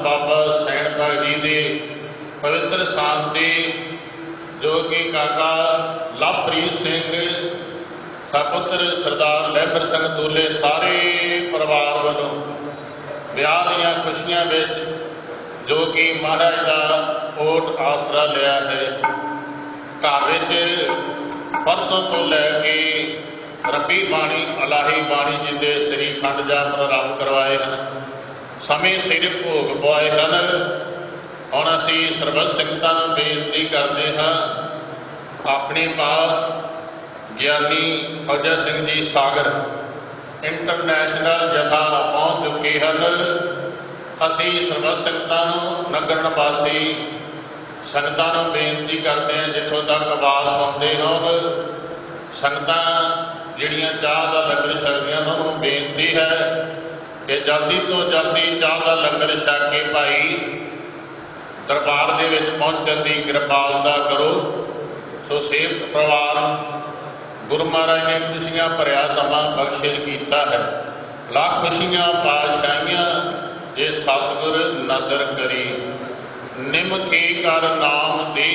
बाबा San भाग जी के पवित्र स्थान से जो कि काका लवप्रीत सिंह सपुत्र सरदार लहबर सिंह दूले सारे परिवार वालों विआह दीआं खुशियां विच जो कि महाराज का ओट आसरा लिया है। घर विच परसों तो लैके रब्बी बाणी अलाही बाणी जी के श्री खंड जाप प्रारंभ करवाए हैं। समय सिर भोग पवाए हैं। हुण असीं सरबत संगतां नूं बेनती करते हाँ, अपने पास ज्ञानी फौजा सिंह जी सागर इंटरनेशनल जथा पहुँच चुके हैं। असीं सरबत संगतां नूं नगर निवासी संगतां नूं बेनती करते हैं, जिथों तक आवास आउंदे होण संगतां जिहड़ियां चाह का लंगर छकदियां उन्होंने बेनती है कि जल्दी तो जल्दी चाह का लंगर छक के भाई दरबार दे विच पहुंचण की कृपालता करो। सो सेवक परिवार गुरु महाराज ने खुशियां भरिया समा बख्शिश किया है। लाख खुशियां पातशाहियां ये सतगुर नदर करी, निमखे कर नाम दे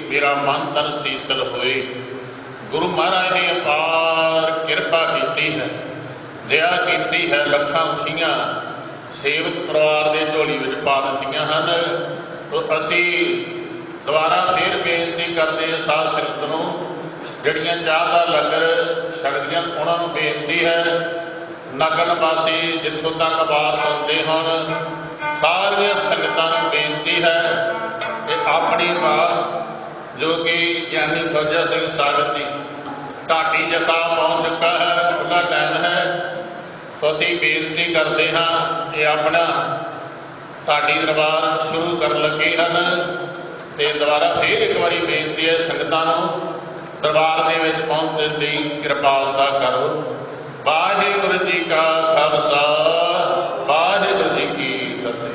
मेरा मन तन शीतल होए। गुरु महाराज ने अपार किरपा की है, दया की है, लखां खुशियां सेवक परिवार के झोली में पा दित्तियां हन। तो असी दोबारा फिर बेनती करते साध संगत नूं जिहड़ियां चाह का लंगर छकदियां उन्होंने बेनती है, नगर निवासी जिथों तक आवास आउंदे होण सारियां संगतां नूं बेनती है कि अपनी बात जो कि ज्ञानी फौजा सिंह सागर की ढाटी जथा पहुँच चुका है, खुला टाइम है। तो असीं बेनती करते हाँ ये अपना ढाटी दरबार शुरू कर लगे हैं। तो दोबारा फिर एक बार बेनती है संगतां नूं दरबार दे विच पहुंचण दी कृपालता करो। वाहिगुरू जी का खालसा, वाहिगुरू जी की फतेह।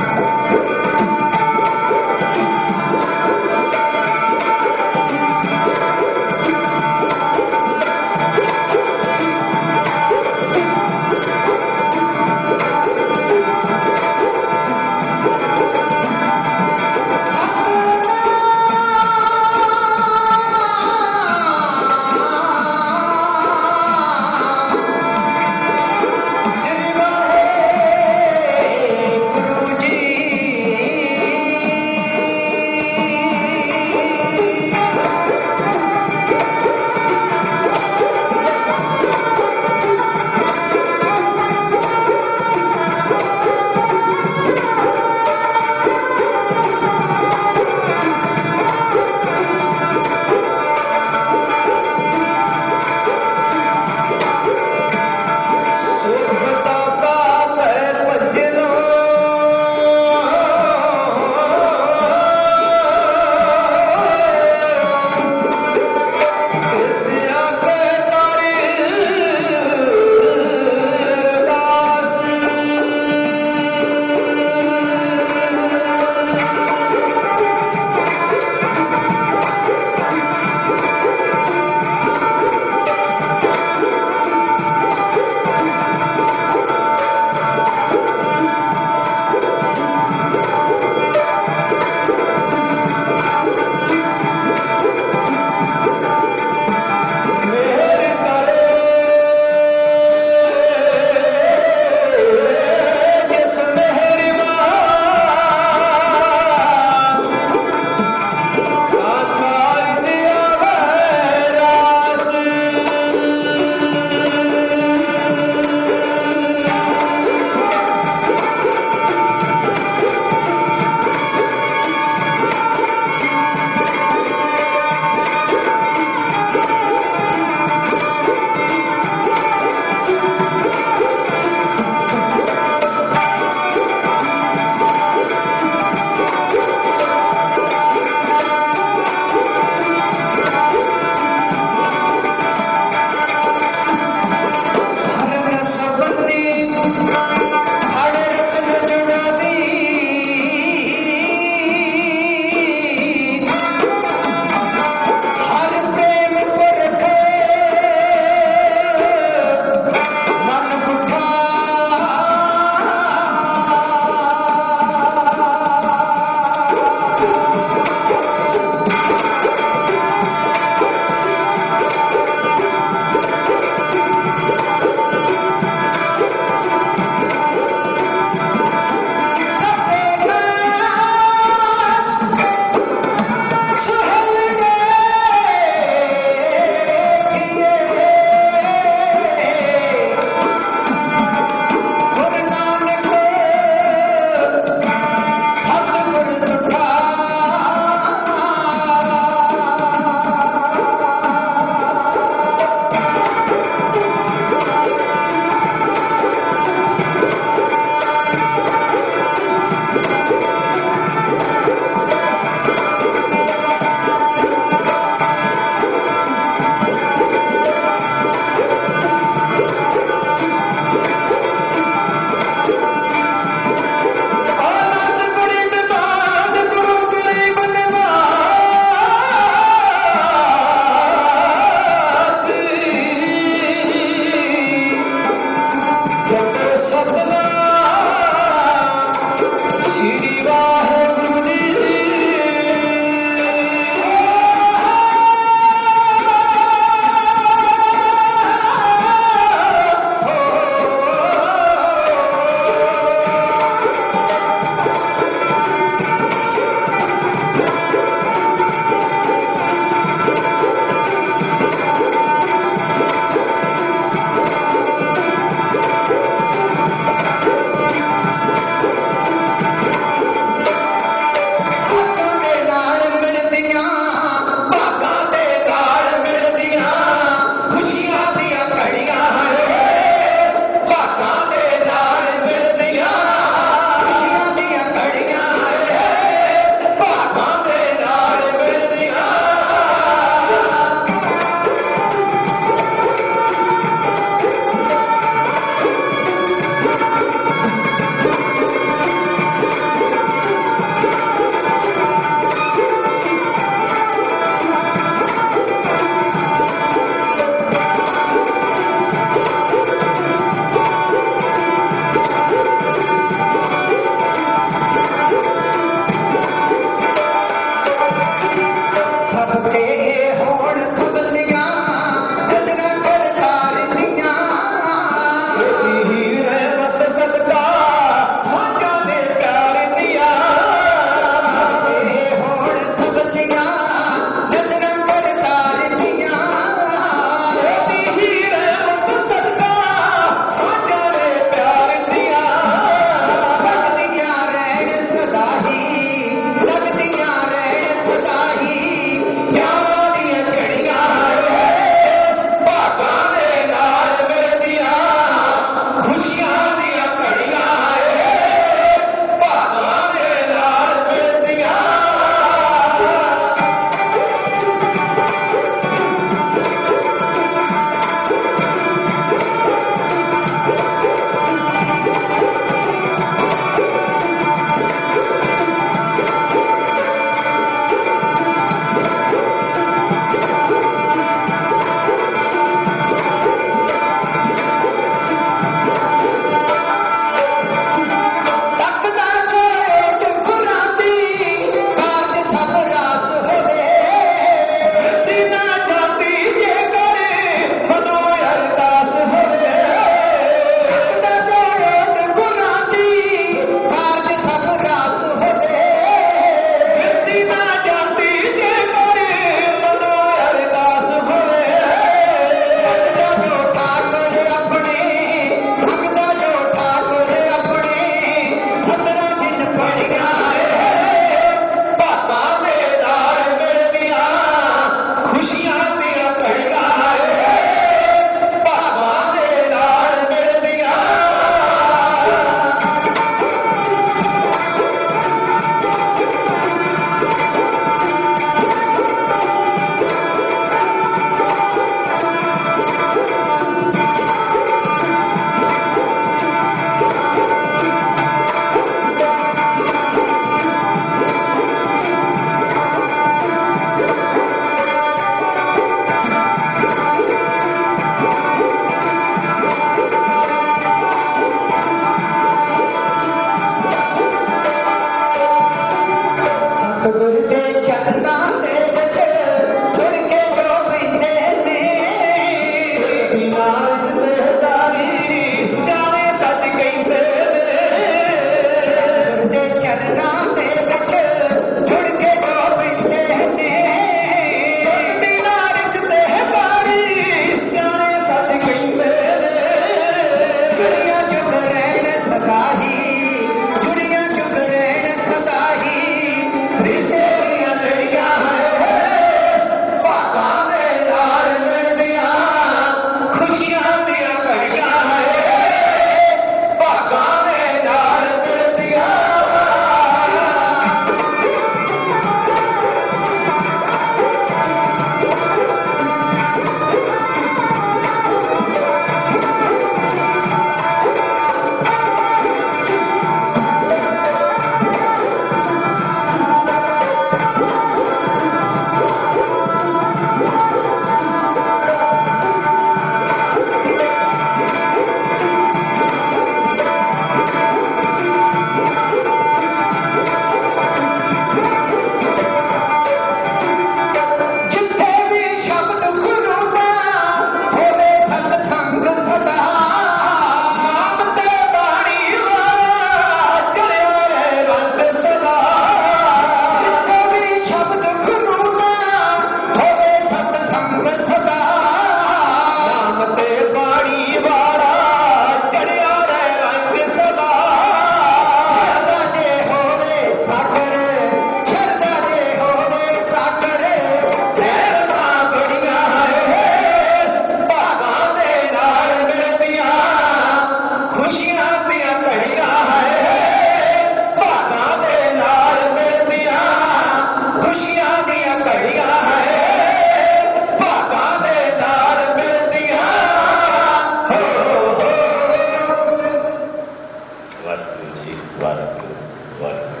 वाहिगुरू जी वाहिगुरू वाहिगुरू।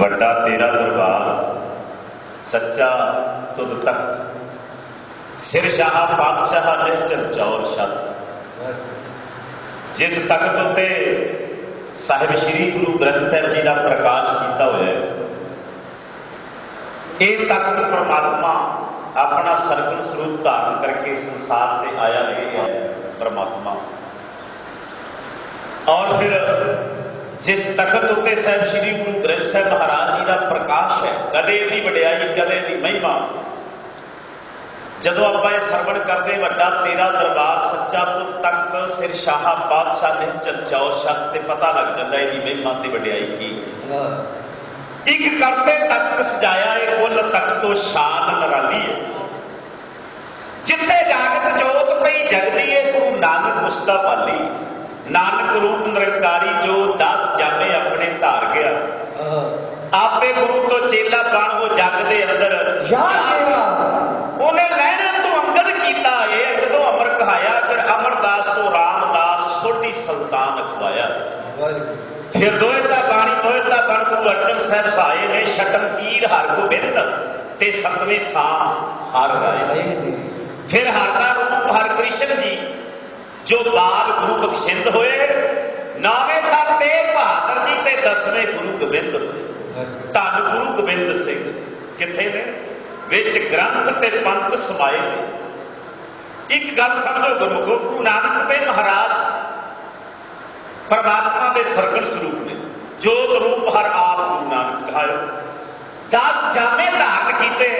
वड्डा तेरा दरबार सच्चा तुद तख्त सिर शाह पातशाह निश्चल चौर छत। जिस तख्त उत्ते साहिब श्री गुरु ग्रंथ साहिब जी का प्रकाश किया हुआ है, ये तख्त परमात्मा अपना सरगुण स्वरूप धारण करके संसार से आया है परमात्मा। और फिर जिस तख्त उत्ते साहिब श्री गुरु ग्रंथ साहिब महाराज जी का प्रकाश है, कदे दी वडियाई कदे दी महिमा, जदों आप सरवण करते वड्डा तेरा दरबार सच्चा तो तख्त सिर शाह पातशाह निश्चल चौर छत, ते पता लग जाता है महिमा ते वडियाई की। एक करते तख्त सजाया है कुल तख्तो शान नराली है, जिथे जागत जोत पई जगदी है गुरु नानक उसका पाली। नानक रूप निरंकारी जो 10 जामे अपने धार गया, आपे गुरु तो चेला बन वो जग दे अंदर उन्हें लैने तो अंगद कीता है, अंगदों अमर कहाया, फिर अमरदास तो रामदास सोटी सुल्तान अखवाया। फिर दोहता बाणी दोहता बन गुरु अर्जन साहब साए ने शटम पीर हर गोबिंद ते सतवें था हर राय। फिर हरदा रूप हर कृष्ण जी जो बाल गुरु बख्शिंद होए, नावें था तेग बहादुर जी ते 10वें गुरु गोबिंद होए। धन गुरु गोबिंद सिंह किथे ने विच ग्रंथ ते पंथ समाए ने। एक गल समझो गुरमुखो, गुरु नानक देव महाराज परमात्मा के सरगुण स्वरूप ने, जोत रूप हर आप गुरु नानक कहायो। 10 जामे धारण किए।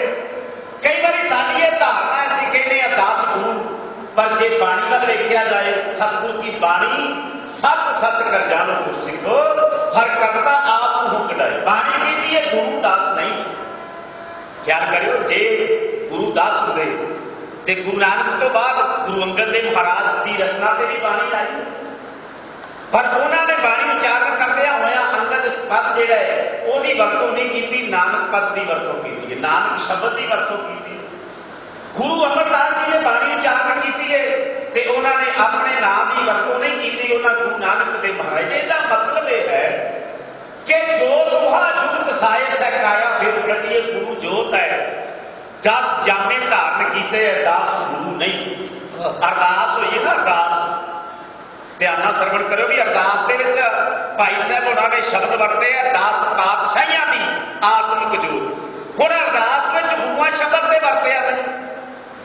कई बार साडी धारणा असीं कहने 10 गुरु, पर जे बाणी का देखा जाए सतगुरु की बाणी सत सत कर जानो गुरसिखो, हर करता आप हूं कढ़ाई। बाणी कहती है गुरु दास नहीं। ख्याल करियो, जे गुरु दास होंगे ते गुरु नानक तो बाद गुरु अंगद देव महाराज की रचना ते भी बाणी आई, पर उन्होंने बाणी उच्चारण करदिया होया अंगद पद जिहड़ा है ओहदी वरतों नहीं की, नानक पद की वरतों की, नानक शब्द की वरतों की। गुरु अमरदास जी ने बाणी उच्चारण की है ते उन्होंने अपने नाम की वरतों नहीं की, उन्होंने गुरु नानक देव महाराज। इसका मतलब यह है कि जो लोहा जुगत साए सकाया फिर कटिए गुरु जोत है। 10 जामे धारण किए, 10 गुरु नहीं। अरदास हुई है ना, अरदास ध्यान सरवण करो भी अरदास के भाई साहब उन्होंने शब्द वरते हैं 10 पातशाहियां की आत्मिक जोत। हुण अरदास में गुरुआ शब्द से वरते हैं।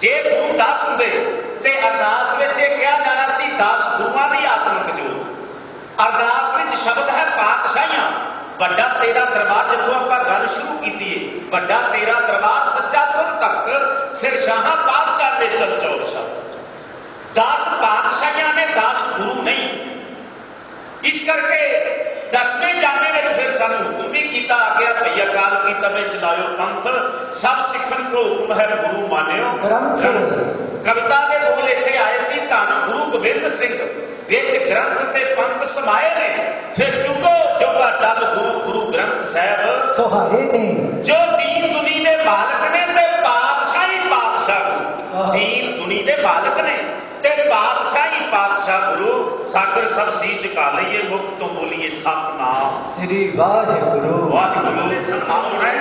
जे गुरु 10 होंगे तो अरदास में कहा जाना सी 10 गुरुआ की आत्मिक जोत। अरदास में शब्द है पातशाहियां। वड्डा तेरा दरबार, जो आप गल शुरू की है, वड्डा तेरा दरबार सच्चा तुर तख्त सिर शाह पातशाह ने चल चौर छत। 10 पातशाहियां ने, 10 गुरु नहीं। इस करके 10वें जामे में फिर सानू हुक्म भी किया गया, भई अकाल की तबे चलायो पंथ, सब सिखन को हुक्म है गुरु मानियो ग्रंथ। कविता के बोल इत्थे आए सी, धन गुरु गोबिंद सिंह विच ग्रंथ ते पंथ समाए ने। फिर जुगो जुगा टल गुरु गुरु ग्रंथ साहब सुहाए ने, जो दीन दुनी दे मालक ने ते पातशाही पातशाह। दीन दुनी दे मालक ने ते पातशाही पातशाह गुरु। सागर सब सी झुका लईए, मुख तो बोलिए सतनाम श्री वाहिगुरू वाहिगुरू। आउणा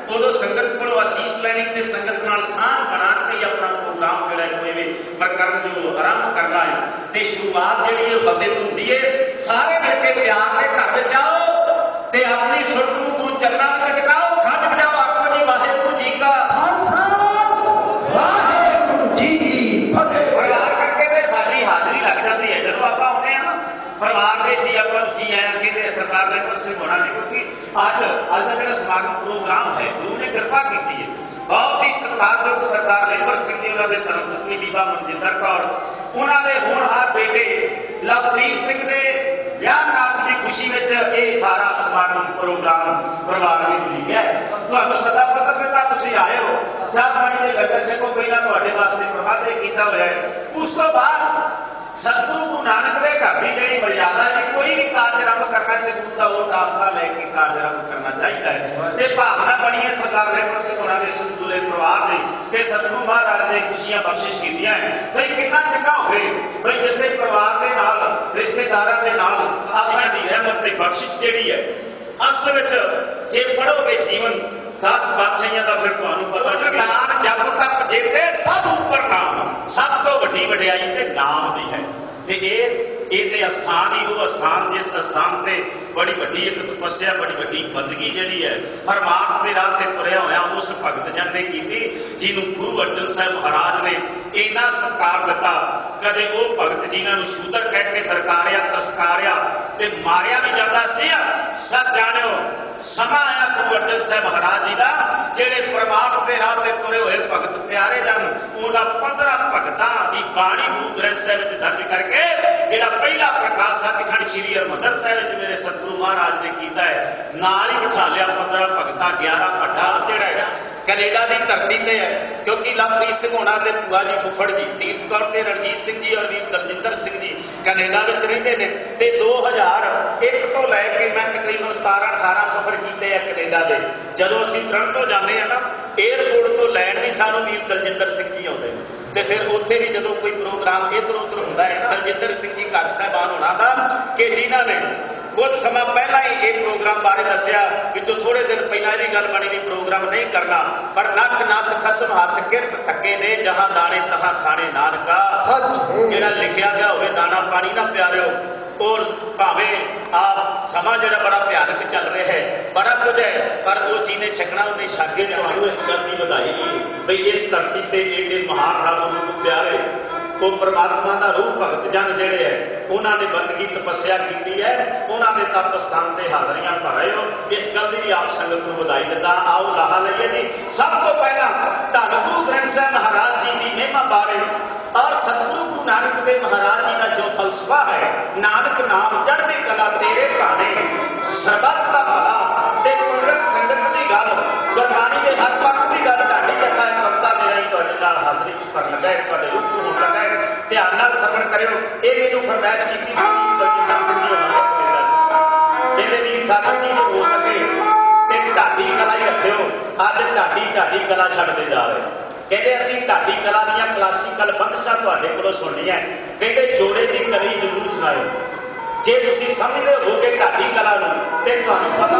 उदों संगत को आशीष लैनी ते संगत नाल साथ बना के अपना प्रोग्राम जिहड़ा कोई प्रकरण जो आरंभ करना है ते शुरुआत जिहड़ी है बंदे तो हुंदी है। सारे मिलके प्यार के घर विच आओ ते अपनी सुरत नूं गुरु चरनां विच टिकाओ। खज बजाओ, आखो जी वाहिगुरू जी का खालसा वाहिगुरू जी की फतेह। परिवार करके ते साडी हाजरी लग जाती है जदों आपां आउंदे आ परिवार के जी अपन जी आया कहते सरकार ने कुछ होना नहीं, क्योंकि आज का जो समागम प्रोग्राम है गुरु ने कृपा की है। बहुत ही सत्कारयोग सरदार लेबर सिंह जी उन्होंने धर्मपत्नी बीबा मनजिंदर कौर उन्होंने होनहार बेटे लवप्रीत सिंह के ब्याह प्राप्त की खुशी में ये सारा समागम प्रोग्राम परिवार में मिली गया। तो सदा पत्र दिता तुम आए हो, चाह पानी के लंगर छको पहला थोड़े वास्ते प्रबंध किया हुआ है। उस तो बाद सतगुरु गुरु नानक के घर की जी मर्यादा है, कोई भी कार्य आरंभ करना है गुरु का वो आसरा लेके कार्य आरंभ करना चाहिए है। ये भावना बनी है सरदार लेबर सिंह होना के संतुलित परिवार ने कि सतगुरु महाराज ने खुशियां बख्शिश की है। भाई कितना चंगा हो गए भाई जितने परिवार के नाल रिश्तेदारों के नाल अल्लाह की रहमत ते बख्शिश जिहड़ी है असल विच जे पढ़ोगे जीवन 10 बादशाहियां का फिर तुहानूं पता नाम जब तक जेते सब ऊपर नाम सब तो वड्डी वडियाई ते नाम दी है ते ये अस्थान ही वो अस्थान जिस अस्थान से बड़ी वड्डी एक तपस्या बड़ी वड्डी बंदगी जिहड़ी है परमात्मा के राह ते तुरिया होया उस भगत जन ने की जिन्हों गुरु अर्जन साहब महाराज ने इन्ना सत्कार दिता कदे वो भगत जिन्हों शूदर कह के दरकारिया तरसकारिया ते मारिया भी जाता सी सब जाणियो समा आया गुरु अर्जन साहब महाराज जी का जेडे परमात्मा के राह ते तुरे हुए भगत प्यारे जन उन्होंने 15 भगतां की बाणी गुरु ग्रंथ साहब दर्ज करके जेड़ा पहला प्रकाश सचखंड श्री हरमंदर साहब मेरे सतगुरु महाराज ने किया है नाल ही बिठा लिया 15 भगतां 11 भट्टा जेड़ा है कनेडा की धरती से है क्योंकि लवप्रीत सिंह होना ते बुआ जी फुफड़ जी तीर्थ कौर ते रणजीत सिंह जी और वीर दलजिंदर सिंह जी कनेडा में रहते हैं ते 2001 तो लैके मैं तकरीबन 17-18 सफर किए हैं कनेडा के जदों असीं टोरंटो जाते हैं ना एयरपोर्ट तो लैन भी सानूं वीर दलजिंदर सिंह जी आउंदे ने ते फिर उत्थे भी जदों कोई प्रोग्राम इधर उधर हुंदा है ना दलजिंदर सिंह जी घर साहबान होना था कि जिन्हां ने कुछ समय पहला ही एक प्रोग्राम बारे दसिया कि जो थोड़े दिन पहला भी गल बनी भी प्रोग्राम नहीं करना पर नख नथ खसम हाथ किरत तके दे जहां दाने तहां खाने नानका सच जेड़ा लिखिया गया होवे दाना पानी ना प्यारियो और भावे आप समा जो बड़ा भयानक चल रहा है बड़ा कुछ है पर वो चीने छकना उन्हें छाके जो इस गल की बधाई भाई इस धरती से एडे महान रब रूप प्यारे वो परमात्मा का रूप भगत जन जेडे है उन्होंने बंदगी तपस्या की है उन्होंने तप स्थान से हाजरियां भर रहे हो इस गल की भी आप संगत को बधाई देता आओ लाहा लईए जी सब तो पहला धन गुरु ग्रंथ साहब महाराज जी की महिमा बारे और सतगुरु गुरु नानक देव महाराज जी का जो फलसफा है नानक नाम चढ़ती कला तेरे घाने सरबत का भला ते पंगत संगत की गल गुरबाणी के हर पक्ष की गल ढाडी जथा है कविता मेरा ही तुहाडे नाल हाजरी भरन लगा है तुहाडे रूप होण लगा है ध्यान नाल श्रवण करियो ये मैनूं फरमाइश कीती सी दलजिंदर सिंह जी होणां ने कहंदे वीर सागर जी जो हो सके ते ढाडी कला ही रखियो अज ढाडी कला छड्डदे जा रहे कहते असीं ढाडी कला दीआं क्लासिकल बंदिशां तुहाडे कोलों सुणनीआं कहते जोड़े की कली जरूर सुनाओ जे तुसीं समझदे होवोगे ढाडी कला नूं ते तुहानूं पता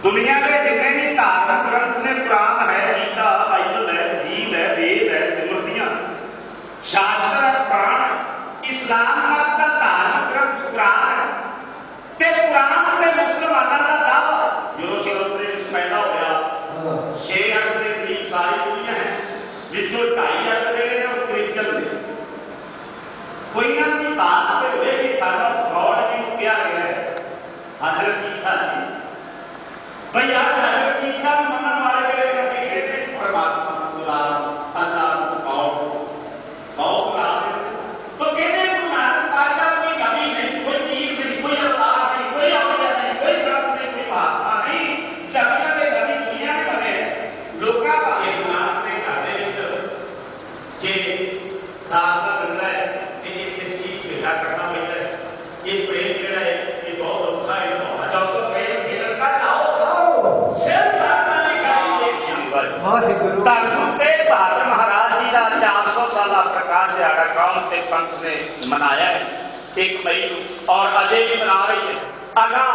दुनिया के जितने भी धार्मिक ग्रंथ ने, कुरान है, गीता, बाइबल है, जीव है, वेद है, सिमरतियां, शास्त्र है, पुराण है। इस्लाम मत का धार्मिक ग्रंथ कुरान है ते कुरान ते मुसलमानों का दावा जो शब्द पैदा होया 6 अरब के करीब सारी दुनिया है, विचों 2.5 अरब के और क्रिश्चियन ने। कोई ना कोई बात पे हुए कि सारा गॉड जी क्या गया है हजरत ईसा जी भाई यार हजरत ईसा मनन वाले के कहते परमात्मा खुदा अल्लाह गॉड बहुत नाम तो कहते गुरु नानक पातशाह कोई नबी नहीं, कोई पीर नहीं, कोई अवतार नहीं, कोई औलिया नहीं, कोई संत नहीं, कोई महात्मा नहीं, नबियां के नबी दुनिया ने बने लोकां का इस्लाम के घर दे विच जे दाता मिलदा है ते इत्थे सीस भेड़ा करना पैंदा है। ये प्रेम जेड़ा है ये बहुत औखा है, निभाना चाहो तो प्रेम खेल का जाओ सिर दाता ने गाई देखी वाहिगुरू गुरु तेग बहादुर महाराज जी का 400 साला प्रकाश दिहाड़ा कौम ते पंथ ने मनाया है 1 मई को और अजय भी मना रही है अगा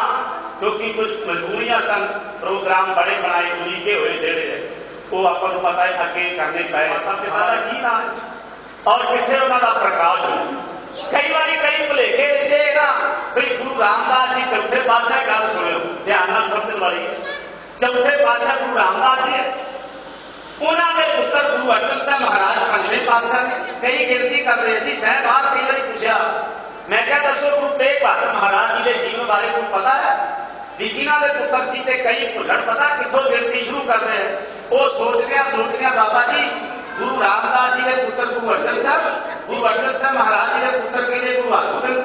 क्योंकि कुछ मजबूरियां सन, प्रोग्राम बड़े बनाए उलीके हुए जेड़े है वो अपन पता है अगे करने पे पता की ना और कितने उन्होंने प्रकाश हो कई बार कई भुलेखे चे ना भाई गुरु रामदास जी चौथे पातशाह गल सुनो ध्यान नाल समझने वाली है। चौथे पातशाह गुरु रामदास जी है, उन्होंने पुत्र गुरु अर्जन साहब महाराज 5वें पातशाह ने कई गिनती कर रहे थे। मैं बाहर कई बार पूछा, मैं क्या दसो गुरु तेग बहादुर महाराज जी के जीवन बारे को पता है भी जिन्होंने पुत्र सी कई भुलड़ पता कितों गिनती शुरू कर रहे हैं। वो सोच लिया बाबा जी गुरु रामदास जी के पुत्र गुरु अर्जन साहब महाराज जी के पुत्र कहते गुरु हरगोबिंद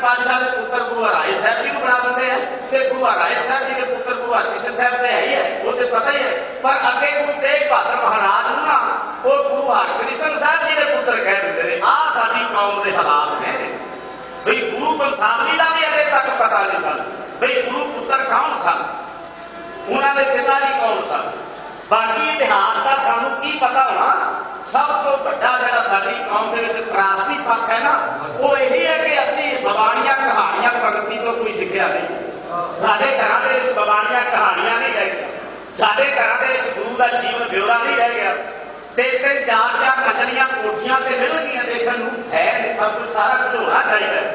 पातशाह के पुत्र गुरु हराय साहब जी को बना देते हैं ते गुरु हराय साहब जी के पुत्र गुरु हरकृष्ण साहब तो है ही है, वो तो पता ही है। पर अगे गुरु तेग बहादुर महाराज ना वो गुरु हरकृष्ण साहब जी के पुत्र कह देते हैं। आ साडी कौम के हालात ने भाई गुरु बंसावली का भी अजे तक पता नहीं सन भाई गुरु पुत्र कौन सन, उन्होंने पिता जी कौन सन। बाकी इतिहास का सानू की पता होना सब तो बड़ा जरा साडी कौम के विच त्रासदी पक्ष है ना वो यही है कि असीं बवाणियां कहानियां प्रगति तो कोई सीखिया नहीं। साडे घरां दे विच बवाणियां कहानियां नहीं रह गई, साडे घरां दे विच गुरु का जीवन ब्यौरा नहीं रह गया। 3-4 कंजलियां कोठियां ते मिल गई देखने नूं है सब कुछ सारा कुछ होना चाहिए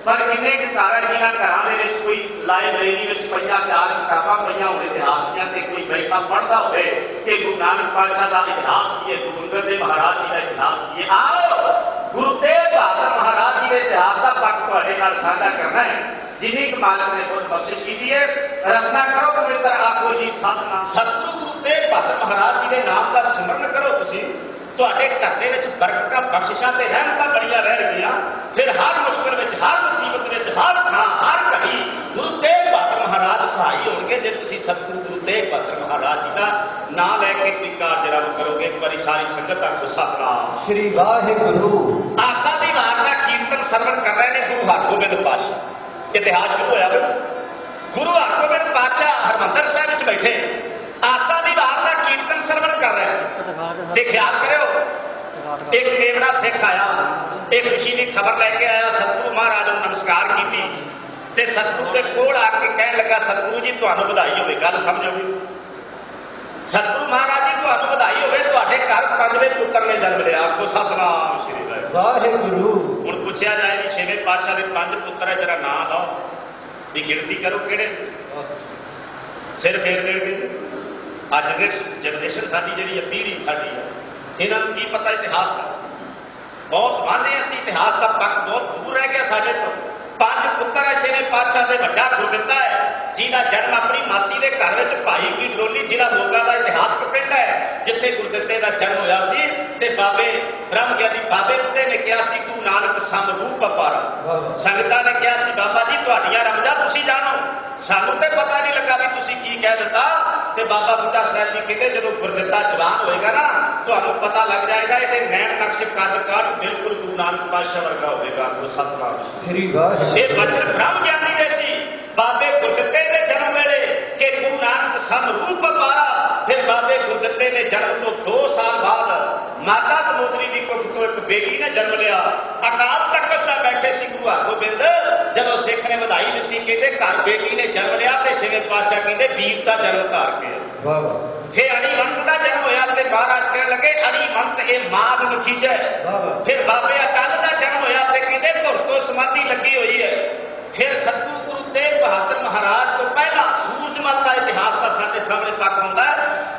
पर किन्ने घर जिन्हां घरां दे विच कोई लाइब्रेरी विच 4 किताबां पईयां होण इतिहास दीयां ते कोई बैठा पढ़दा होवे कि गुरु नानक पातशाह दा इतिहास की है, गुरु अंगद देव महाराज जी दा इतिहास की है। आओ गुरु तेग बहादुर महाराज जी के इतिहास का पक्ष तुहाडे नाल साझा करना है जिन्नी क मालिक ने खुद बख्शिश की है। रचना करो पवित्र आखो जी सतनाम सतगुरु गुरु तेग बहादुर महाराज जी के नाम का सिमरन करो तुसीं तुहाडे घर दे विच बरकतां बख्शिशां ते रहमतां बड़ियां रहणगीआं। फिर हर मुश्किल विच हर मुसीबत विच हर थां हर घड़ी गुरु तेग बहादुर महाराज सहाई होणगे जे तुसीं सतगुरु गुरु तेग बहादुर महाराज जी का नाम लैके कोई कारज रब करोगे। एक बारी सारी संगत आखो सतनाम श्री वाहिगुरू। आसा दी वार का कीर्तन सरवण कर रहे हैं गुरु हरगोबिंद पातशाह। इतिहास शुरू होया गुरु हरगोबिंद पातशाह हरमंदर साहिब विच बैठे आसा दी वार का कीर्तन सरवण कर रहे हैं ते ख्याल करो एक केवड़ा सिख आया एक खुशी की खबर लैके आया सतगुरु महाराज ने नमस्कार की ते सतगुरु के कोल आके कह लगा सतगुरु जी तुहानू बधाई होवे। गल समझोगे सतगुरु महाराज जी तुहानू बधाई होवे तुहाडे घर 5वें पुत्र ने जन्म लिया। आखो सतनाम श्री वाहिगुरू। हुण पुछया जाए कि 6वें पातशाह के 5 पुत्र है जरा नाम लाओ भी गिनती करो किहड़े सिर फेर देंगे। अज जनरेशन साडी जिहड़ी पीढ़ी साडी है इन्हां नूं की पता इतिहास का बहुत माने असीं इतिहास का पक्ष बहुत दूर रह गया साडे तो। 5 पुत्र है 6वें पातशाह दे वड्डा गुरदित्ता है जिहदा जन्म अपनी मासी के घर विच भाई की डोली जिला मोगा का इतिहासक पिंड है जिथे गुरदित्ते का जन्म होया सी ते बाबे ब्रह्म ज्ञानी बाबे बुढ़े ने कहा सी गुरु नानक सम रूप अपारा। संगतां ने कहा सी बाबा जी तुहाडीआं रमजां तुसीं जाणो सानू तो पता नहीं लगा भी तुसीं की कह दिता। ते बाबा बुढ़ा साहब जी कहते जो गुरदित्ता जवान होएगा ना तुहानू पता लग जाएगा ये नैन नक्श कद काठ बिल्कुल गुरु नानक पातशाह वर्गा होगा। गुरु सतनाम श्री वाहिगुरू। ये वचन ब्रह्म ज्ञानी जैसी बाबे गुरदित्ते के जन्म वेले के गुरु नानक सम रूप अपारा। फिर बाबे गुरदित्ते ने जन्म तो 2 साल बाद माता दमोदरी की कुख तो एक बेटी ने जन्म लिया। अकाल तख्त साहब बैठे सी गुरु हरगोबिंद ਜਦੋਂ ਸਿੱਖ ਨੇ ਵਧਾਈ ਦਿੱਤੀ, ਕਹਿੰਦੇ ਘਰ ਬੇਟੀ ਨੇ ਜਨਮ ਲਿਆ ਤੇ ਛੇਵੇਂ ਪਾਤਸ਼ਾਹ ਕਹਿੰਦੇ ਵੀਰ ਦਾ ਜਨਮ ਧਾਰ ਕੇ। ਵਾਹ ਵਾਹ। ਫਿਰ ਅਣੀਵੰਤ ਦਾ ਜਨਮ ਹੋਇਆ ਤੇ ਮਹਾਰਾਜ ਕਹਿਣ ਲੱਗੇ ਅਣੀਵੰਤ ਇਹ ਮਾਦ ਨਖੀਜੈ। ਫਿਰ ਬਾਬੇ ਅਟਲ ਦਾ ਜਨਮ ਹੋਇਆ ਤੇ ਕਹਿੰਦੇ ਧੁਰ ਤੋਂ ਸਮਾਧੀ ਲੱਗੀ ਹੋਈ ਹੈ। ਫਿਰ ਸਤਿਗੁਰੂ ਗੁਰੂ ਤੇਗ ਬਹਾਦਰ ਮਹਾਰਾਜ ਤੋਂ ਪਹਿਲਾਂ ਸੂਰਜਮਲ ਦਾ ਇਤਿਹਾਸ ਦਾ ਸਾਡੇ ਸਾਹਮਣੇ ਪੱਕ ਆਉਂਦਾ ਹੈ।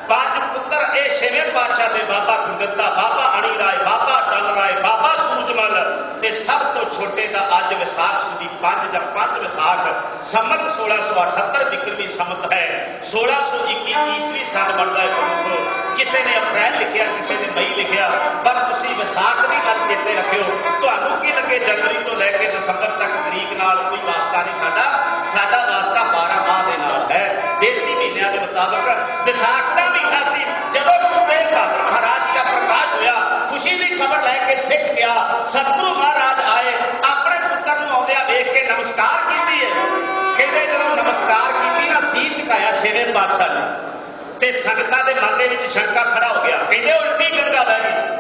5 ਪੁੱਤਰ ਇਹ ਛੇਵੇਂ ਪਾਤਸ਼ਾਹ ਦੇ ਬਾਬਾ ਗੁਰਦਿੱਤਾ, ਬਾਬਾ ਅਣੀ ਰਾਏ, ਬਾਬਾ ਅਟਲ ਰਾਏ, ਬਾਬਾ ਸੂਰਜਮਲ ਤੇ ਸਭ ਤੋਂ ਛੋਟੇ ਦਾ ਅੱਜ ਵਿਸਾਖ ਸੁਦੀ 5 ਵਿਸਾਖ ਸੰਮਤ 1678 ਵਿਕਰਮੀ ਸੰਮਤ ਹੈ। 1621 ਈਸਵੀ ਸਾਲ ਬਣਦਾ ਹੈ ਗੁਰੂ। ਕਿਸੇ ਨੇ ਅਪ੍ਰੈਲ ਲਿਖਿਆ, ਕਿਸੇ ਨੇ ਮਈ ਲਿਖਿਆ, ਪਰ ਤੁਸੀਂ ਵਿਸਾਖ ਦੀ ਗੱਲ ਚੇਤੇ ਰੱਖਿਓ। ਤੁਹਾਨੂੰ ਕੀ ਲੱਗੇ ਜਨਵਰੀ ਤੋਂ ਲੈ ਕੇ ਦਸੰਬਰ ਤੱਕ ਤਰੀਕ ਨਾਲ ਕੋਈ ਵਾਸਤਾ ਨਹੀਂ ਸਾਡਾ ਵਾਸਤਾ 12 ਮਾਹ ਦੇ ਨਾਲ ਹੈ। ਦੇਸੀ ਮਹੀਨਿਆਂ ਦੇ ਮੁਤਾਬਕ ਵਿਸਾਖ ਦਾ ਮਹੀਨਾ ਸੀ ਜਦੋਂ ਗੁਰੂ ਤੇਗ ਬਹਾਦਰ ਮਹਾਰਾਜ ਜੀ ਦਾ ਪ੍ਰਕਾਸ਼ ਹੋਇਆ। ਖੁਸ਼ੀ ਦੀ ਖਬਰ ਲੈ ਕੇ ਸਿੱਖ ਗਿਆ। ਸਤਿਗੁਰੂ ਮਹਾਰਾਜ ਆਏ, ਆਪਣੇ ਪੁੱਤਰ ਨੂੰ ਆਉਂਦਿਆਂ ਵੇਖ ਕੇ ਨਮਸਕਾਰ ਕੀਤੀ ਹੈ। ਕਹਿੰਦੇ ਜਦੋਂ ਨਮਸਕਾਰ ਕੀਤੀ ਨਾ, ਸੀਸ ਝੁਕਾਇਆ ਛੇਵੇਂ ਪਾਤਸ਼ਾਹ ਨੇ ਤੇ ਸੰਗਤਾਂ ਦੇ ਮਨ ਦੇ ਵਿੱਚ ਸ਼ੰਕਾ ਖੜਾ ਹੋ ਗਿਆ। ਕਹਿੰਦੇ ਉਲਟੀ ਗੰਗਾ ਵਹਿ ਗਈ।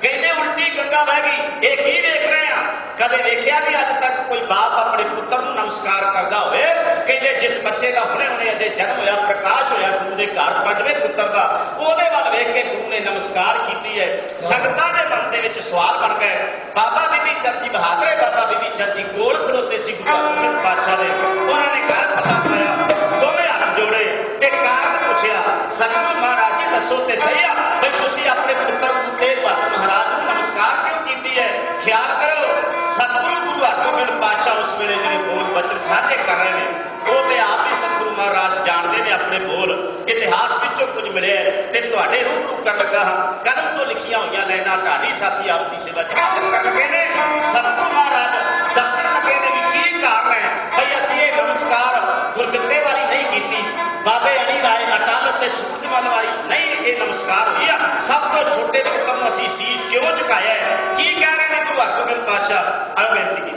ਕਹਿੰਦੇ ਉਲਟੀ ਗੰਗਾ ਵਹਿ ਗਈ, ਇਹ ਕੀ ਵੇਖ ਰਹੇ ਆ? ਕਦੇ ਵੇਖਿਆ ਨਹੀਂ ਅੱਜ ਤੱਕ ਕੋਈ ਬਾਪ ਆਪਣੇ ਪੁੱਤਰ ਨੂੰ ਨਮਸਕਾਰ ਕਰਦਾ ਹੋਵੇ। ਕਹਿੰਦੇ ਜਿਸ ਬੱਚੇ ਦਾ ਹੁਣੇ ਅਜੇ ਜਨਮ ਹੋਇਆ, ਪ੍ਰਕਾਸ਼ ਹੋਇਆ ਗੁਰੂ ਦੇ ਘਰ 5ਵੇਂ ਪੁੱਤਰ ਦਾ, ਉਹਦੇ ਵੱਲ ਵੇਖ ਕੇ ਗੁਰੂ ਨੇ ਨਮਸਕਾਰ ਕੀਤੀ ਹੈ। ਸੰਗਤਾਂ ਦੇ ਮਨ ਦੇ ਵਿੱਚ ਸਵਾਲ ਬਣ ਗਏ। ਬਾਬਾ ਬਿਧੀ ਚੰਦ ਜੀ ਬਹਾਦਰੇ, ਬਾਬਾ ਬਿਧੀ ਚੰਦ ਜੀ ਕੋਲ ਖੜੋਤੇ ਸੀ ਗੁਰੂ ਅਰਜਨ ਪਾਤਸ਼ਾਹ ਦੇ। ਉਹਨਾਂ ਨੇ ਗਲ ਪੱਲਾ ਪਾਇਆ, ਦੋਵੇਂ ਹੱਥ ਜੋੜੇ ਤੇ ਕਾਰਨ ਪੁੱਛਿਆ, ਸਤਿਗੁਰੂ ਮਹਾਰਾਜ ਜੀ ਦੱਸੋ ਤੇ ਸਹੀ ਆ ਬਈ ਤੁਸੀਂ ਆਪਣੇ ਪੁੱਤਰ ਗੁਰੂ ਤੇਗ ਬਹਾਦਰ ਮਹਾਰਾਜ ਨੂੰ ਨਮਸਕਾਰ ਕਿਉਂ ਕੀਤੀ ਹੈ? ਖਿਆਲ ਕਰੋ, ਸਤਿਗੁਰੂ ਗੁਰੂ ਹਰਗੋਬਿੰਦ ਪਾਤਸ਼ਾਹ ਉਸ ਵੇਲੇ ਜਿਹੜੇ ਬੋਲ ਬਚਨ ਸਾਂਝੇ ਕਰ ਰਹੇ ਨੇ, ਉਹ ਤੇ ਆਪ ਹੀ ਸਤਿਗੁਰੂ ਮਹਾਰਾਜ ਜਾਣਦੇ ਨੇ ਆਪਣੇ ਬੋਲ। ਇਤਿਹਾਸ ਵਿੱਚੋਂ ਕੁਝ ਮਿਲਿਆ ਤੇ ਤੁਹਾਡੇ ਰੂਬਰੂ ਕਰਨ ਲੱਗਾ ਹਾਂ। ਕਲਮ ਤੋਂ ਲਿਖੀਆਂ ਹੋਈਆਂ ਲਾਈਨਾਂ ਢਾਡੀ ਸਾਥੀ ਆਪ ਦੀ ਸੇਵਾ ਚ ਹਾਜ਼ਰ ਕਰਨ ਲੱਗੇ ਨੇ। ਸਤਿਗੁਰੂ ਮਹਾਰਾਜ ਦੱਸਣ ਲੱਗੇ ਨੇ ਵੀ ਕੀ ਕਾਰਨ ਹੈ ਬਈ ਅਸੀਂ ਇਹ ਨਮਸਕਾਰ ਗੁਰਗੱਦੇ ਵਾਲੀ ਨਹੀਂ ਕੀਤੀ, ਬਾਬੇ ਅਣੀ ਰਾਏ, ਅਟਲ ਤੇ ਸੂਰਜਮਲ ਵਾਲੀ ਨਹੀਂ ਇਹ ਨਮਸਕਾਰ ਹੋਈ ਆ। ਸਭ ਤੋਂ ਛੋਟੇ ਪੁੱਤਰ ਨੂੰ ਅਸੀਂ ਸੀਸ ਕਿਉਂ ਝੁਕਾਇਆ ਹੈ? ਕੀ ਕਹਿ ਰਹੇ ਨੇ ਗੁਰੂ ਹਰਗੋਬਿੰਦ ਪਾਤਸ਼ਾਹ? ਆਓ ਬੇਨਤੀ ਕੀਤੀ।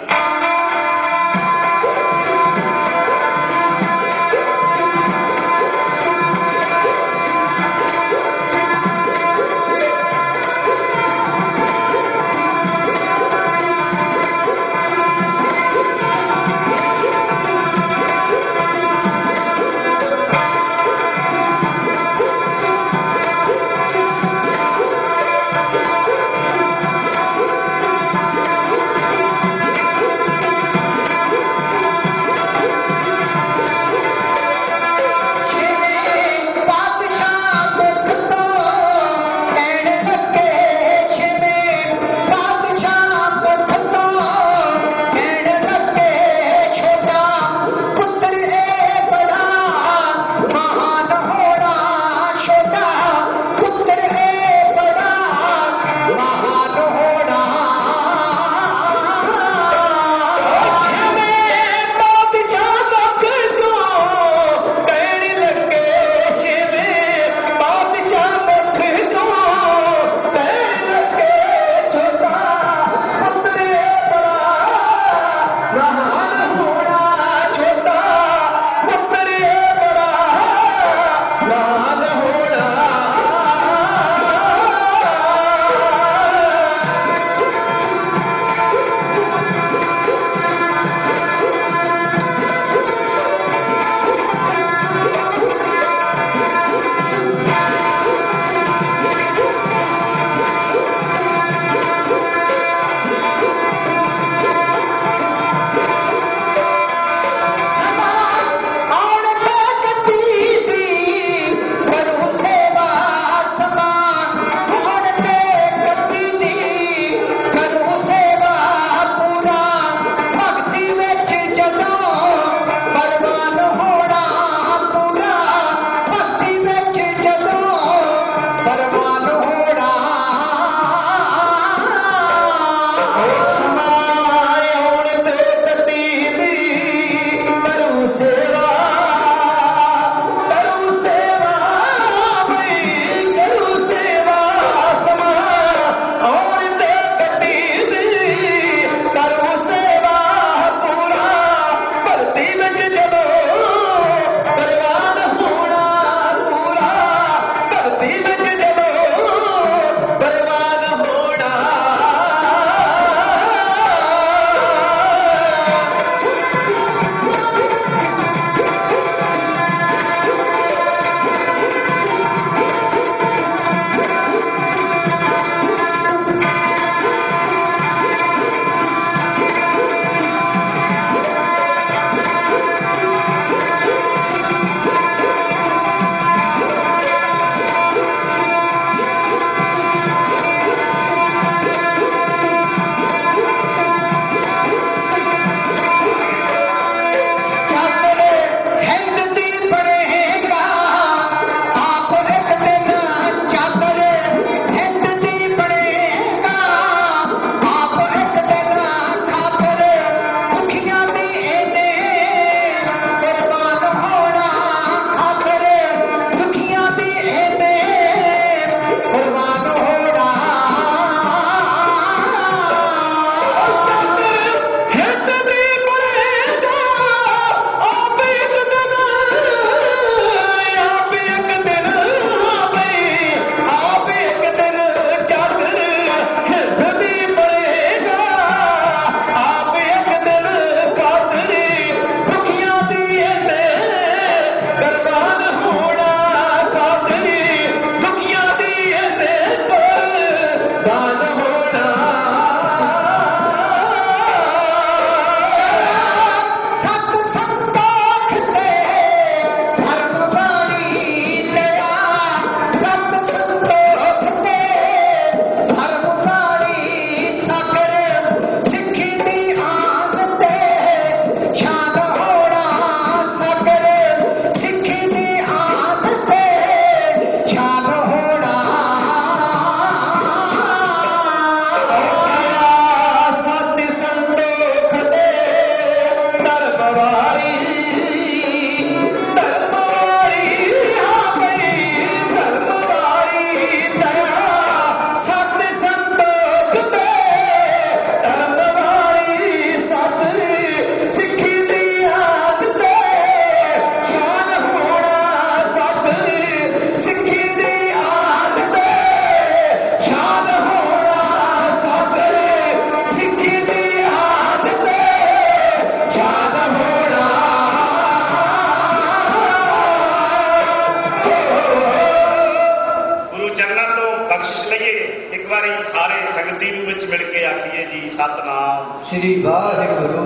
संगती रूप में मिल के आखिए जी सतनाम श्री वाहिगुरु।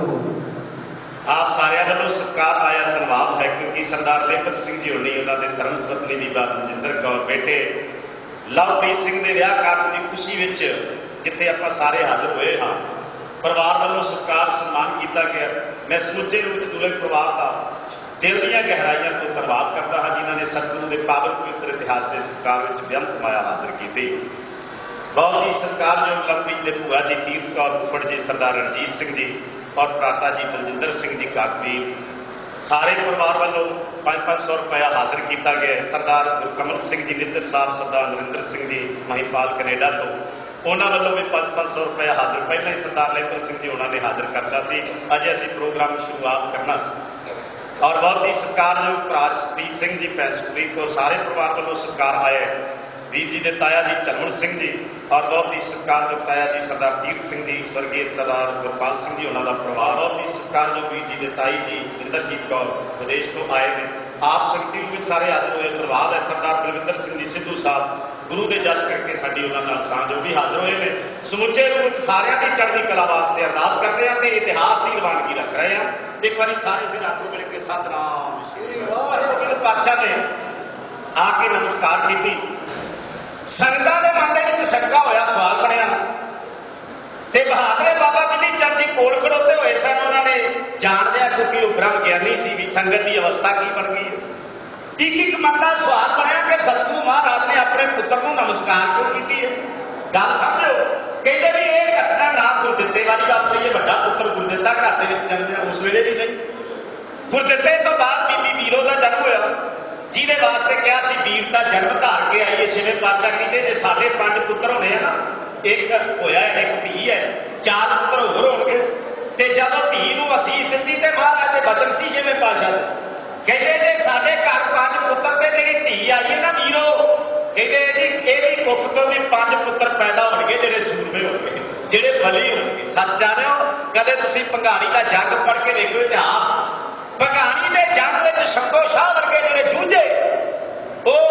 आप सारिਆਂ ਵੱਲੋਂ सत्कार आया धन्यवाद है क्योंकि सरदार लेबर सिंह जी होनी उन्होंने धर्म पत्नी बीबा बलजिंदर कौर बेटे लवप्रीत सिंह के विआह कारज की खुशी में जिथे आप सारे हाजिर हुए हाँ परिवार वालों सत्कार सम्मान किया गया। मैं समुचे रूप में दूल्हे परिवार का दिल दी गहराइयों तो धन्यवाद करता हाँ जिन्होंने सतगुरु के पावन पवित्र इतिहास के सत्कार में बेअंत माया हाजिर की। बहुत ही सत्कारयोग लवप्रीत के भूआ जी कीरत कौर फुफड़ जी सरदार रणजीत सिंह जी और भ्राता जी बलजिंदर सिंह जी काकवीर सारे परिवार वालों 500 रुपया हाजिर किया गया। सरदार गुरकमल सिंह जी निद्र साहब सरदार नरिंदर सिंह जी महिपाल कनेडा तो उन्होंने वालों भी 500 रुपया हाजिर पहले ही सरदार लेबर सिंह जी उन्होंने हाजिर करता सी अजे असी प्रोग्राम शुरुआत करना सी। और बहुत ही सत्कारयोग भरा जसप्रीत सिंह जी भैन सुखप्रीत कौर सारे परिवार वालों सत्कार आया वीर जी के ताया जी चरमन सिंह जी और बहुत ही सत्कारयोग ताया जी सरदार तीर्थ सिंह जी स्वर्गीय सरदार गुरपाल सिंह जी उन्होंने परिवार बहुत ही सत्कारयोग वीर जी के ताई जी इंद्रजीत कौर विदेश को आए हैं। आप संगति में सारे हाजिर हुए धन्यवाद है। सरदार बलविंदर सिंह जी सिद्धू साहब गुरु के जस करके साड़ी उन्होंने सांझ भी हाजिर हुए हैं। समुचे रूप सारिया की चढ़ती कला वास्ते अरदास करते हैं तो इतिहास की रवानगी रख रहे हैं। एक बार सारे फिर आपको मिल के सतनाम श्री वाहिगुरु पातशाह ने आके नमस्कार की। संगतां दे मन दे विच शंका होया सवाल बनया ते बहादुर बाबा बिधि चंद जी कोल खड़ोते हुए सन। उन्होंने जान लिया क्योंकि वह ब्रह्म ज्ञानी सी भी संगत की अवस्था की बन गई। एक मन का सवाल बनया कि सतगुरु महाराज ने अपने पुत्र को नमस्कार क्यों की है। गल समझो कहते भी ये घटना ना गुरदित्ते वाली वापरी है। बड़ा पुत्र गुरदित्ता घर के जन्म उस वेले भी नहीं। गुरदित्ते तो बाद बीबी बीरो का जन्म होया जिहदे वास्ते क्या सी वीर का जन्म धार के आइए। छेवें पातशाह कहते जे साढ़े 5 पुत्र होने हैं ना एक होया एक धी है 4 पुत्र होर होंगे ते जदों धी नूं असीस दित्ती ते महाराज दे बचन सी छेवें पातशाह दे कहते जे साडे घर 5 पुत्र ते जिहड़ी धी आई है ना वीरो कहते जी इहदी कुख तो भी 5 पुत्र पैदा होणगे जिहड़े सूरमे होणगे जिहड़े बली होणगे। सच जाणिओ कदे तुसीं भंगाणी दा जंग पढ़ के देखो इतिहास भंगाणी दे जंग विच शंभो शाह वर्गे जिहड़े जूझे ਉਹ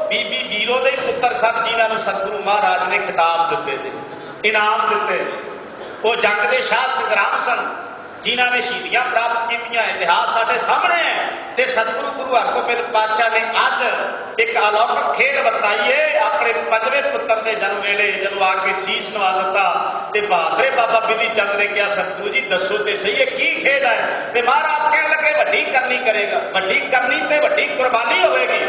बीबी बीरो ਦੇ पुत्र सन जिन्हों ने सतगुरु महाराज ने खिताब दिते थे इनाम दिते। वो जंग के शाह संग्राम सन जिन्हों ने शहीदियां प्राप्त की। इतिहास साढ़े सामने है ते सतगुरु गुरु हरगोबिंद पातशाह ने अज एक अलौकिक खेल वरताई है। अपने 5वें पुत्र के जन्म वेले जदों आके सीस नवा दिता ते बहादुर बाबा बिधि चंद ने कहा सतगुरु जी दसो तो सही है की खेल है। ते महाराज कहने लगे वड्डी करनी करेगा। वड्डी करनी ते वड्डी कुर्बानी होगी।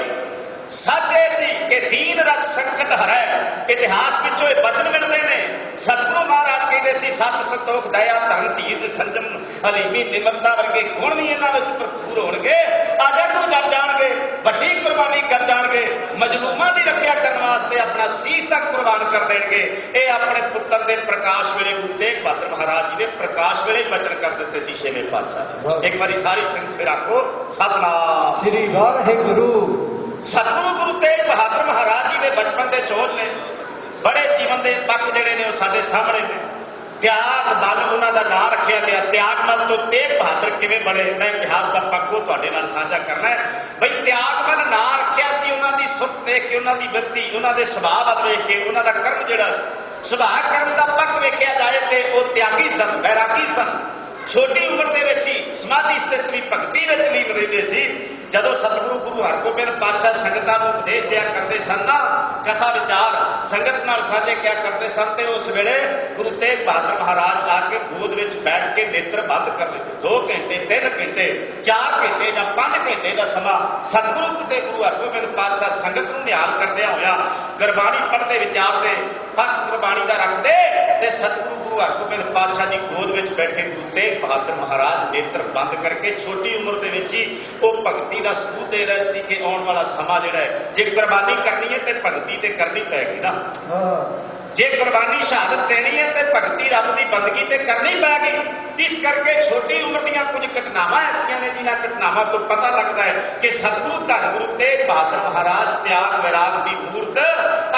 सच ये सी कि दीन रस संकट हरै इतिहास विचों ये वचन मिलते हैं। सतगुरु महाराज कहते सी सत संतोख दया धन धीरज संजम हलीमी निमरता वर्गे गुण भी इन्हां विच भरपूर होणगे। अजर नूं जप जाणगे वड्डी कुर्बानी कर जाणगे मजलूमां दी रखिया करने वास्ते अपना सीस तक कुर्बान कर देणगे। ये अपने पुत्र के प्रकाश वेले गुरु तेग बहादुर महाराज जी के प्रकाश वेले वचन कर दिते सी छेवें पातशाह। एक बारी सारी संगत फिर आखो सतनाम श्री वाहिगुरु। सतगुरु गुरु तेग बहादुर महाराज जी के बचपन के चोर ने बड़े जीवन के पक्ष जोड़े ने साढ़े सामने ने। त्याग बल उन्होंने नाम रखा गया। त्याग मल तो तेग बहादुर किवें बने मैं इतिहास का पक्को तुहाडे नाल साझा करना है। बई त्याग मल नाम रखा सी उन्होंने सुख देख के उन्होंने वृत्ति उन्होंने सुभाव वेख के उन्होंने कर्म जिहड़ा सुभाव कर्म का पक्ष वेख्या जाए तो वह त्यागी सन बैरागी सन। छोटी उम्र के ही समाधि स्थित भी भगती में लीन रहते सी। जदों सतगुरु गुरु हरगोबिंद पातशाह संगतां नूं उपदेश दिया करते सन ना कथा विचार संगत नाल साझे क्या करते सन ते उस वेले गुरु तेग बहादुर महाराज आके गोद विच बैठ के नेत्र बंद कर लेते। 2 घंटे 3 घंटे 4 घंटे या 5 घंटे का समा सतगुरु ते गुरु हरगोबिंद पातशाह संगत नूं निहाल करदे होया गुरबाणी पढ़ते विचारते पक्ष गुरबाणी का रखते ते सतगुरु गुरु हरगोबिंद पातशाह की गोद विच बैठे गुरु तेग बहादुर महाराज नेत्र बंद करके छोटी उम्र के विच ही वो भगती का सबूत दे रहे सी कि आने वाला समा जिहड़ा है जे कुर्बानी करनी है तो भगती तो करनी पैगी ना। जे कुर्बानी शहादत देनी है तो भगती रब की बंदगी तो करनी पैगी। इस करके छोटी उम्र दी कुछ घटनावां ऐसियां ने जिन्हां घटनावां तो पता लगता है कि सतगुरु धन गुरु तेग बहादुर महाराज त्याग वैराग की मूर्त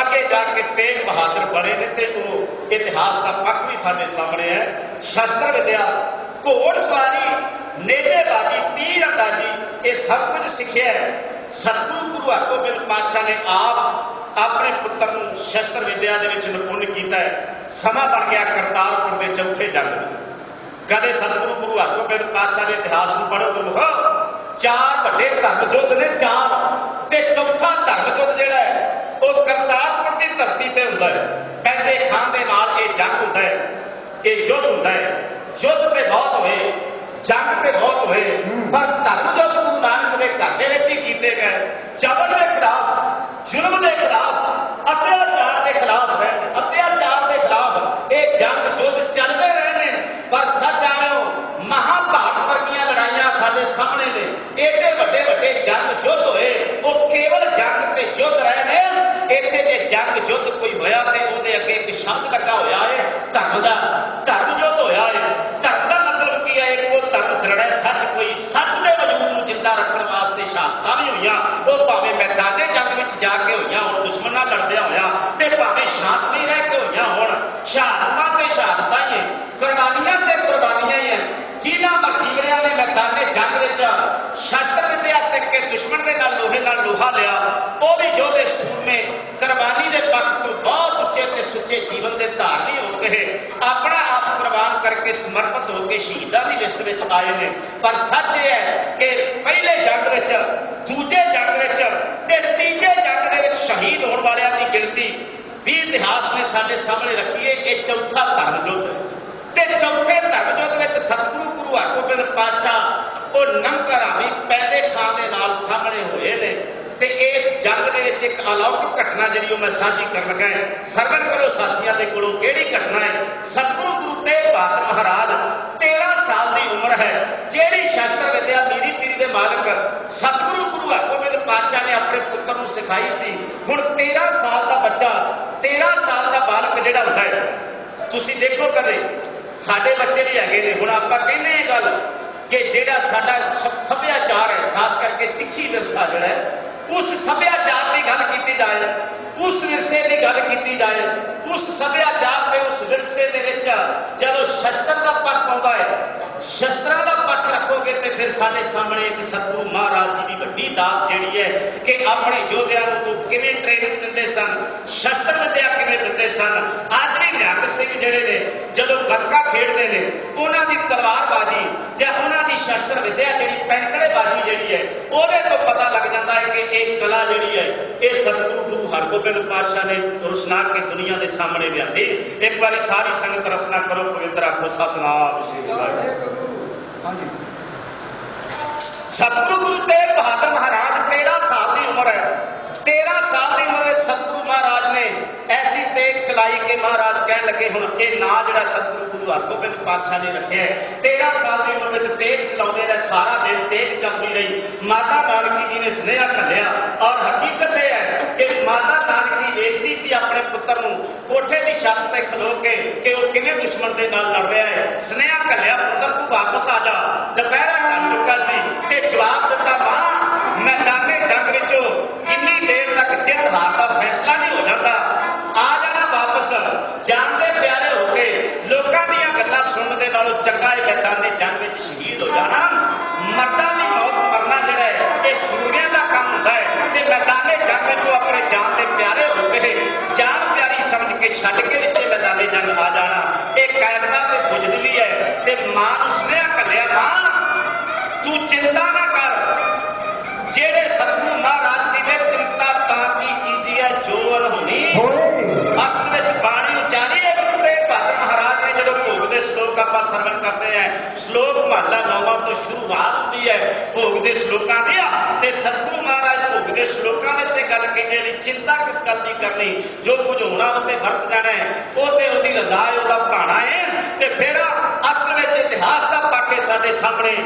अगे जाके तेग बहादुर बने ने ते वो इतिहास का पक्ष भी साडे सामने है। शस्त्र विद्या घोड़सवारी नेजेबाजी तीर अंदाजी ये सब कुछ सीखिया है। सतगुरु गुरु हरगोबिंद पातशाह ने आप अपने पुत्र को शस्त्र विद्या निपुण किया है। ਸਮਾਂ ਬਣ ਗਿਆ ਕਰਤਾਰਪੁਰ ਦੇ ਚੌਥੇ ਜੰਗ। ਕਦੇ ਸਤਿਗੁਰੂ ਗੁਰੂ ਹਰਗੋਬਿੰਦ ਪਾਤਸ਼ਾਹ ਦੇ ਇਤਿਹਾਸ ਨੂੰ ਪੜ੍ਹੋ ਗੁਰਮੁਖੋ, 4 ਵੱਡੇ ਧਰਮ ਯੁੱਧ ਨੇ 4, ਤੇ ਚੌਥਾ ਧਰਮ ਯੁੱਧ ਜਿਹੜਾ ਹੈ ਉਹ ਕਰਤਾਰਪੁਰ ਦੀ ਧਰਤੀ ਤੇ ਹੁੰਦਾ ਹੈ। ਪੈਂਦੇ ਖਾਂ ਦੇ ਨਾਲ ਇਹ ਜੰਗ ਹੁੰਦਾ ਹੈ, ਇਹ ਯੁੱਧ ਹੁੰਦਾ ਹੈ। ਯੁੱਧ ਤੇ ਬਹੁਤ ਹੋਏ, ਜੰਗ ਤੇ ਬਹੁਤ ਹੋਏ, ਪਰ ਧਰਮ ਯੁੱਧ ਗੁਰੂ ਨਾਨਕ ਦੇ ਘਰ ਦੇ ਵਿੱਚ ਹੀ ਕੀਤੇ ਗਏ। ਜ਼ਬਰ ਦੇ ਖਿਲਾਫ, ਜ਼ੁਲਮ ਦੇ ਖਿਲਾਫ, ਅਤਿਆਚਾਰ ਦੇ ਖਿਲਾਫ, ਅਤਿਆਚਾਰ ਦੇ ਖਿਲਾਫ ਇਹ ਜੰਗ ਯੁੱਧ ਚੱਲਦੇ ਰਹੇ ਨੇ। ਪਰ ਸੱਚ ਜਾਣਿਓ, ਮਹਾਭਾਰਤ ਵਰਗੀਆਂ ਲੜਾਈਆਂ ਸਾਡੇ ਸਾਹਮਣੇ ਨੇ। ਏਡੇ ਵੱਡੇ ਵੱਡੇ ਜੰਗ ਯੁੱਧ ਹੋਏ, ਉਹ ਕੇਵਲ ਜੰਗ ਤੇ ਯੁੱਧ ਰਹੇ ਨੇ। ਇੱਥੇ ਜੇ ਜੰਗ ਯੁੱਧ ਕੋਈ ਹੋਇਆ ਤੇ ਉਹਦੇ ਅੱਗੇ ਇੱਕ ਸ਼ਬਦ ਲੱਗਾ ਹੋਇਆ ਹੈ ਧਰਮ ਦਾ। ਧਰਮ ਯੁੱਧ ਹੋਇਆ ਹੈ। ਧਰਮ ਦਾ ਮਤਲਬ ਕੀ ਹੈ? ਇੱਕੋ ਧਰਮ ਦ੍ਰਿੜ ਸੱਚ, ਕੋਈ ਸੱਚ ਦੇ ਵਜੂਦ ਨੂੰ ਜਿੰਦਾ ਰੱਖਣ ਵਾਸਤੇ ਸ਼ਹਾਦਤਾਂ ਵੀ ਹੋਈਆਂ। ਉਹ ਭਾਵੇਂ ਮੈਦਾਨੇ ਜੰਗ ਵਿੱਚ ਜਾ ਕੇ ਹੋਈਆਂ ਹੋਣ, ਦੁਸ਼ਮਣ ਨਾਲ ਲੜਦਿਆਂ ਹੋਇਆ, ਤੇ ਭਾਵੇਂ ਸ਼ਾਂਤੀ ਰਹਿ ਕੇ ਹੋਈਆਂ ਹੋਣ। ਸ਼ਹਾਦਤਾਂ ਤੇ ਸ਼ਹਾਦਤਾਂ ਹੀ ਹੈ, ਕੁਰਬਾਨੀਆਂ ਤੇ ਕੁਰਬਾਨੀਆਂ ਹੀ ਹੈ। ਜਿਨ੍ਹਾਂ ਮਰਜੀਵੜਿਆਂ ਨੇ ਮੈਦਾਨੇ ਜੰਗ ਵਿੱਚ ਸ਼ਸਤਰ ਵਿਦਿਆ ਸਿੱਖ ਕੇ ਦੁਸ਼ਮਣ ਦੇ ਨਾਲ ਲੋਹਾ ਲਿਆ, ਉਹ ਵੀ ਯੋਧੇ ਸੂਰਮੇ ਕੁਰਬਾਨੀ ਦੇ ਪੱਖ ਤੋਂ ਬਹੁਤ ਉੱਚੇ ਤੇ ਸੁੱਚੇ ਜੀਵਨ ਦੇ ਧਾਰਨੀ ਹੋ ਗਏ। ਆਪਣਾ ਆਪ ਕੁਰਬਾਨ ਕਰਕੇ ਸਮਰਪਿਤ ਹੋ ਕੇ ਸ਼ਹੀਦਾਂ ਦੀ ਲਿਸਟ ਵਿੱਚ ਆਏ ਨੇ। ਪਰ ਸੱਚ ਇਹ ਹੈ ਕਿ ਪਹਿਲੇ ਜੰਗ ਵਿੱਚ, ਦੂਜੇ ਜੰਗ ਵਿੱਚ ਤੇ ਤੀਜੇ ਜੰਗ ਦੇ ਵਿੱਚ ਸ਼ਹੀਦ ਹੋਣ ਵਾਲਿਆਂ ਦੀ ਗਿਣਤੀ ਵੀ ਇਤਿਹਾਸ ਨੇ ਸਾਡੇ ਸਾਹਮਣੇ ਰੱਖੀ ਹੈ। ਇਹ ਚੌਥਾ ਧਰਮ ਯੁੱਧ ਤੇ ਚੌਥੇ ਧਰਮ ਯੁੱਧ ਵਿੱਚ ਸਤਿਗੁਰੂ ਗੁਰੂ ਹਰਗੋਬਿੰਦ ਪਾਤਸ਼ਾਹ ਉਹ ਨਮਕਰਾਵੀ ਪੈਦੇ ਖਾਂ ਦੇ ਨਾਲ ਸਾਹਮਣੇ ਹੋਏ ਨੇ। ਤੇ ਇਸ ਜੰਗ ਦੇ ਵਿੱਚ ਇੱਕ ਅਲੌਕਿਕ ਘਟਨਾ ਜਿਹੜੀ ਉਹ ਮੈਂ ਸਾਂਝੀ ਕਰਨ ਲੱਗਾ ਹੈ। ਸਰਵਣ ਕਰੋ ਸਾਥੀਆਂ ਦੇ ਕੋਲੋਂ, ਕਿਹੜੀ ਘਟਨਾ ਹੈ? ਸਤਿਗੁਰੂ ਗੁਰੂ ਤੇਗ ਬਹਾਦਰ ਮਹਾਰਾਜ 13 ਸਾਲ ਦੀ ਉਮਰ ਹੈ, ਜਿਹੜੀ ਸ਼ਸਤਰ ਵਿਦਿਆ ਮੀਰੀ ਪੀਰੀ ਦੇ ਮਾਲਕ ਸਤਿਗੁਰੂ ਗੁਰੂ ਹਰਗੋਬਿੰਦ ਪਾਤਸ਼ਾਹ ਨੇ ਆਪਣੇ ਪੁੱਤਰ ਨੂੰ ਸਿਖਾਈ ਸੀ। ਹੁਣ 13 ਸਾਲ ਦਾ ਬੱਚਾ, 13 ਸਾਲ ਦਾ ਬਾਲਕ ਜਿਹੜਾ ਹੁੰਦਾ ਹੈ, ਤੁਸੀਂ ਦੇਖੋ ਕਦੇ ਸਾਡੇ ਬੱਚੇ ਵੀ ਹੈਗੇ ਨੇ। ਹੁਣ ਆਪਾਂ ਕਹਿੰਦੇ ਇਹ ਗੱਲ ਕਿ ਜਿਹੜਾ ਸਾਡਾ ਸੱਭਿਆਚਾਰ ਹੈ, ਖਾਸ ਕਰਕੇ ਸਿੱਖੀ ਵਿਰਸਾ ਜਿਹੜਾ ਹੈ, ਉਸ ਸੱਭਿਆਚਾਰ ਦੀ ਗੱਲ ਕੀਤੀ ਜਾਏ, ਉਸ ਵਿਰਸੇ ਦੀ ਗੱਲ ਕੀਤੀ ਜਾਏ, ਉਸ ਸੱਭਿਆਚਾਰ ਤੇ ਉਸ ਵਿਰਸੇ ਦੇ ਵਿੱਚ ਜਦੋਂ ਸ਼ਸਤਰ ਦਾ ਪੱਖ ਆਉਂਦਾ ਹੈ, ਸ਼ਸਤਰਾਂ ਦਾ ਪੱਖ ਰੱਖੋਗੇ ਤੇ ਫਿਰ ਸਾਡੇ ਸਾਹਮਣੇ ਇੱਕ ਸਤਿਗੁਰੂ ਮਹਾਰਾਜ ਜੀ ਦੀ ਵੱਡੀ ਦਾਤ ਜਿਹੜੀ ਹੈ ਕਿ ਆਪਣੇ ਯੋਧਿਆਂ ਨੂੰ ਕਿਵੇਂ ਟ੍ਰੇਨਿੰਗ ਦਿੰਦੇ ਸਨ, ਸ਼ਸਤਰ ਵਿਦਿਆ ਕਿਵੇਂ ਦਿੰਦੇ ਸਨ। ਅੱਜ ਵੀ ਨਿਹੰਗ ਸਿੰਘ ਜਿਹੜੇ ਨੇ ਜਦੋਂ ਗੱਤਕਾ ਖੇਡਦੇ ਨੇ, ਉਹਨਾਂ ਦੀ ਤਲਵਾਰਬਾਜ਼ੀ ਜਾਂ ਉਹਨਾਂ ਦੀ ਸ਼ਸਤਰ ਵਿਦਿਆ ਜਿਹੜੀ ਪੈਂਕੜੇਬਾਜ਼ੀ ਜਿਹੜੀ ਹੈ, ਉਹਦੇ ਤੋਂ ਪਤਾ ਲੱਗ ਜਾਂਦਾ ਹੈ ਕਿ ਇਹ ਕਲਾ ਜਿਹੜੀ ਹੈ ਇਹ ਸਤਿਗੁਰੂ ਗੁਰੂ ਹਰਗੋਬਿੰਦ ਪਾਤਸ਼ਾਹ ਨੇ ਰੁਸ਼ਨਾ ਕੇ ਦੁਨੀਆ ਦੇ ਸਾਹਮਣੇ ਲਿਆਂਦੀ। ਇੱਕ ਵਾਰੀ ਸਾਰੀ ਸੰਗਤ ਰਸਨਾ ਕਰੋ, ਪਵਿੱਤਰ ਆਖੋ ਸਤਿਨਾਮ ਸ੍ਰੀ ਵਾਹਿਗੁਰੂ। ਸਤਿਗੁਰੂ ਗੁਰੂ ਤੇਗ ਬਹਾਦਰ ਮਹਾਰਾਜ 13 ਸਾਲ ਦੀ ਉਮਰ ਹੈ। 13 ਸਾਲ ਦੀ ਉਮਰ ਵਿੱਚ ਸਤਿਗੁਰੂ ਮਹਾਰਾਜ ਨੇ ਐਸੀ ਤੇਗ ਚਲਾਈ ਕਿ ਮਹਾਰਾਜ ਕਹਿਣ ਲੱਗੇ ਹੁਣ ਇਹ ਨਾਂ ਜਿਹੜਾ ਸਤਿਗੁਰੂ ਗੁਰੂ ਹਰਗੋਬਿੰਦ ਪਾਤਸ਼ਾਹ ਨੇ ਰੱਖਿਆ ਹੈ। 13 ਸਾਲ ਦੀ ਉਮਰ ਵਿੱਚ ਤੇਗ ਚਲਾਉਂਦੇ ਰਹੇ, ਸਾਰਾ ਦਿਨ ਤੇਗ ਚੱਲਦੀ ਰਹੀ। ਮਾਤਾ ਨਾਨਕੀ ਜੀ ਨੇ ਸੁਨੇਹਾ ਘੱਲਿਆ, ਔਰ ਹਕੀਕਤ ਇਹ ਹੈ ਕਿ ਮਾਤਾ ਨਾਨਕੀ ਵੇਖਦੀ ਸੀ ਆਪਣੇ ਪੁੱਤਰ ਨੂੰ ਕੋਠੇ ਦੀ ਛੱਤ ਤੇ ਖਲੋ ਕੇ ਕਿ ਉਹ ਕਿਵੇਂ ਦੁਸ਼ਮਣ ਦੇ ਨਾਲ ਲੜ ਰਿਹਾ ਹੈ। ਸੁਨੇਹਾ ਘੱਲਿਆ, ਪੁੱਤਰ ਤੂੰ ਵਾਪਸ ਆ ਜਾ। ਦੁਪਹਿਰਾ ਢਲ ਚੁੱਕਾ ਸੀ ਤੇ ਜਵਾਬ ਦਿੱਤਾ, ਮਾਂ ਮੈਦਾਨੇ ਜੰਗ ਵਿੱਚੋਂ ਜਿੰਨੀ ਦੇਰ ਤੱਕ ਜਿੱਤ ਹਾਰ ਦਾ ਫੈਸਲਾ ਨਹੀਂ ਹੋ ਜਾਂਦਾ, ਆ ਜਾਣਾ ਵਾਪਸ। ਜਾਨ ਦੇ ਪਿਆਰੇ ਹੋ ਕੇ ਲੋਕਾਂ ਦੀਆਂ ਗੱਲਾਂ ਸੁਣਨ ਦੇ ਨਾਲੋਂ ਚੰਗਾ ਇਹ ਮੈਦਾਨੇ ਜੰਗ ਵਿੱਚ ਸ਼ਹੀਦ ਹੋ ਜਾਣਾ। ਮਰਦਾਂ ਦੀ ਮੌਤ ਮਰਨਾ ਜਿਹੜਾ ਹੈ ਇਹ ਸੂਰਮਿਆਂ ਦਾ ਕੰਮ ਹੁੰਦਾ ਹੈ, ਤੇ ਮੈਦਾਨੇ ਜੰਗ ਵਿੱਚੋਂ ਆਪਣੇ ਜਾਨ ਦੇ ਪਿਆਰੇ ਹੋ ਕੇ ਜਾਨ ਪਿਆਰੀ ਸਮਝ ਕੇ ਛੱਡ ਕੇ ਵਿੱਚ ਮੈਦਾਨੇ ਜੰਗ ਆ ਜਾਣਾ ਇਹ ਕਾਇਰਤਾ ਤੇ ਬੁਜ਼ਦਿਲੀ ਹੈ। ਤੇ ਮਾਂ ਨੂੰ ਸੁਨੇਹਾ ਘੱਲਿਆ, ਮਾਂ ਤੂੰ ਚਿੰਤਾ ਨਾ ਕਰ, ਜਿਹੜੇ ਸਤਿਗੁਰੂ ਮਹਾਰਾਜ ਦੀ ਨੇ ਚਿੰਤਾ ਤਾਂ ਕੀ ਕੀਤੀ ਹੈ ਜੋ ਅਨਹੋਣੀ ਅਸਲ ਵਿੱਚ ਬਾਣੀ ਉਚਾਰੀ ਹੈ ਗੁਰੂ ਤੇਗ ਬਹਾਦਰ ਮਹਾਰਾਜ ਨੇ। ਜਦੋਂ ਭੋਗ ਦੇ ਸ਼ਲੋਕ ਆਪਾਂ ਸਰਵਣ ਕਰਦੇ ਹਾਂ, ਸ਼ਲੋਕ ਮਹਲਾ 9 ਤੋਂ ਸ਼ੁਰੂਆਤ ਹੁੰਦੀ ਹੈ ਭੋਗ ਦੇ ਸ਼ਲੋਕਾਂ ਦੀ, ਤੇ ਸਤਿਗੁਰੂ ਮਹਾਰਾਜ ਭੋਗ ਦੇ ਸ਼ਲੋਕਾਂ ਵਿੱਚ ਇਹ ਗੱਲ ਕਹਿੰਦੇ ਵੀ ਚਿੰਤਾ ਕਿਸ ਗੱਲ ਦੀ ਕਰਨੀ, ਜੋ ਕੁਝ ਹੋਣਾ ਉਹ ਤੇ ਵਰਤ ਜਾਣਾ ਹੈ, ਉਹ ਤੇ ਉਹਦੀ ਰਜ਼ਾ ਹੈ, ਉਹਦਾ ਭਾਣਾ ਹੈ। ਤੇ ਫਿਰ ਅਸਲ ਵਿੱਚ ਇਤਿਹਾਸ ਦਾ ਪਾਕੇ ਸਾਡੇ ਸਾਹਮਣੇ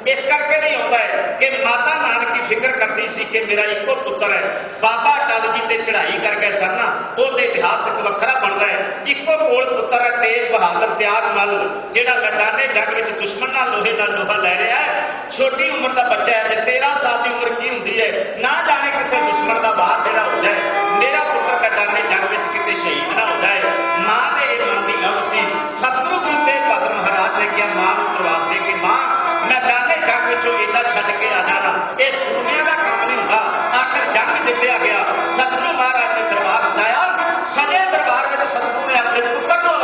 ਇਸ ਕਰਕੇ ਨਹੀਂ ਆਉਂਦਾ ਹੈ ਕਿ ਮਾਤਾ ਨਾਨਕੀ ਫਿਕਰ ਕਰਦੀ ਸੀ ਕਿ ਮੇਰਾ ਇੱਕੋ ਪੁੱਤਰ ਹੈ। ਬਾਬਾ ਅਟਲ ਜੀ ਤੇ ਚੜ੍ਹਾਈ ਕਰ ਗਏ ਸਨ ਨਾ, ਉਹਦੇ ਇਤਿਹਾਸ ਇੱਕ ਵੱਖਰਾ ਬਣਦਾ ਹੈ। ਇੱਕੋ ਕੋਲ ਪੁੱਤਰ ਹੈ ਤੇਗ ਬਹਾਦਰ ਤਿਆਗ ਮੱਲ, ਜਿਹੜਾ ਮੈਦਾਨੇ ਜੰਗ ਵਿੱਚ ਦੁਸ਼ਮਣ ਨਾਲ ਲੋਹਾ ਲੈ ਰਿਹਾ ਹੈ। ਛੋਟੀ ਉਮਰ ਦਾ ਬੱਚਾ ਹੈ ਤੇ 13 ਸਾਲ ਦੀ ਉਮਰ ਕੀ ਹੁੰਦੀ ਹੈ, ਨਾ ਜਾਣੇ ਕਿਸੇ ਦੁਸ਼ਮਣ ਦਾ ਵਾਰ ਜਿਹੜਾ ਹੋ ਜਾਏ, ਮੇਰਾ ਪੁੱਤਰ ਮੈਦਾਨੇ ਜੰਗ ਵਿੱਚ ਕਿਤੇ ਸ਼ਹੀਦ ਨਾ ਹੋ ਜਾਏ। ਮਾਂ ਦੇ ਇਹ ਮਨ ਦੀ ਗੱਲ ਸੀ। ਸਤਿਗੁਰੂ ਗੁਰੂ ਤੇਗ ਬਹਾਦਰ ਮਹਾਰਾਜ ਨੇ ਕਿਹਾ ਮਾਂ ਨੂੰ ਦਰਵਾਸ ਦੇ ਕੇ, ਮਾਂ ਮੈਦਾਨੇ ਜੰਗ ਵਿੱਚੋਂ ਏਦਾਂ ਛੱਡ ਕੇ ਆ ਜਾਣਾ ਇਹ ਸੂਰਮਿਆਂ ਦਾ ਕੰਮ ਨਹੀਂ ਹੁੰਦਾ। ਆਖਰ ਜੰਗ ਜਿੱਤਿਆ ਗਿਆ। ਸਤਿਗੁਰੂ ਮਹਾਰਾਜ ਨੇ ਦਰਬਾਰ ਸਜਾਇਆ। ਸਜੇ ਦਰਬਾਰ ਵਿੱਚ ਸਤਿਗੁਰੂ ਨੇ ਆਪਣੇ ਪੁੱਤਰ ਨੂੰ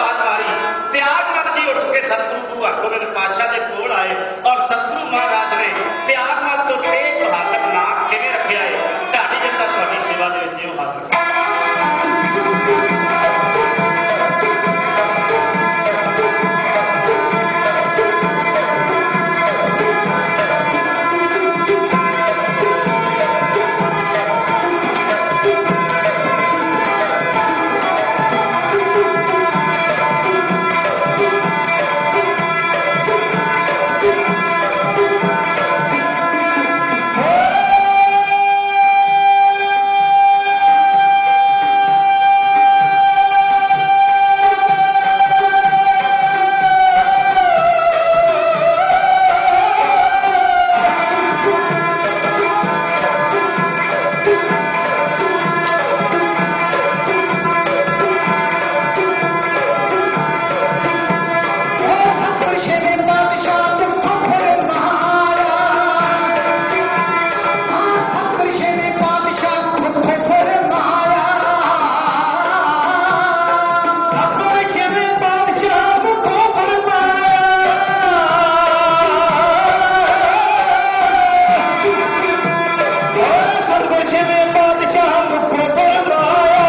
सतगुर जिवें बादशाह मुखों फरमाया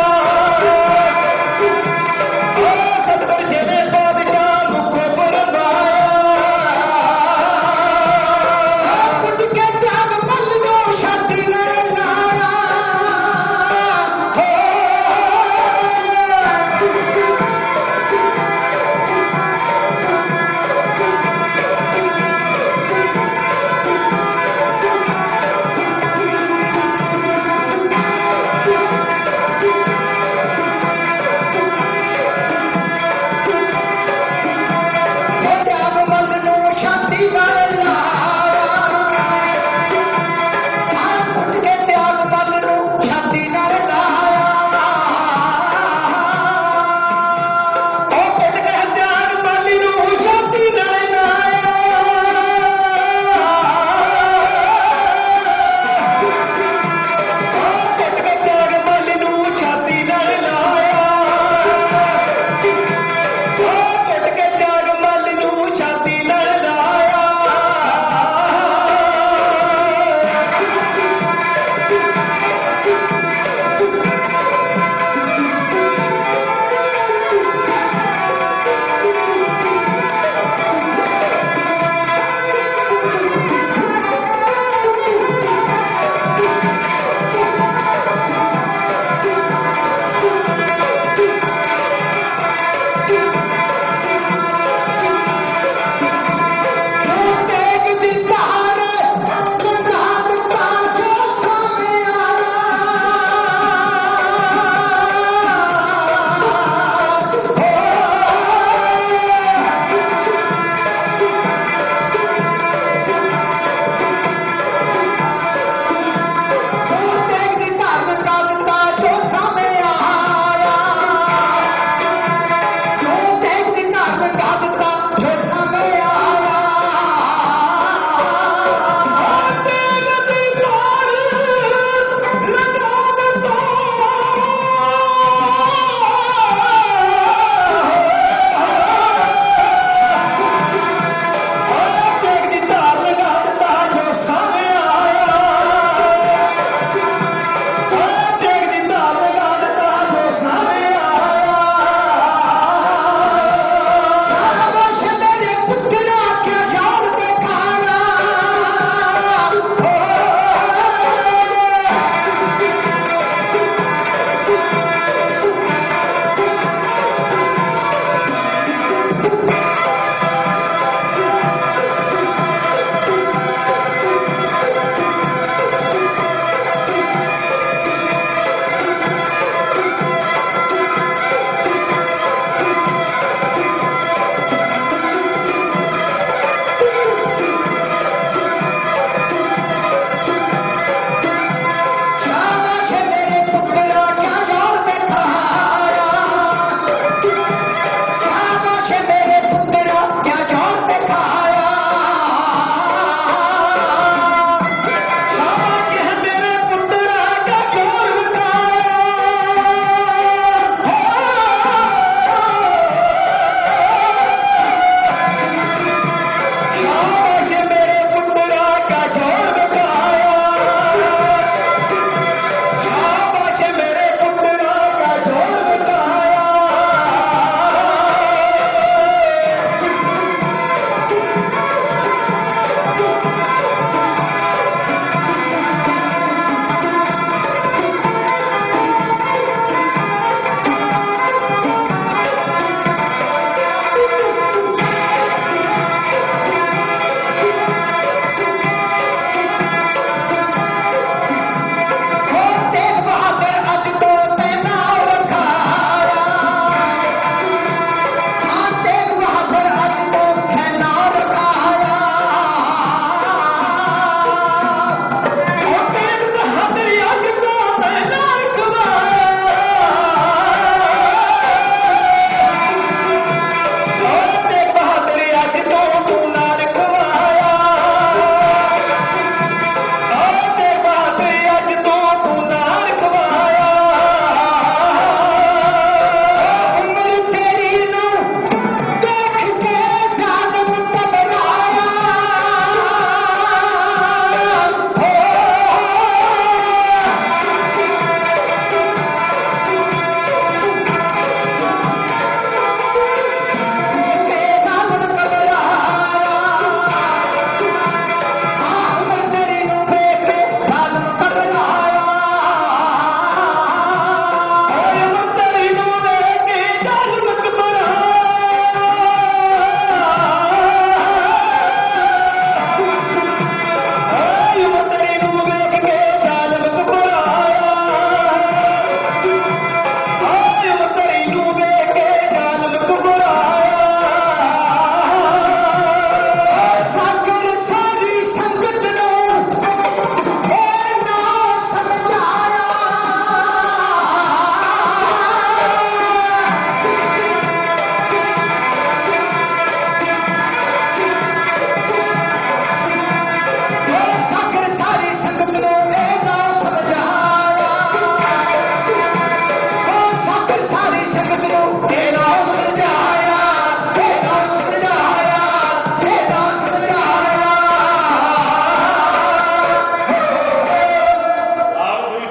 सतगुर जिवें बादशाह मुखों फरमाया कुट के त्याग मल नो छाती ने लाया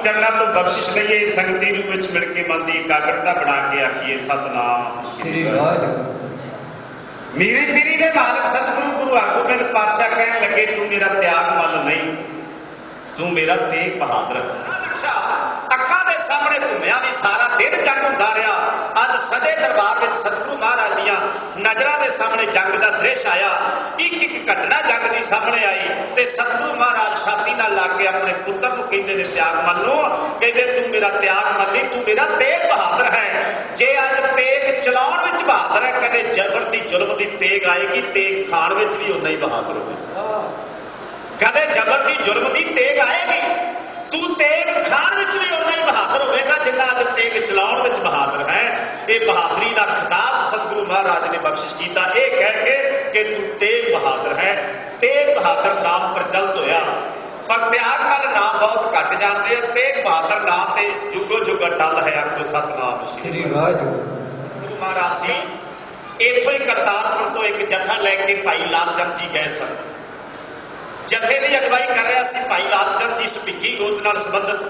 चरणों तो बख्शिश लईए, संगती रूप विच मिल के मन की एकाग्रता बना के आखिए सतनाम श्री वाहिगुरु। मेरी पीरी दे मालक सतगुरु गुरु हरगोबिंद पातशाह कहन लगे, तू मेरा त्याग मल नहीं, तू मेरा तेग बहादुर। नक्शा अखां दे सामने घूमिया भी सारा दिन जंग हुंदा रहा। अज सजे दरबार विच सतगुरु महाराज दियां नजरां दे सामने जंग दा दृश्य आया। एक एक घटना जंग दी सामने आई ते सतगुरु महाराज छाती नाल ला के अपने पुत्र नूं कहंदे ने त्याग मल लो, कहंदे तू मेरा त्याग मल नहीं, तू मेरा तेग बहादुर है। जे अज तेग चलाउण विच बहादुर है, कदे जबर दी जुल्म दी तेग आएगी, तेग खाण विच भी उन्ना ही बहादुर होवेगा। कदे जबर दी जुल्म दी तेग आएगी, तू तेग खाण विच भी उन्ना ही बहादुर होवेगा जिन्ना अज तेग चलाउण विच बहादुर है। ये बहादुरी का खिताब सतगुरु महाराज ने बख्शिश किया, यह कह के कि तू तेग बहादुर है। तेग बहादुर नाम प्रचलित होया, पर त्याग मल नाम बहुत घट जानते हैं। तेग बहादुर नाम ते जुगो जुग टल है। आखो सतनाम श्री वाहिगुरु। गुरु महाराज सी इथों ही करतारपुर तो एक जत्था लैके भाई लालचंद जी गए सन। जत्थे की अगवाई कर रहा सी भाई लालचंद जी सुभिक्की गोद नाल संबंधित।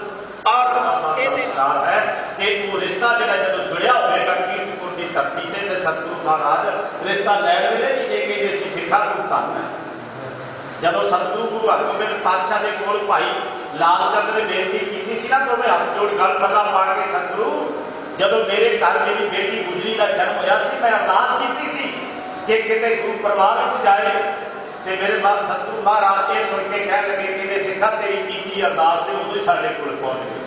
और रिश्ता जो जुड़िया होगा कीर्तपुर की धरती से सतगुरु महाराज रिश्ता लै लेंगे सिखा को धन है। जब सतगुरु गुरु हरगोबिंद पातशाह के कोल भाई लालचंद ने बेनती की सी ना, तो मैं हाथ जोड़ गल बल्ला पा के सतगुरु जब मेरे घर मेरी बेटी गुजरी का जन्म होया सी, मैं अरदास की सी कि किते गुरु परिवार में जाए। तो मेरे बाद सतगुरु महाराज ये सुन के कह लगे कि सिखा तेरी की अरदास से उदों ही साढ़े कोल पहुंच गए।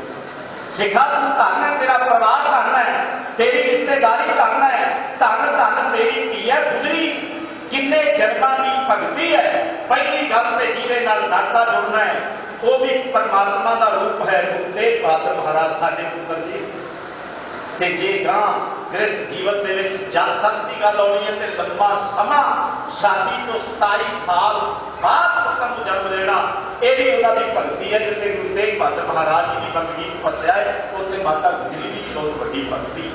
सिखा तू धन है, तेरा परिवार धन है, तेरी रिश्तेदारी धन है, धन धन तेरी धी है गुजरी। किन्ने जन्मां की भगती है। पहली गल तो जीवे नाल नाता जुड़ना है, वो भी परमात्मा का रूप है। गुरु तेग बहादुर महाराज साडे पुत्र जी ते जे गां गृहस्थ जीवन दे विच जल शक्ति गल आउणी है ते लंबा समा शादी तो 27 साल बाद पुत्र नूं जन्म देना, ये भी उन्हां दी भगती है। जिथे गुरु तेग बहादुर महाराज जी की बंदगी फसिया है, उत्थे माता गुजरी की बहुत बड़ी भगती।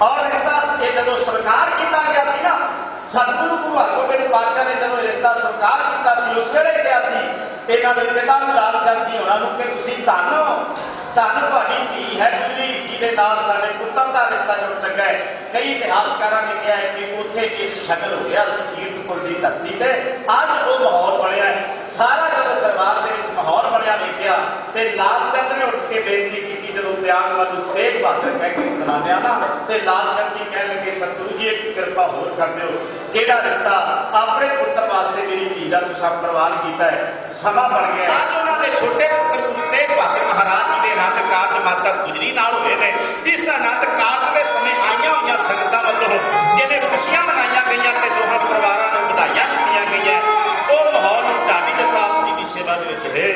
और इसका जदों स्वीकार किया गया सी ना, सतगुरु गुरु हरगोबिंद पातशाह ने जदों रिश्ता स्वीकार किया सी, उस वेले कहा सी इन्हां दे पिता लालचंद जी होरां नूं कि तुसीं धन हो, धन तुहाडी धी है गुजरी जिहदे नाल साडे पुत्तर का रिश्ता जुड़ लगा है। कई इतिहासकारों ने कहा है कि उत्थे इस शक्ल हो गया सी कीर्तपुर की धरती से। अज वो माहौल बनया है, सारा जब दरबार के माहौल बनया देखा तो लालचंद ने उठ के बेनती की जो त्याग मल तेग बहादुर कह के सुनाया ना, तो लालचंद जी कह लगे सतगुरु जी एक कृपा होर कर दो, जेड़ा रिश्ता अपने पुत्र वास्ते मेरी धी का तुसां प्रवान किया है, समा बन गया। अज उन्होंने छोटे पुत्र गुरु तेग बहादुर महाराज जी के आनंद कारज माता गुजरी नाल होए ने। इस आनंद कारज के समय आईयां होईयां संगतां वल्लों जिहड़े खुशियां मनाईयां गईयां ते दोहां परिवारां नूं बधाईयां दित्तियां गईयां, वो माहौल नूं ढाडी जगताप जी की सेवा दे विच है।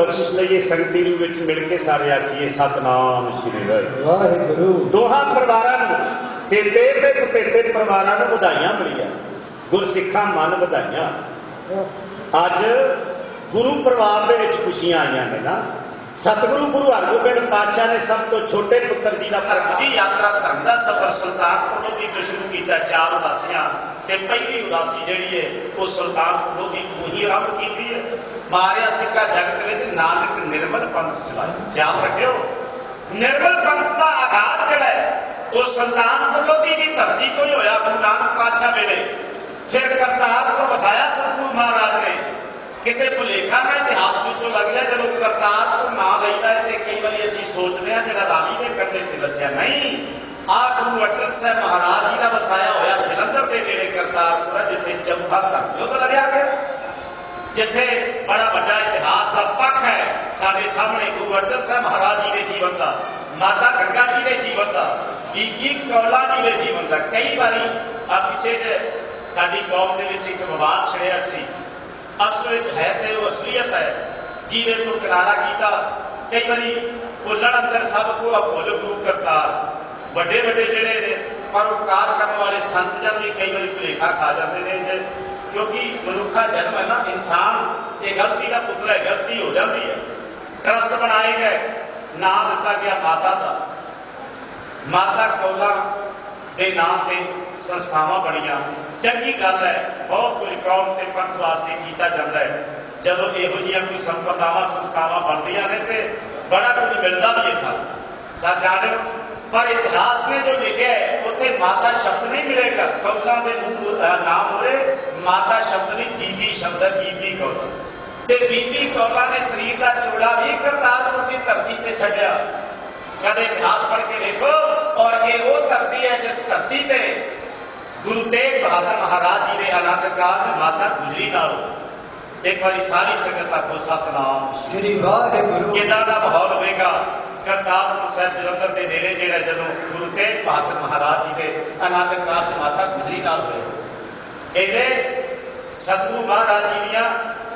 ਬਖਸ਼ਿਸ਼ ਲਈਏ ਸੰਗਤੀ ਨੂੰ ਵਿੱਚ ਮਿਲ ਕੇ ਸਾਰੇ ਆਖੀਏ ਸਤਨਾਮ ਸ਼੍ਰੀ ਵਾਹਿਗੁਰੂ। ਵਾਹਿਗੁਰੂ। ਦੋਹਾਂ ਪਰਿਵਾਰਾਂ ਨੂੰ ਤੇਤੇ ਤੇ ਪਤੇਤੇ ਪਰਿਵਾਰਾਂ ਨੂੰ ਵਧਾਈਆਂ ਮਿਲੀਆਂ, ਗੁਰਸਿੱਖਾਂ ਮਨ ਵਧਾਈਆਂ। ਅੱਜ ਗੁਰੂ ਪਰਿਵਾਰ ਦੇ ਵਿੱਚ ਖੁਸ਼ੀਆਂ ਆਈਆਂ ਨੇ ਨਾ। ਸਤਿਗੁਰੂ ਗੁਰੂ ਹਰਗੋਬਿੰਦ ਪਾਤਸ਼ਾਹ ਨੇ ਸਭ ਤੋਂ ਛੋਟੇ ਪੁੱਤਰ ਜੀ ਦਾ ਧਰਮ ਦੀ ਯਾਤਰਾ, ਧਰਮ ਦਾ ਸਫ਼ਰ ਸੁਲਤਾਨਪੁਰ ਲੋਧੀ ਤੋਂ ਸ਼ੁਰੂ ਕੀਤਾ। 4 ਉਦਾਸੀਆਂ ਤੇ ਪਹਿਲੀ ਉਦਾਸੀ ਜਿਹੜੀ ਹੈ ਉਹ ਸੁਲਤਾਨਪੁਰ ਲੋਧੀ ਤੋਂ ਹੀ ਆਰੰਭ ਕੀਤੀ ਹੈ। ਮਾਰਿਆ ਸਿੱਕਾ ਜਗਤ ਵਿੱਚ ਨਾਨਕ ਨਿਰਮਲ ਪੰਥ ਚਲਾਇਆ। ਖਿਆਲ ਰੱਖਿਓ, ਨਿਰਮਲ ਪੰਥ ਦਾ ਆਗਾਜ਼ ਜਿਹੜਾ ਹੈ ਉਹ ਸੁਲਤਾਨਪੁਰ ਲੋਧੀ ਦੀ ਧਰਤੀ ਤੋਂ ਹੀ ਹੋਇਆ। ਗੁਰੂ ਨਾਨਕ ਪਾਤਸ਼ਾਹ ਵੇਲੇ ਫਿਰ ਕਰਤਾਰਪੁਰ ਵਸਾਇਆ ਸਤਿਗੁਰੂ ਮਹਾਰਾਜ ਨੇ। ਕਿਤੇ ਭੁਲੇਖਾ ਨਾ ਇਤਿਹਾਸ ਵਿੱਚੋਂ ਲੱਗ ਜਾਏ ਜਦੋਂ ਕਰਤਾਰਪੁਰ ਨਾਂ ਲਈਦਾ ਹੈ ਤੇ ਕਈ ਵਾਰੀ ਅਸੀਂ ਸੋਚਦੇ ਹਾਂ ਜਿਹੜਾ ਰਾਵੀ ਨੇ ਕੰਢੇ ਤੇ ਵਸਿਆ, ਨਹੀਂ। ਆਹ ਗੁਰੂ ਅਰਜਨ ਸਾਹਿਬ ਮਹਾਰਾਜ ਜੀ ਦਾ ਵਸਾਇਆ ਹੋਇਆ ਜਲੰਧਰ ਦੇ ਨੇੜੇ ਕਰਤਾਰਪੁਰ ਹੈ, ਜਿੱਥੇ ਚੌਥਾ ਧਰਮ ਯੁੱਧ ਲੜਿਆ ਗਿਆ, ਜਿੱਥੇ ਬੜਾ ਵੱਡਾ ਇਤਿਹਾਸ ਦਾ ਪੱਖ ਹੈ ਸਾਡੇ ਸਾਹਮਣੇ। ਗੁਰੂ ਅਰਜਨ ਸਾਹਿਬ ਮਹਾਰਾਜ ਜੀ ਦੇ ਜੀਵਨ ਦਾ, ਮਾਤਾ ਗੰਗਾ ਜੀ ਦੇ ਜੀਵਨ ਦਾ, ਬੀਬੀ ਕੌਲਾਂ ਜੀ ਦੇ ਜੀਵਨ ਦਾ। ਕਈ ਵਾਰੀ ਆ ਪਿੱਛੇ ਜੇ ਸਾਡੀ ਕੌਮ ਦੇ ਵਿੱਚ ਇੱਕ ਵਿਵਾਦ ਛਿੜਿਆ ਸੀ, ਅਸਲ ਵਿੱਚ ਹੈ ਤੇ ਉਹ ਅਸਲੀਅਤ ਹੈ, ਜਿਹਦੇ ਤੋਂ ਕਿਨਾਰਾ ਕੀਤਾ। ਕਈ ਵਾਰੀ ਭੁੱਲਣ ਅੰਦਰ ਸਭ ਕੋ ਭੁੱਲ ਗੁਰੂ ਕਰਤਾਰ। ਵੱਡੇ ਵੱਡੇ ਜਿਹੜੇ ਨੇ ਪਰਉਪਕਾਰ ਕਰਨ ਵਾਲੇ ਸੰਤ ਜਨ ਵੀ ਕਈ ਵਾਰੀ ਭੁਲੇਖਾ ਖਾ ਜਾਂਦੇ ਨੇ, ਕਿਉਂਕਿ ਮਨੁੱਖਾ ਜਨਮ ਹੈ ਨਾ, ਇਨਸਾਨ ਇਹ ਗਲਤੀ ਦਾ ਪੁੱਤਰ ਹੈ, ਗਲਤੀ ਹੋ ਜਾਂਦੀ ਹੈ। ਟਰਸਟ ਬਣਾਏ ਗਏ, ਨਾਂ ਦਿੱਤਾ ਗਿਆ ਮਾਤਾ ਦਾ, ਮਾਤਾ ਕੌਲਾਂ ਦੇ ਨਾਂ ਤੇ ਸੰਸਥਾਵਾਂ ਬਣੀਆਂ। ਚੰਗੀ ਗੱਲ ਹੈ, ਬਹੁਤ ਕੁਝ ਕੌਮ ਤੇ ਪੰਥ ਵਾਸਤੇ ਕੀਤਾ ਜਾਂਦਾ ਹੈ। ਜਦੋਂ ਇਹੋ ਜਿਹੀਆਂ ਕੋਈ ਸੰਪਰਦਾਵਾਂ ਸੰਸਥਾਵਾਂ ਬਣਦੀਆਂ ਨੇ ਤੇ ਬੜਾ ਕੁਝ ਮਿਲਦਾ ਵੀ ਹੈ ਸਾਨੂੰ ਜਾਣਿਓ। ਪਰ ਇਤਿਹਾਸ ਨੇ ਜੋ ਲਿਖਿਆ ਹੈ ਉੱਥੇ ਮਾਤਾ ਸ਼ਬਦ ਨਹੀਂ ਮਿਲੇਗਾ। ਕੌਲਾਂ ਦੇ ਨਾਮ ਹੋਰੇ ਮਾਤਾ ਸ਼ਬਦ ਨਹੀਂ, ਬੀਬੀ ਸ਼ਬਦ ਹੈ, ਬੀਬੀ ਕੌਲਾਂ। ਤੇ ਬੀਬੀ ਕੌਲਾਂ ਨੇ ਸਰੀਰ ਦਾ ਚੋਲਾ ਵੀ ਕਰਤਾਰਪੁਰ ਦੀ ਧਰਤੀ ਤੇ ਛੱਡਿਆ। ਕਦੇ ਇਤਿਹਾਸ ਪੜ੍ਹ ਕੇ ਵੇਖੋ। ਔਰ ਇਹ ਉਹ ਧਰਤੀ ਹੈ ਜਿਸ ਧਰਤੀ ਤੇ ਗੁਰੂ ਤੇਗ ਬਹਾਦਰ ਮਹਾਰਾਜ ਜੀ ਦੇ ਆਨੰਦ ਕਾਰਜ ਮਾਤਾ ਗੁਜਰੀ ਨਾਲ। ਇੱਕ ਵਾਰੀ ਸਾਰੀ ਸੰਗਤ ਆਖੋ ਸਤਨਾਮ ਸ੍ਰੀ ਵਾਹਿਗੁਰੂ। ਕਿੱਦਾਂ ਦਾ ਮਾਹੌਲ ਹੋਵੇਗਾ ਕਰਤਾਰਪੁਰ ਸਾਹਿਬ ਜਲੰਧਰ ਦੇ ਨੇੜੇ, ਜਿਹੜਾ ਜਦੋਂ ਗੁਰੂ ਤੇਗ ਬਹਾਦਰ ਮਹਾਰਾਜ ਜੀ ਦੇ ਆਨੰਦ ਕਾਰਜ ਮਾਤਾ ਗੁਜਰੀ ਨਾਲ ਹੋਏ। ਇਹਦੇ ਸਤਿਗੁਰੂ ਮਹਾਰਾਜ ਜੀ ਦੀਆਂ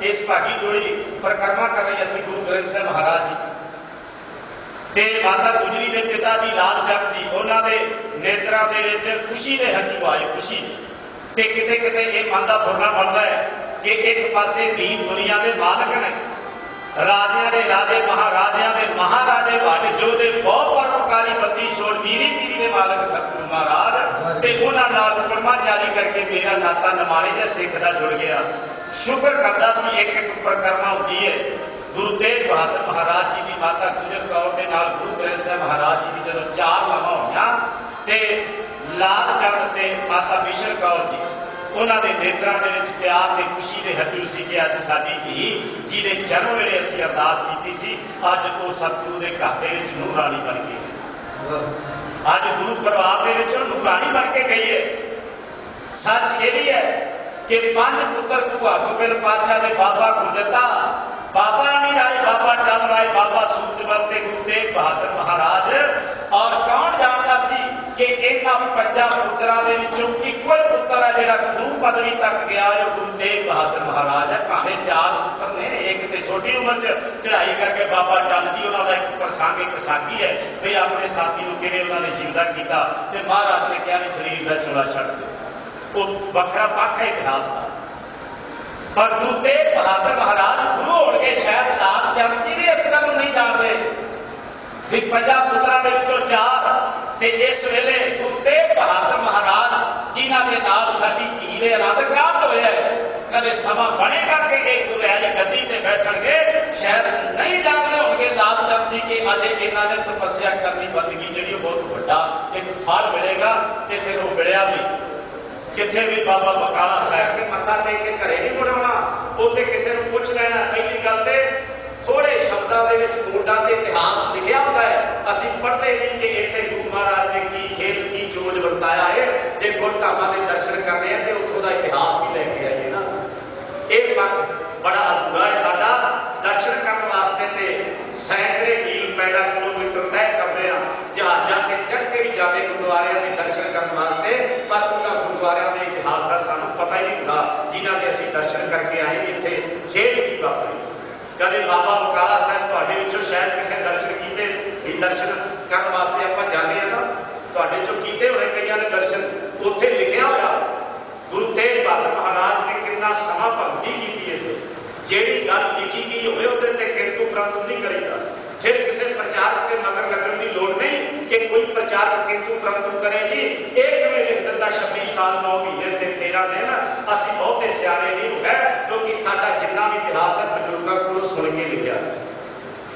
ਇਸ ਭਾਗੀ ਜੋੜੀ ਪਰਿਕਰਮਾ ਕਰ ਰਹੀ ਅਸੀਂ ਗੁਰੂ ਗ੍ਰੰਥ ਸਾਹਿਬ ਮਹਾਰਾਜ ਜੀ ਤੇ ਮਾਤਾ ਗੁਜਰੀ ਦੇ ਪਿਤਾ ਜੀ ਲਾਲ ਚੰਦ ਜੀ, ਉਹਨਾਂ ਦੇ ਨੇਤਰਾਂ ਦੇ ਵਿੱਚ ਖੁਸ਼ੀ ਦੇ ਹੰਝੂ ਆਏ, ਖੁਸ਼ੀ। ਤੇ ਕਿਤੇ ਕਿਤੇ ਇਹ ਮਨ ਦਾ ਫੁਰਨਾ ਬਣਦਾ ਹੈ ਕਿ ਇੱਕ ਪਾਸੇ ਦੀਨ ਦੁਨੀਆ ਦੇ ਮਾਲਕ ਨੇ, ਰਾਜਿਆਂ ਦੇ ਰਾਜੇ, ਮਹਾਰਾਜਿਆਂ ਦੇ ਮਹਾਰਾਜੇ, ਵੱਡ ਜੋ ਦੇ ਬਹੁਤ ਪਰਉਪਕਾਰੀ ਬੰਦੀ ਛੋੜ ਮੀਰੀ ਪੀਰੀ ਦੇ ਮਾਲਕ ਸਤਿਗੁਰੂ ਮਹਾਰਾਜ, ਤੇ ਉਹਨਾਂ ਨਾਲ ਕੁੜਮਾ ਜਾਰੀ ਕਰਕੇ ਮੇਰਾ ਨਾਤਾ ਨਮਾਣੇ ਦੇ ਸਿੱਖ ਦਾ ਜੁੜ ਗਿਆ। ਸ਼ੁਕਰ ਕਰਦਾ ਸੀ ਇੱਕ ਇੱਕ ਪਰਿਕਰਮਾ ਹੁੰਦੀ ਹੈ। ਗੁਰੂ ਤੇਗ ਬਹਾਦਰ ਮਹਾਰਾਜ ਜੀ ਦੀ ਮਾਤਾ ਗੁਜਰ ਕੌਰ ਦੇ ਨਾਲ ਗੁਰੂ ਗ੍ਰੰਥ ਸਾਹਿਬ ਮਹਾਰਾਜ ਜੀ ਦੀ ਜਦੋਂ 4 ਲਾਵਾਂ ਹੋਈਆਂ ਤੇ ਲਾਲ ਚੰਦ ਤੇ ਮਾਤਾ ਬਿਸ਼ਨ ਕੌਰ ਜੀ, ਉਹਨਾਂ ਦੇ ਨੇਤਰਾਂ ਦੇ ਵਿੱਚ ਪਿਆਰ ਤੇ ਖੁਸ਼ੀ ਦੇ ਹੰਝੂ ਸੀ ਕਿ ਅੱਜ ਸਾਡੀ ਧੀ ਜਿਹਦੇ ਜਨਮ ਵੇਲੇ ਅਸੀਂ ਅਰਦਾਸ ਕੀਤੀ ਸੀ, ਅੱਜ ਉਹ ਸਤਿਗੁਰੂ ਦੇ ਘਰ ਦੇ ਵਿੱਚ ਨੂਰਾਨੀ ਬਣ ਗਈ। ਅੱਜ ਗੁਰੂ ਪਰਿਵਾਰ ਦੇ ਵਿੱਚ ਨੂਰਾਨੀ ਬਣ ਕੇ ਗਈ ਹੈ। ਸੱਚ ਇਹ ਵੀ ਹੈ ਕਿ 5 ਪੁੱਤਰ ਗੁਰੂ ਹਰਗੋਬਿੰਦ ਪਾਤਸ਼ਾਹ ਦੇ ਬਾਬਾ ਗੁਰਦਿੱਤਾ, ਬਾਬਾ ਨਹੀਂ ਰਾਏ, ਬਾਬਾ ਟਲ ਰਾਏ, ਬਾਬਾ ਸੂਰਜਮਲ ਤੇ ਗੁਰੂ ਤੇਗ ਬਹਾਦਰ ਮਹਾਰਾਜ। ਔਰ ਕੌਣ ਜਾਣਦਾ ਸੀ ਕਿ ਇਹਨਾਂ 5 ਪੁੱਤਰਾਂ ਦੇ ਵਿੱਚੋਂ ਇੱਕੋ ਹੀ ਪੁੱਤਰ ਹੈ ਜਿਹੜਾ ਗੁਰੂ ਪਦਵੀ ਤੱਕ ਗਿਆ, ਉਹ ਗੁਰੂ ਤੇਗ ਬਹਾਦਰ ਮਹਾਰਾਜ ਹੈ। ਭਾਵੇਂ 4 ਪੁੱਤਰ ਨੇ, ਇੱਕ ਤੇ ਛੋਟੀ ਉਮਰ 'ਚ ਚੜ੍ਹਾਈ ਕਰਕੇ ਬਾਬਾ ਟਲ ਜੀ, ਉਹਨਾਂ ਦਾ ਇੱਕ ਪ੍ਰਸੰਗ, ਇੱਕ ਸਾਖੀ ਹੈ ਵੀ ਆਪਣੇ ਸਾਥੀ ਨੂੰ ਕਿਵੇਂ ਉਹਨਾਂ ਨੇ ਜਿੰਦਾ ਕੀਤਾ ਤੇ ਮਹਾਰਾਜ ਨੇ ਕਿਹਾ ਵੀ ਸਰੀਰ ਦਾ ਚੋਲਾ ਛੱਡ ਦਿਓ। ਉਹ ਵੱਖਰਾ ਪੱਖ ਹੈ ਇਤਿਹਾਸ ਦਾ। ਪਰ ਗੁਰੂ ਤੇਗ ਬਹਾਦਰ ਮਹਾਰਾਜ ਗੁਰੂ ਹੋਣਗੇ, ਸ਼ਾਇਦ ਲਾਲ ਚੰਦ ਜੀ ਵੀ ਇਸ ਗੱਲ ਨੂੰ ਨਹੀਂ ਜਾਣਦੇ ਵੀ 5 ਪੁੱਤਰਾਂ ਦੇ ਵਿੱਚੋਂ 4 ਤੇ ਇਸ ਵੇਲੇ ਗੁਰੂ ਤੇਗ ਬਹਾਦਰ ਮਹਾਰਾਜ ਜਿਨ੍ਹਾਂ ਦੇ ਨਾਲ ਸਾਡੀ ਧੀ ਦੇ ਆਨੰਦ ਪ੍ਰਾਪਤ ਹੋਇਆ ਹੈ। ਕਦੇ ਸਮਾਂ ਬਣੇਗਾ ਕਿ ਇਹ ਗੁਰੂ ਗੱਦੀ ਤੇ ਬੈਠਣਗੇ, ਸ਼ਾਇਦ ਨਹੀਂ ਜਾਣਦੇ ਹੋਣਗੇ ਲਾਲ ਚੰਦ ਜੀ ਕਿ ਅੱਜ ਇਹਨਾਂ ਨੇ ਤਪੱਸਿਆ ਕਰਨੀ, ਬੰਦਗੀ ਜਿਹੜੀ ਉਹ ਬਹੁਤ ਵੱਡਾ ਇੱਕ ਫਲ ਮਿਲੇਗਾ। ਤੇ ਫਿਰ ਉਹ ਮਿਲਿਆ ਵੀ ਕਿੱਥੇ ਵੀ ਬਾਬਾ ਬਕਾਲਾ ਸਾਹਿਬ ਕੇ ਮੱਥਾ ਟੇਕ ਕੇ ਘਰੇ ਨਹੀਂ ਮੁੜਨਾ, ਉੱਥੇ ਕਿਸੇ ਨੂੰ ਪੁੱਛ ਲੈਣਾ। ਪਹਿਲੀ ਗੱਲ ਤੇ ਥੋੜੇ ਸ਼ਬਦਾਂ ਦੇ ਵਿੱਚ ਮੋਢਾਂ ਤੇ ਇਤਿਹਾਸ ਲਿਖਿਆ ਹੁੰਦਾ ਹੈ, ਅਸੀਂ ਪੜ੍ਹਦੇ ਨਹੀਂ ਕਿ ਇੱਥੇ ਗੁਰੂ ਮਹਾਰਾਜ ਨੇ ਕੀ ਖੇਲ ਕੀ ਚੋਜ ਵਰਤਾਇਆ ਹੈ। ਜੇ ਗੁਰਧਾਮਾਂ ਦੇ ਦਰਸ਼ਨ ਕਰਨੇ ਆ ਤੇ ਉੱਥੋਂ ਦਾ ਇਤਿਹਾਸ ਵੀ ਲੈ ਕੇ ਆਈਏ ਨਾ। ਇਹ ਪੱਖ ਬੜਾ ਅਧੂਰਾ ਹੈ ਸਾਡਾ। ਦਰਸ਼ਨ ਕਰਨ ਵਾਸਤੇ ਤੇ ਸੈਂਕੜੇ ਮੀਲ ਪੈਂਡਾ ਕਿਲੋਮੀਟਰ ਤੈਅ ਕਰਦੇ ਆ, ਜਹਾਜ਼ਾਂ ਤੇ ਚੜ੍ਹ ਕੇ ਵੀ ਜਾਂਦੇ ਗੁਰਦੁਆਰਿਆਂ ਦੇ ਦਰਸ਼ਨ ਕਰਨ ਵਾਸਤੇ, ਪਰ ਉਹਨਾਂ ਗੁਰਦੁਆਰਿਆਂ ਦੇ ਇਤਿਹਾਸ ਦਾ ਸਾਨੂੰ ਪਤਾ ਹੀ ਨਹੀਂ ਹੁੰਦਾ ਜਿਨ੍ਹਾਂ ਦੇ ਅਸੀਂ ਦਰਸ਼ਨ ਕਰਕੇ ਆਏ। ਇੱਥੇ ਖੇਡ ਕੀ ਵਾਪਰੀ कदे बाबा बकाला साहब तुहाडे विचों शायद किसी दर्शन कीते भी दर्शन करन वास्ते आपां जाने आ ना तुहाडे चों कीते होणे कईयां ने दर्शन उत्थे लिखिया होया गुरु तेग बहादुर महाराज ने कितना समा भगती की है जेड़ी गल लिखी गई होवे उहदे ते किंतु परंतु नहीं करीदा फिर किसी प्रचारक के मगर लगन की लोड़ नहीं कि कोई प्रचारक किंतु परंतु करे जी एक में लिख दिता 26 साल 9 महीने ते 13 दिन असीं बहुते सियाणे नहीं हो गए क्योंकि साडा जिन्ना भी इतिहास है बजुर्गों को सुन के लिखा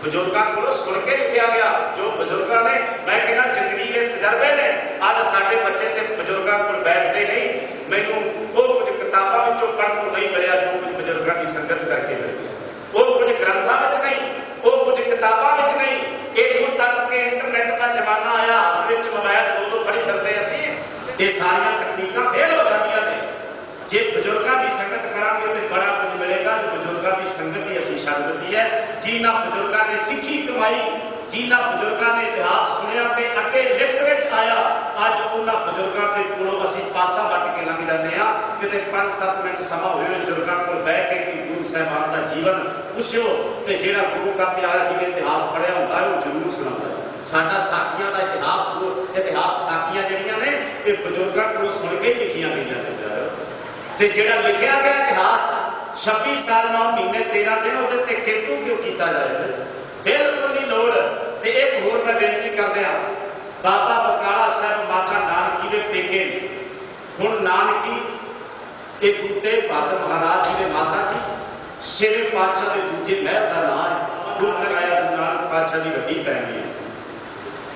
बजुर्गों को सुन के लिखा गया जो बजुर्गों ने मैं कहना जिंदगी के तजर्बे ने अज साडे बच्चे ते बजुर्गों को बैठते नहीं मैनू वो कुछ किताबों विचों पढ़न को नहीं मिलिया जो कुछ बजुर्गों की संगत करके मिली वो कुछ ग्रंथों में नहीं वो कुछ किताबों में नहीं इत्थों तक कि इंटरनेट का जमाना आया हाथ में मोबाइल दो फड़ी फिरते असीं ये सारिया तकनीक फेल हो जाती ने जे बजुर्गों की संगत करांगे तो बड़ा कुछ मिलेगा जो बजुर्गों की संगत ही असीं छड्ड दित्ती है जिन्हां बजुर्गों ने सिੱਖੀ कमाई जिन्हां बजुर्गों ने इतिहास सुनिया ते अगे लिखत विच आया अज उन्हां बजुर्गों के कोलों असीं पासा वट के लंघ जाते हैं किते 5-7 मिनट समा होवे बजुर्गों कोल बैठ के कि गुरु साहिबान का जीवन पुछो ते जिहड़ा गुरु का प्यारा जिहने इतिहास पढ़िया हुंदा है वो जरूर सुणांदा साडा साखियां का इतिहास साखियां जिहड़ियां ने ये बजुर्गों कोलों सुन के लिखियां गईयां ने ते जिहड़ा लिखिया गया इतिहास 26 साल 9 महीने 13 दिन उहदे ते किंतु क्यों कीता जाए बिल्कुल नहीं लोड़ ते एक होर मैं बेनती कर दिया बाबा बकाला साहब माता नानकी दे पेके हुण नानकी एक गुरु तेग बहादुर महाराज जी दे माता जी छेवें पातशाह के दूजे महर का नाम है गुरु लगाया गुरु नानक पातशाह की वड्डी भैन है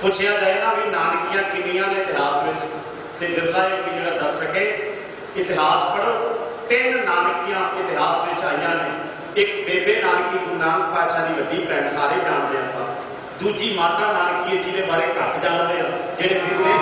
पूछा जाए ना भी नानकियां किन्नियां ने इतिहास में ते बिरला एक जिहड़ा दस सके इतिहास पढ़ो 3 नानकियां इतिहास में आईयां ने एक बेबे नानकी गुरु नानक पातशाह की वड्डी भैन सारे जानते हैं दूजी माता नानकी है जिहदे बारे घट जानते हैं जिहड़े गुरु मेरे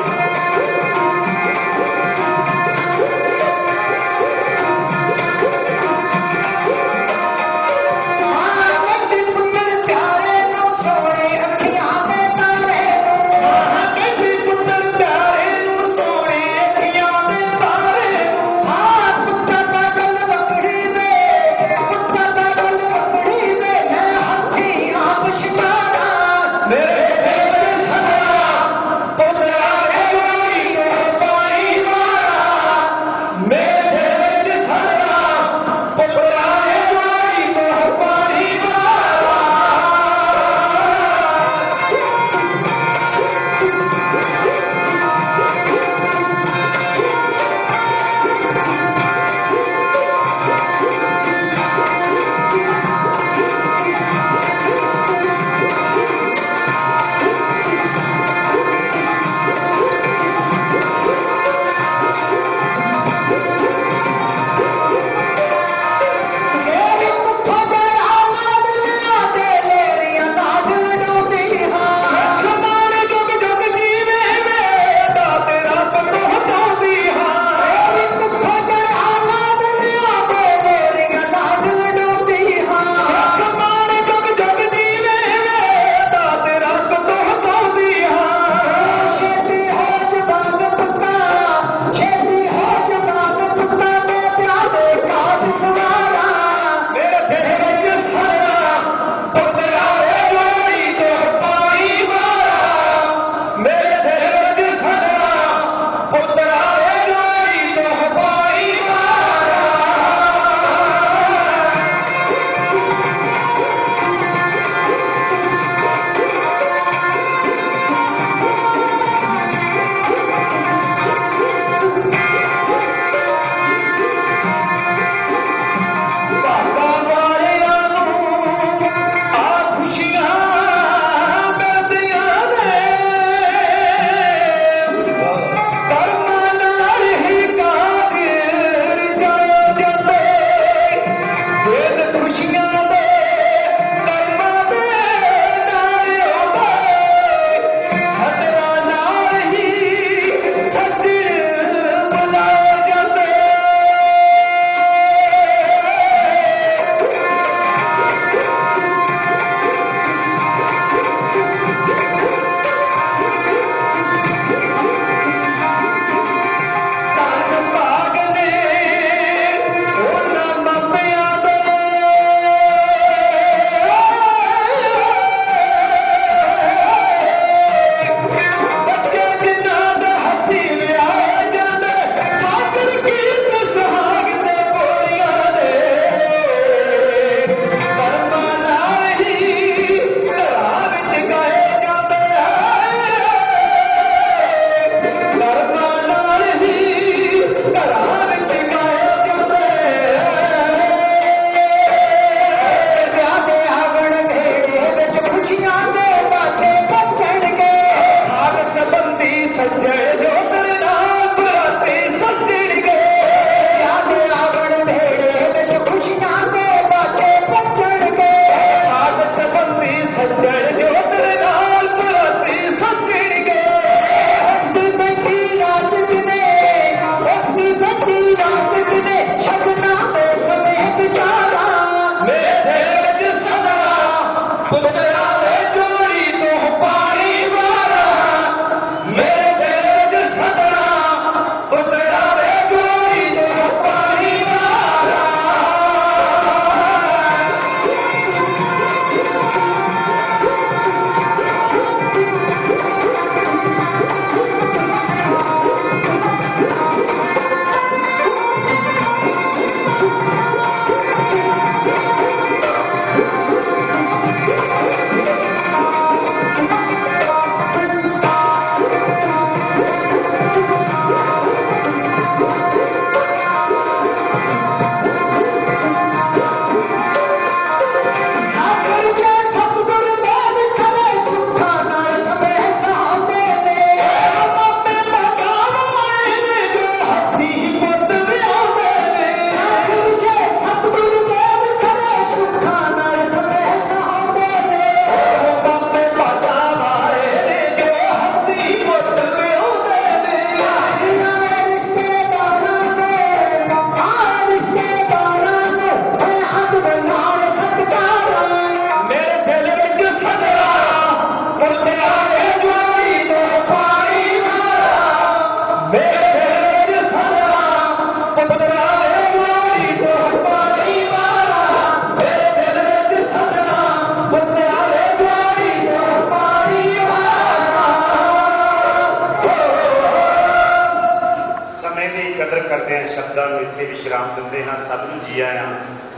जी आया।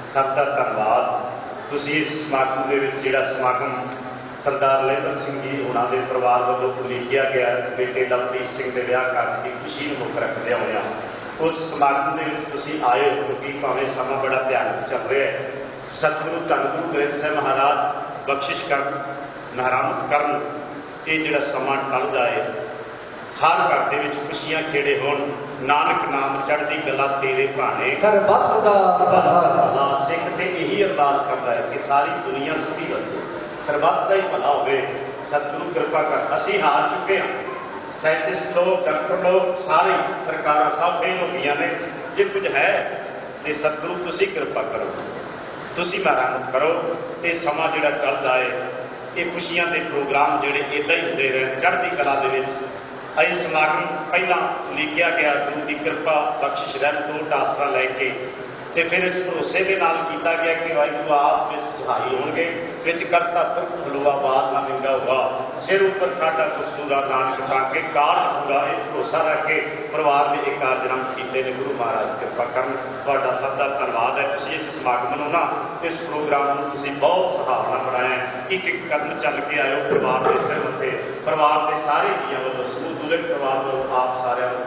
सब का धन्यवाद। तुसी इस समागम के जिहड़ा समागम सरदार लहबर सिंह जी होना के परिवार वालों उलीकिया गया बेटे लवप्रीत सिंह के विआह कार्य की खुशी मुख रखदे होया उस समागम के तुसी आए हो, क्योंकि भावें समा बड़ा भयानक चल रहा है। सतगुरु धन गुरु ग्रंथ साहिब महाराज बख्शिश कर महरामत करन ये जिहड़ा समा टलदा है, हर घर दे विच खुशियां खेड़े होण, नानक नाम चढ़दी कला तेरे भाने ਸਰਬੱਤ ਦਾ ਭਲਾ। सिख ते यही अरदास करता है कि सारी दुनिया सुखी वसे, सरबत का ही भला हो। सतगुरु कृपा कर। असी हार चुके हैं, साइंटिस्ट लोग डॉक्टर लोग सारे सरकार सब फेल हो गई ने। जो कुछ है तो सतगुरु तुसी कृपा करो, तुसी मरम्मत करो। ये समा जिहड़ा टलदा है, ये खुशियां के प्रोग्राम जिहड़े इदां ही होंदे रहे चढ़दी कला दे विच। अज समागम पहला उलीकिया गया गुरु की कृपा बख्शिश रहमत तो आसरा लैके तो फिर इस भरोसे के नाल किया गया कि वाहिगुरू आप इस सहाई होंगे बिच करता पुरख खलोआ बात ना मिंगा हुआ सिर ऊपर खाटा कसूरा नानक ताके कारज पूरा। ये भरोसा रख के परिवार ने एक कारजक्रम किए ने। गुरु महाराज कृपा करन। तुहाडा सब का धन्यवाद है। तुसीं इस समागम नूं ना इस प्रोग्राम नूं तुसीं बहुत सुहावना बनाया। एक एक कदम चल के आयो परिवार के सिर उत्ते, परिवार के सारे जीआं वालों समूह दूरे परिवार वालों आप सारिਆਂ ਨੂੰ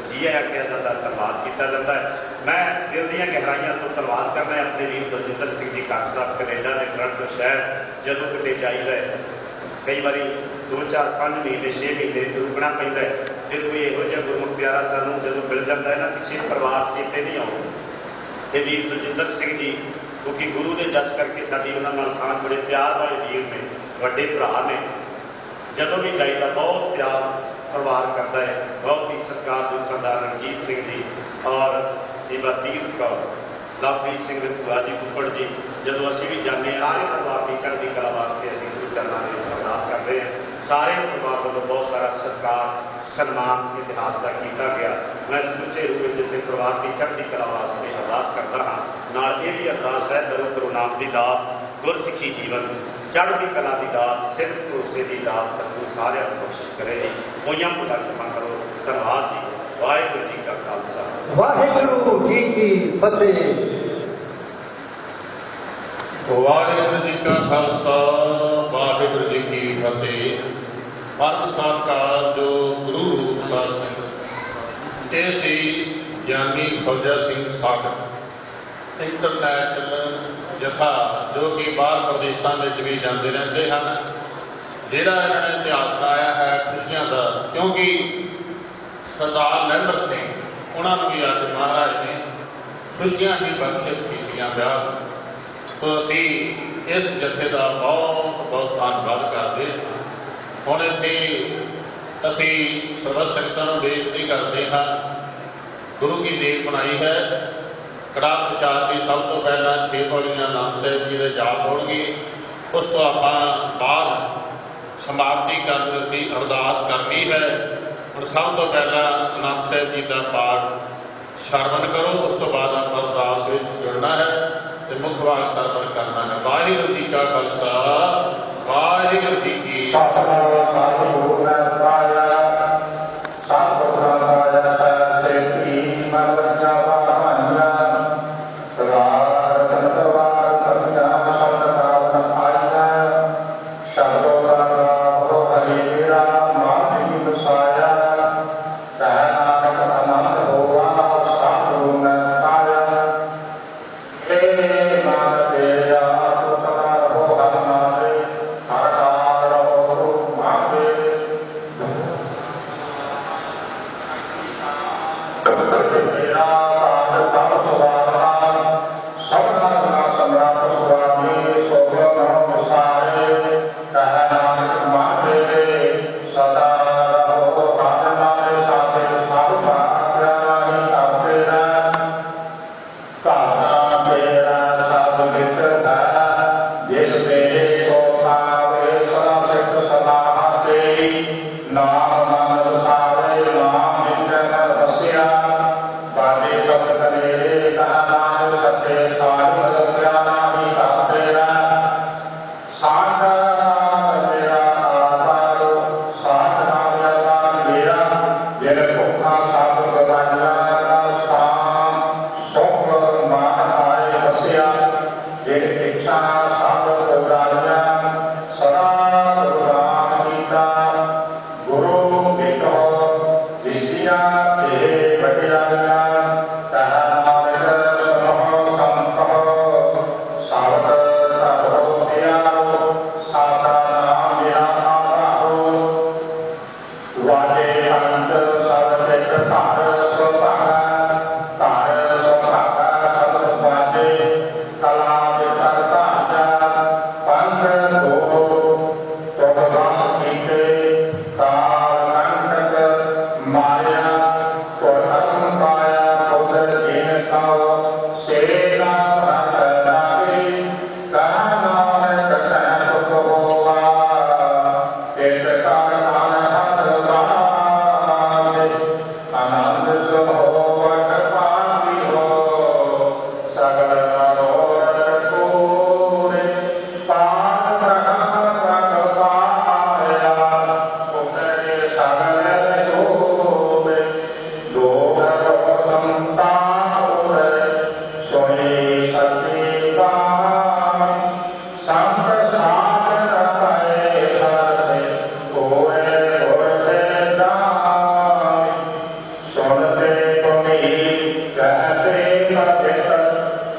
जी आया किया जाता, धन्यवाद किया जाता है। मैं दिल दी गहराइयां तो धन्यवाद करना है अपने वीर बलजिंदर सिंह जी काक साहब कनेडा ने टोरंटो शहर जदों किते जाईदा है कई बार 2-4-5 महीने 6 महीने रुकना पैंदा है। फिर कोई इहो जिहा गुरमुख प्यारा सानूं जदों मिल जाता है ना पिछे परिवार चेते नहीं आउंदे। ते वीर बलजिंदर सिंह जी क्योंकि गुरु के जस करके साडी उन्हां नाल साथ बड़े प्यार वाले वीर ने, वड्डे भरा ने। जदों भी जाईदा बहुत प्यार परिवार करता है। बहुत ही सत्कार जो सरदार रणजीत सिंह जी और तीर्थ कौर लवप्रीत सिंह भूआ जी फुफड़ जी जदों असीं भी जाने सारे परिवार की चढ़ती कला वास्ते असीं गुरु चरणों के अरदास करते हैं। सारे परिवार वालों बहुत सारा सत्कार सन्मान इतिहास का किया गया। मैं समूचे रूप में जिते परिवार की चढ़ती कला वास्ते अरदास करता हाँ। नाल ये भी अरदास है दरो गुरु नाम की दात गुरसिखी जीवन चढ़ती कला की दात सिद्ध भरोसे की दात सतगुरु सारिਆਂ ਨੂੰ बख्शिश करे जी। मोइयां भुला क्षमा करो। धन्यवाद जी। वाहिगुरू जी का खालसा ਵਾਹਿਗੁਰੂ जी की फतेह। वाहिगुरू जी का खालसा वाहिगुरू जी की फतेह। परम सत्कार जो गुरु रूप साध संगत ये सी ज्ञानी फौजा सिंह सागर इंटरनेशनल जथा जो कि बाहर प्रदेशों में भी जाते रहते हैं। जिहड़ा इन्होंने इतिहास लाया है खुशियां का, क्योंकि सरदार लहबर सिंह उन्होंने भी अज महाराज ने खुशियां ही बख्शिश कीतियां ब्याह। तो असी इस जथे का बहुत बहुत धन्यवाद करते हैं। हुण इत्थे असी सर्वत संगतां नूं बेनती करते हैं, गुरु की देख बनाई है। कड़ाह प्रसाद की सब तो पहला 6 पौड़ियां नाम साहिब जी के जाप होणगे। उस तो आपां बाद समाप्ति करने की अरदास करनी है। और सब तो पहला आनंद साहिब जी का पाठ श्रवण करो, उस तो बाद आप अरदास में जुड़ना है तो मुख वाक श्रवण करना है। वाहिगुरू जी का खालसा वाहिगुरू जी की Song जे शिक्षा साधक राजा सदा कुर्बान कीता गुरु बिटो विषया ते बजाया तह नानक सुनो संतो सावत तरो प्यारो साता नाम मेरा आधारो वाजे अंत सब एक तार स्वभागा तार स्वभागा सब वाजे कला विकर्ता जा पंथ को तो बस कीते काल कंटक माया को धर्म पाया पुत्र जिन काओ सेना भक्त नारी कहनान कथन सुख होवा एक कारण हत बाजे आनंद सो वट पापी हो सगल मनोरथ पूरे पार ब्रह्म सग पाया उतरे सगल शोभे दोहर संताप सोई सती गान संत साधन पए सरसे कोए होते दान सुनते पुनि कहते पथित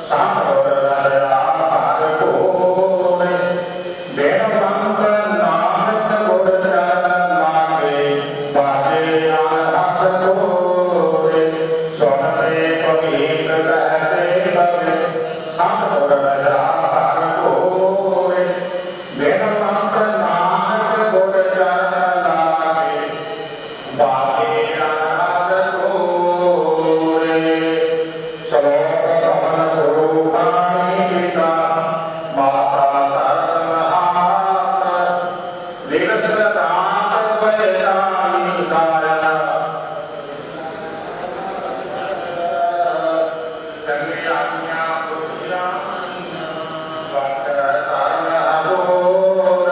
सांभर हर कोरे बेन पंथ नानक गुर चरण मांगे बाजे अनहद कोरे सुनते पुनि कहते पथित सांभर हर कोरे बेन पंथ नानक गुर चरण मांगे बाजे अनहद कोरे श्लोक कमल गुरु पाणी पिता माता धर्म हाथ दिवस रात बलिदानी काया चंगे आज्ञा पुजानिया भक्त धर्म अघोर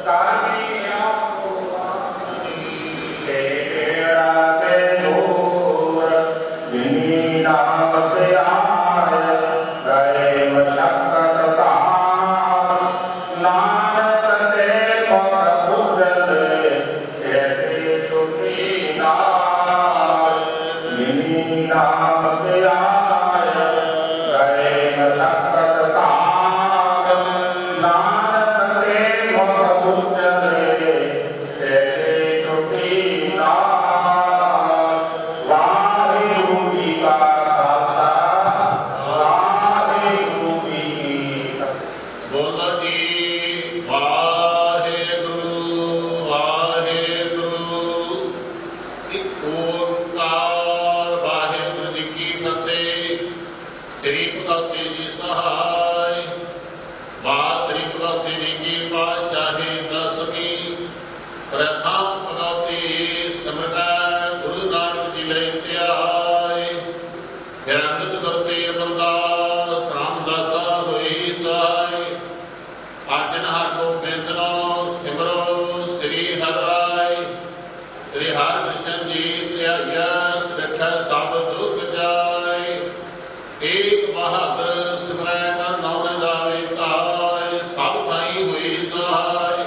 कामिया तेरा ते दूर जिनी नाम से आय गए मशक्कत तार नानक ते पग पूजले ऐसी छुट्टी नाय जिनी नाम से आय गए मशक्कत तार नानक ते पग पूजले ऐसी छुट्टी नाय वाहिगुरु जी का खालसा वाहिगुरु जी की फतेह। बोलो जी वाहेगुरु वाहेगुरु एक ओंकार वाहेगुरु जी की फतेह। श्री भगवती जी सहाय बात श्री भगवती जी की पातशाही दसवीं प्रथम भगवती सिमरन गुरु नानक जी ले त्याय फिर अंगद गुरते अमरदास रामदासा होई सहाय आजन हर गोबिंद नो सिमरो श्री हर राय श्री हर कृष्ण जी त्याया सुरक्षा सब दुख जाय एक बहादुर सिमरन नौन दावे ताय सब थाई हुई सहाय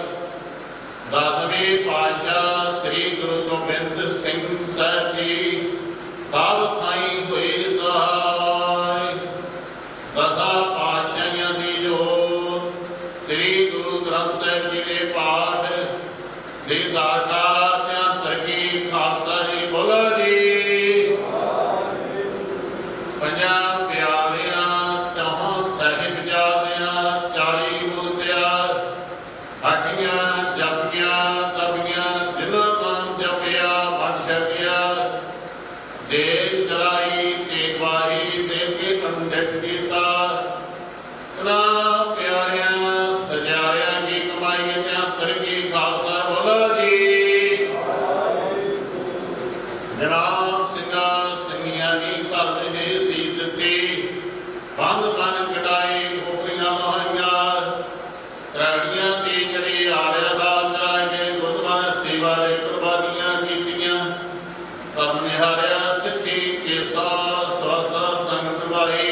दसवें पातशाह श्री गुरु गोबिंद सिंह साहब जी सब थाई हुई सहाय दसा पातशाहियां दी जोत श्री गुरु ग्रंथ साहब जी के पाठ ਦੀ ਦਾਤਾ ਤੇ ਤਰਕੀ ਖਾਲਸਾ ਜੀ ਬੋਲੋ ਜੀ ਪੰਜਾਂ ਪਿਆਰਿਆਂ ਚੌਹਾਂ ਸਾਹਿਬਜ਼ਾਦਿਆਂ 40 ਮੂਰਤੀਆਂ ਅੱਠੀਆਂ ਜਪੀਆਂ ਤਪੀਆਂ ਜਿਨ੍ਹਾਂ ਨਾਮ ਜਪਿਆ ਮਨ ਛਕਿਆ ਦੇ ਚਲਾਈ ਤੇ ਵਾਰੀ ਦੇ ਕੇ ਕੰਡਕ ਕੀਤਾ ਨਾ ਪਿਆਰਿਆਂ ਸਜਾਇਆ ਕੀ ਕਮਾਈ ਤੇ ਤਰਕੀ ਖਾਲਸਾ ਬੋਲੋ ਜੀ ਜਨਾਬ ਸਿੰਘਾਂ ਸਿੰਘੀਆਂ ਦੀ ਘਰ ਦੇ ਸੀ ਦਿੱਤੀ ਬੰਦ ਮਨ ਕਟਾਈ ਖੋਪਰੀਆਂ ਮਹਾਈਆਂ ਰਾੜੀਆਂ ਦੀ ਜਿਹੜੀ ਆਲਿਆ ਦਾ ਚਲਾਏ ਗੁਰਦੁਆਰਾ ਸੇਵਾ ਦੇ ਕੁਰਬਾਨੀਆਂ ਕੀਤੀਆਂ ਧਰਮ ਨਿਹਾਰਿਆ ਸਿੱਖੀ ਕੇਸਾ ਸਵਾਸਾ ਸੰਗਤ ਵਾਰੀ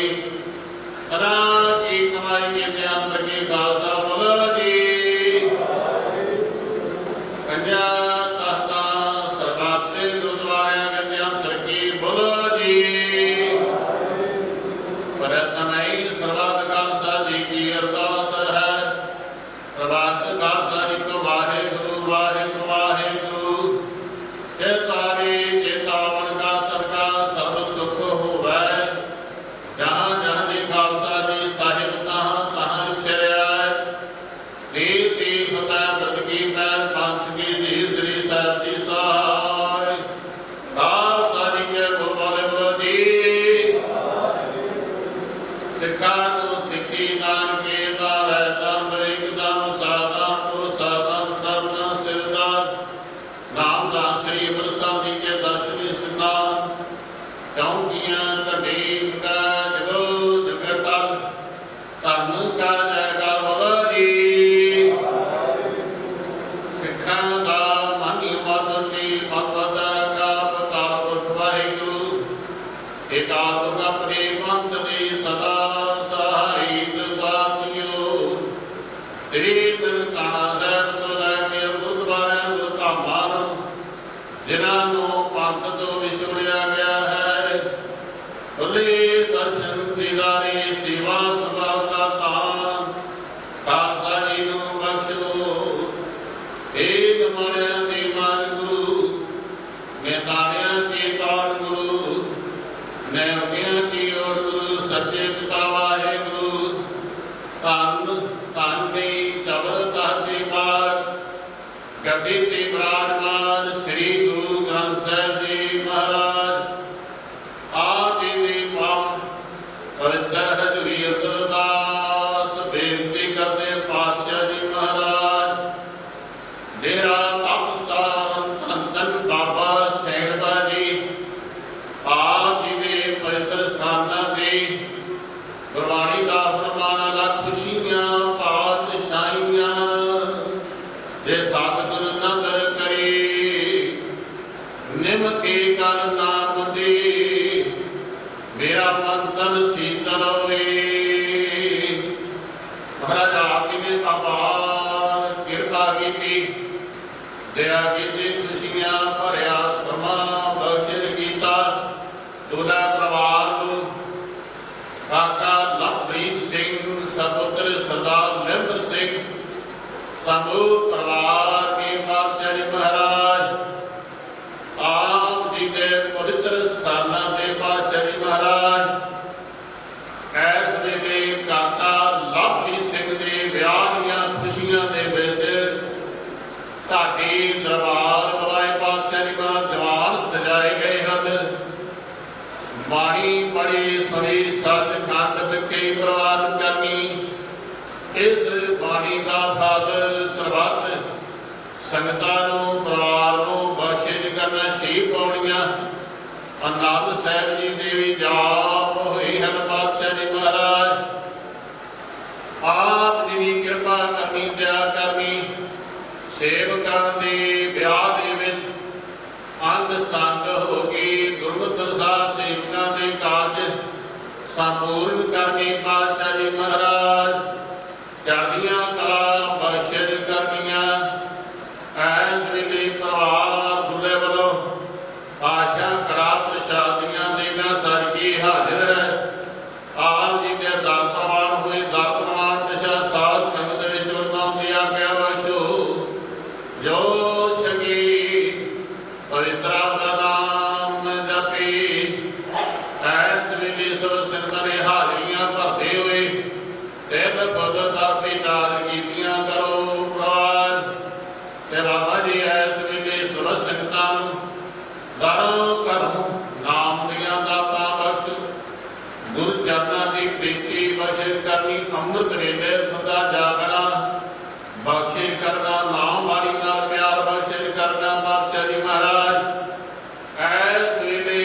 ਅਨਾ ਕੀ ਕਮਾਈ माई के अंतर की खालसा बोलो जी। कन्या तख्ता सरकाते गुरुद्वारे के अंतर की बोलो जी। प्रथमई सर्वत खालसा जी की अरदास है। प्रभात खालसा जी को वाहेगुरु वाहेगुरु वाहेगुरु। चेतारी चेतावन का सरका सर्व सुख होवै। जहाँ जहाँ जी खालसा जी साहिब तहाँ तहाँ लिखिया है। तीर तीर फतेह व्रत की पैर पंथ की जी श्री साहिब जी सहाय। खालसा जी के बोले बोलो जी। सिखा को सिखी नानके दारै धर्म एकदम साधन को साधन धर्म सिरदार। नाम दान श्री गुरु साहिब जी के दर्शनी स्नान। चौकियां कटीम का जगो जगतल धर्म का जयकार बोलो जी। सिखा का मनी मधुरी मत का पताल पुरख वाहिगुरु। एकाल का प्रेम पंथ दी सदा सहाय दातियो। तेरी काना दैव तो लैके गुरुद्वारे गुरधामां जिन्हों पंथ तो विछोड़िया गया है। खुले दर्शन दीदारे सेवा संभाल का दान। खालसा जी नूं बख्शो। एक मणिया दी मान गुरु। नेतानिया की तान गुरु। नैवगिया की ओर गुरु। सच्चे पिता वाहेगुरु। धन धन चबर तहती मार। गड्डी ते विराजमान श्री गुरु ग्रंथ साहिब जी महाराज। आप जी पावन पवित्र हजूरी अरदास बेनती करते पातशाह जी महाराज। डेरा तपस्थान धन धन बाबा सैनबा जी। आप जी के पवित्र स्थाना दे गुरबाणी का फरमाना ला खुशियां पातशाहियां। जे सतगुरु नदर करे निमके कर नाम दे। मेरा मन तन शीतल होवे। महाराज आप जी ने अपार कृपा की दया की खुशियां भरिया समा बख्शिश कीता। दूल्हा परिवार नूं काका लवप्रीत सिंह सपुत्र सरदार लैंबर सिंह समूह परिवार के पातशाह जी महाराज। आप जी के पवित्र स्थाना के पातशाह जी महाराज। इस वेले काका लवप्रीत सिंह के विआह दीआं खुशियां दे विच ढाडी दरबार बुलाए पातशाह जी महाराज दीवान सजाए गए हैं। बाणी बड़ी सुनी सचखंड विखे प्रवान करनी। इस बाणी का फल सरबत संगतां नूं परिवार नूं बख्शिश करना। छे पौड़ियां आनंद साहिब जी दे भी जाप होई हैं पातशाह जी महाराज। आप जी की कृपा करनी दया करनी। सेवकां दे विआह दे विच अंग संग हो गई। गुरमुख साह सेवकां दे कारज संपूर्ण करनी पातशाह जी महाराज। चढ़दियां कला बख्शिश करनियां। इस वेले परिवार दुल्हे वालों आशा कड़ा प्रसादियां देना सरगी हाजिर है। आप जी के दर प्रवान हुए दर प्रवान दिशा साध संगत विच उन्होंने आज्ञा बख्शो। जो सगी पवित्र का नाम जपी। इस वेले सब संगतां ने हाजरियां भरते हुए तिल खुद दर भेंट कीतियां करो प्रवान। ते बाबा जी इस वेले सब संगतां दरों घरों नाम दियां दातां बख्श। गुरु चरणां दी प्रीति बख्शिश करनी। अमृत वेले सदा जागना बख्शिश करना। नाम वाली नाल प्यार बख्शिश करना पातशाह जी महाराज। इस वेले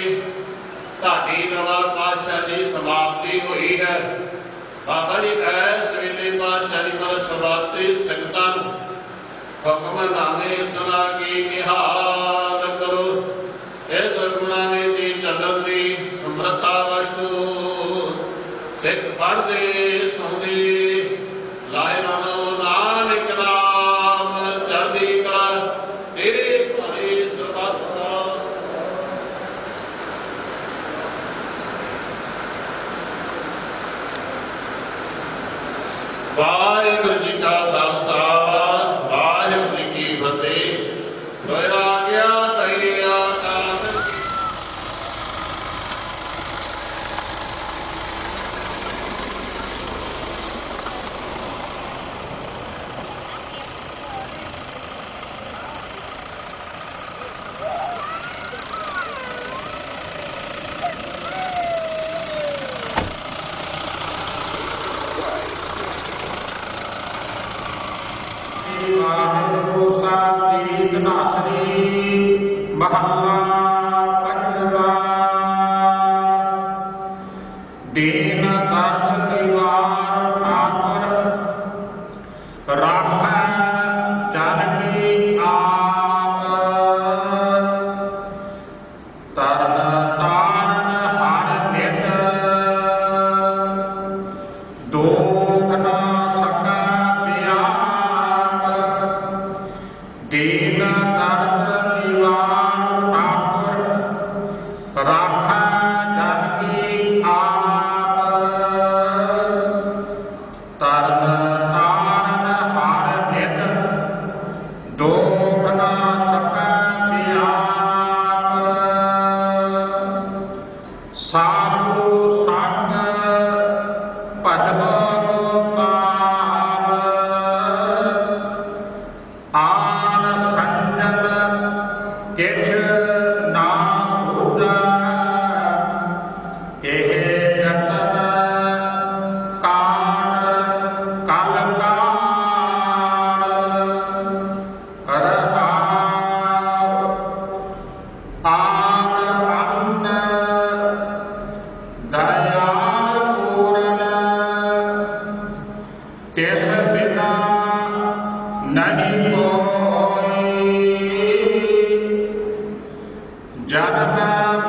ढाडी दरबार पातशाह जी समाप्ति हुई है। बाबा जी इस वेले पातशाह जी महाराज समाप्ति संगतां हुक्मनामे सुना के निहाल करो। इस हुक्मनामे दी चलन दी समर्था बख्शो। सिख पढ़दे सुनदे ਵਾਹਿਗੁਰੂ ਜੀ ਕਾ ਖਾਲਸਾ ਵਾਹਿਗੁਰੂ ਜੀ ਕੀ ਫਤਿਹ। ਵੈਰਾਗਿਆ ਕਈ ਆਕਾਸ਼ ਵਾਹਿਗੁਰੂ ਸਾਹਿਬ ਜੀ ਧਨਾਸਰੀ ਮਹੱਲਾ ਪੰਜਵਾ। ਦੀਨ ਦਰਦ ਨਿਵਾਰ ਠਾਕੁਰ ਰਾਖੈ ਜਨ ਕੀ ਆਪ। ਤਰਨ ਤਾਰਨ ਹਰ ਨਿਤ ਦੁਖ ਨਾ ਸਕੈ ਪਿਆਪ। ਦੀਨ ਦਰਦ ਨਿਵਾਰ ਠਾਕੁਰ ਰਾਖੈ ਜਨ ਕੀ ਆਪ। ਤਰਨ ਤਾਰਨ ਹਰ ਨਿਤ ਦੁਖ ਨਾ ਸਕੈ ਪਿਆਪ। ਸਾਧੂ ਸੰਗ ਭਜੋ ਗੋਪਾਲ। ਆਨ ਸੰਜਤ ਕਿਛ ਨਾ ਸੂਝੈ। ਇਹ ਜਤਨ ਕਾਣ ਕਲ ਕਾਲ। ਰਹਾਉ ਆਨ ਅੰਨ ਦਇਆਲ ਪੂਰਨ। ਤਿਸ ਬਿਨਾ ਨਹੀਂ ਕੋਈ। ਜਨਮ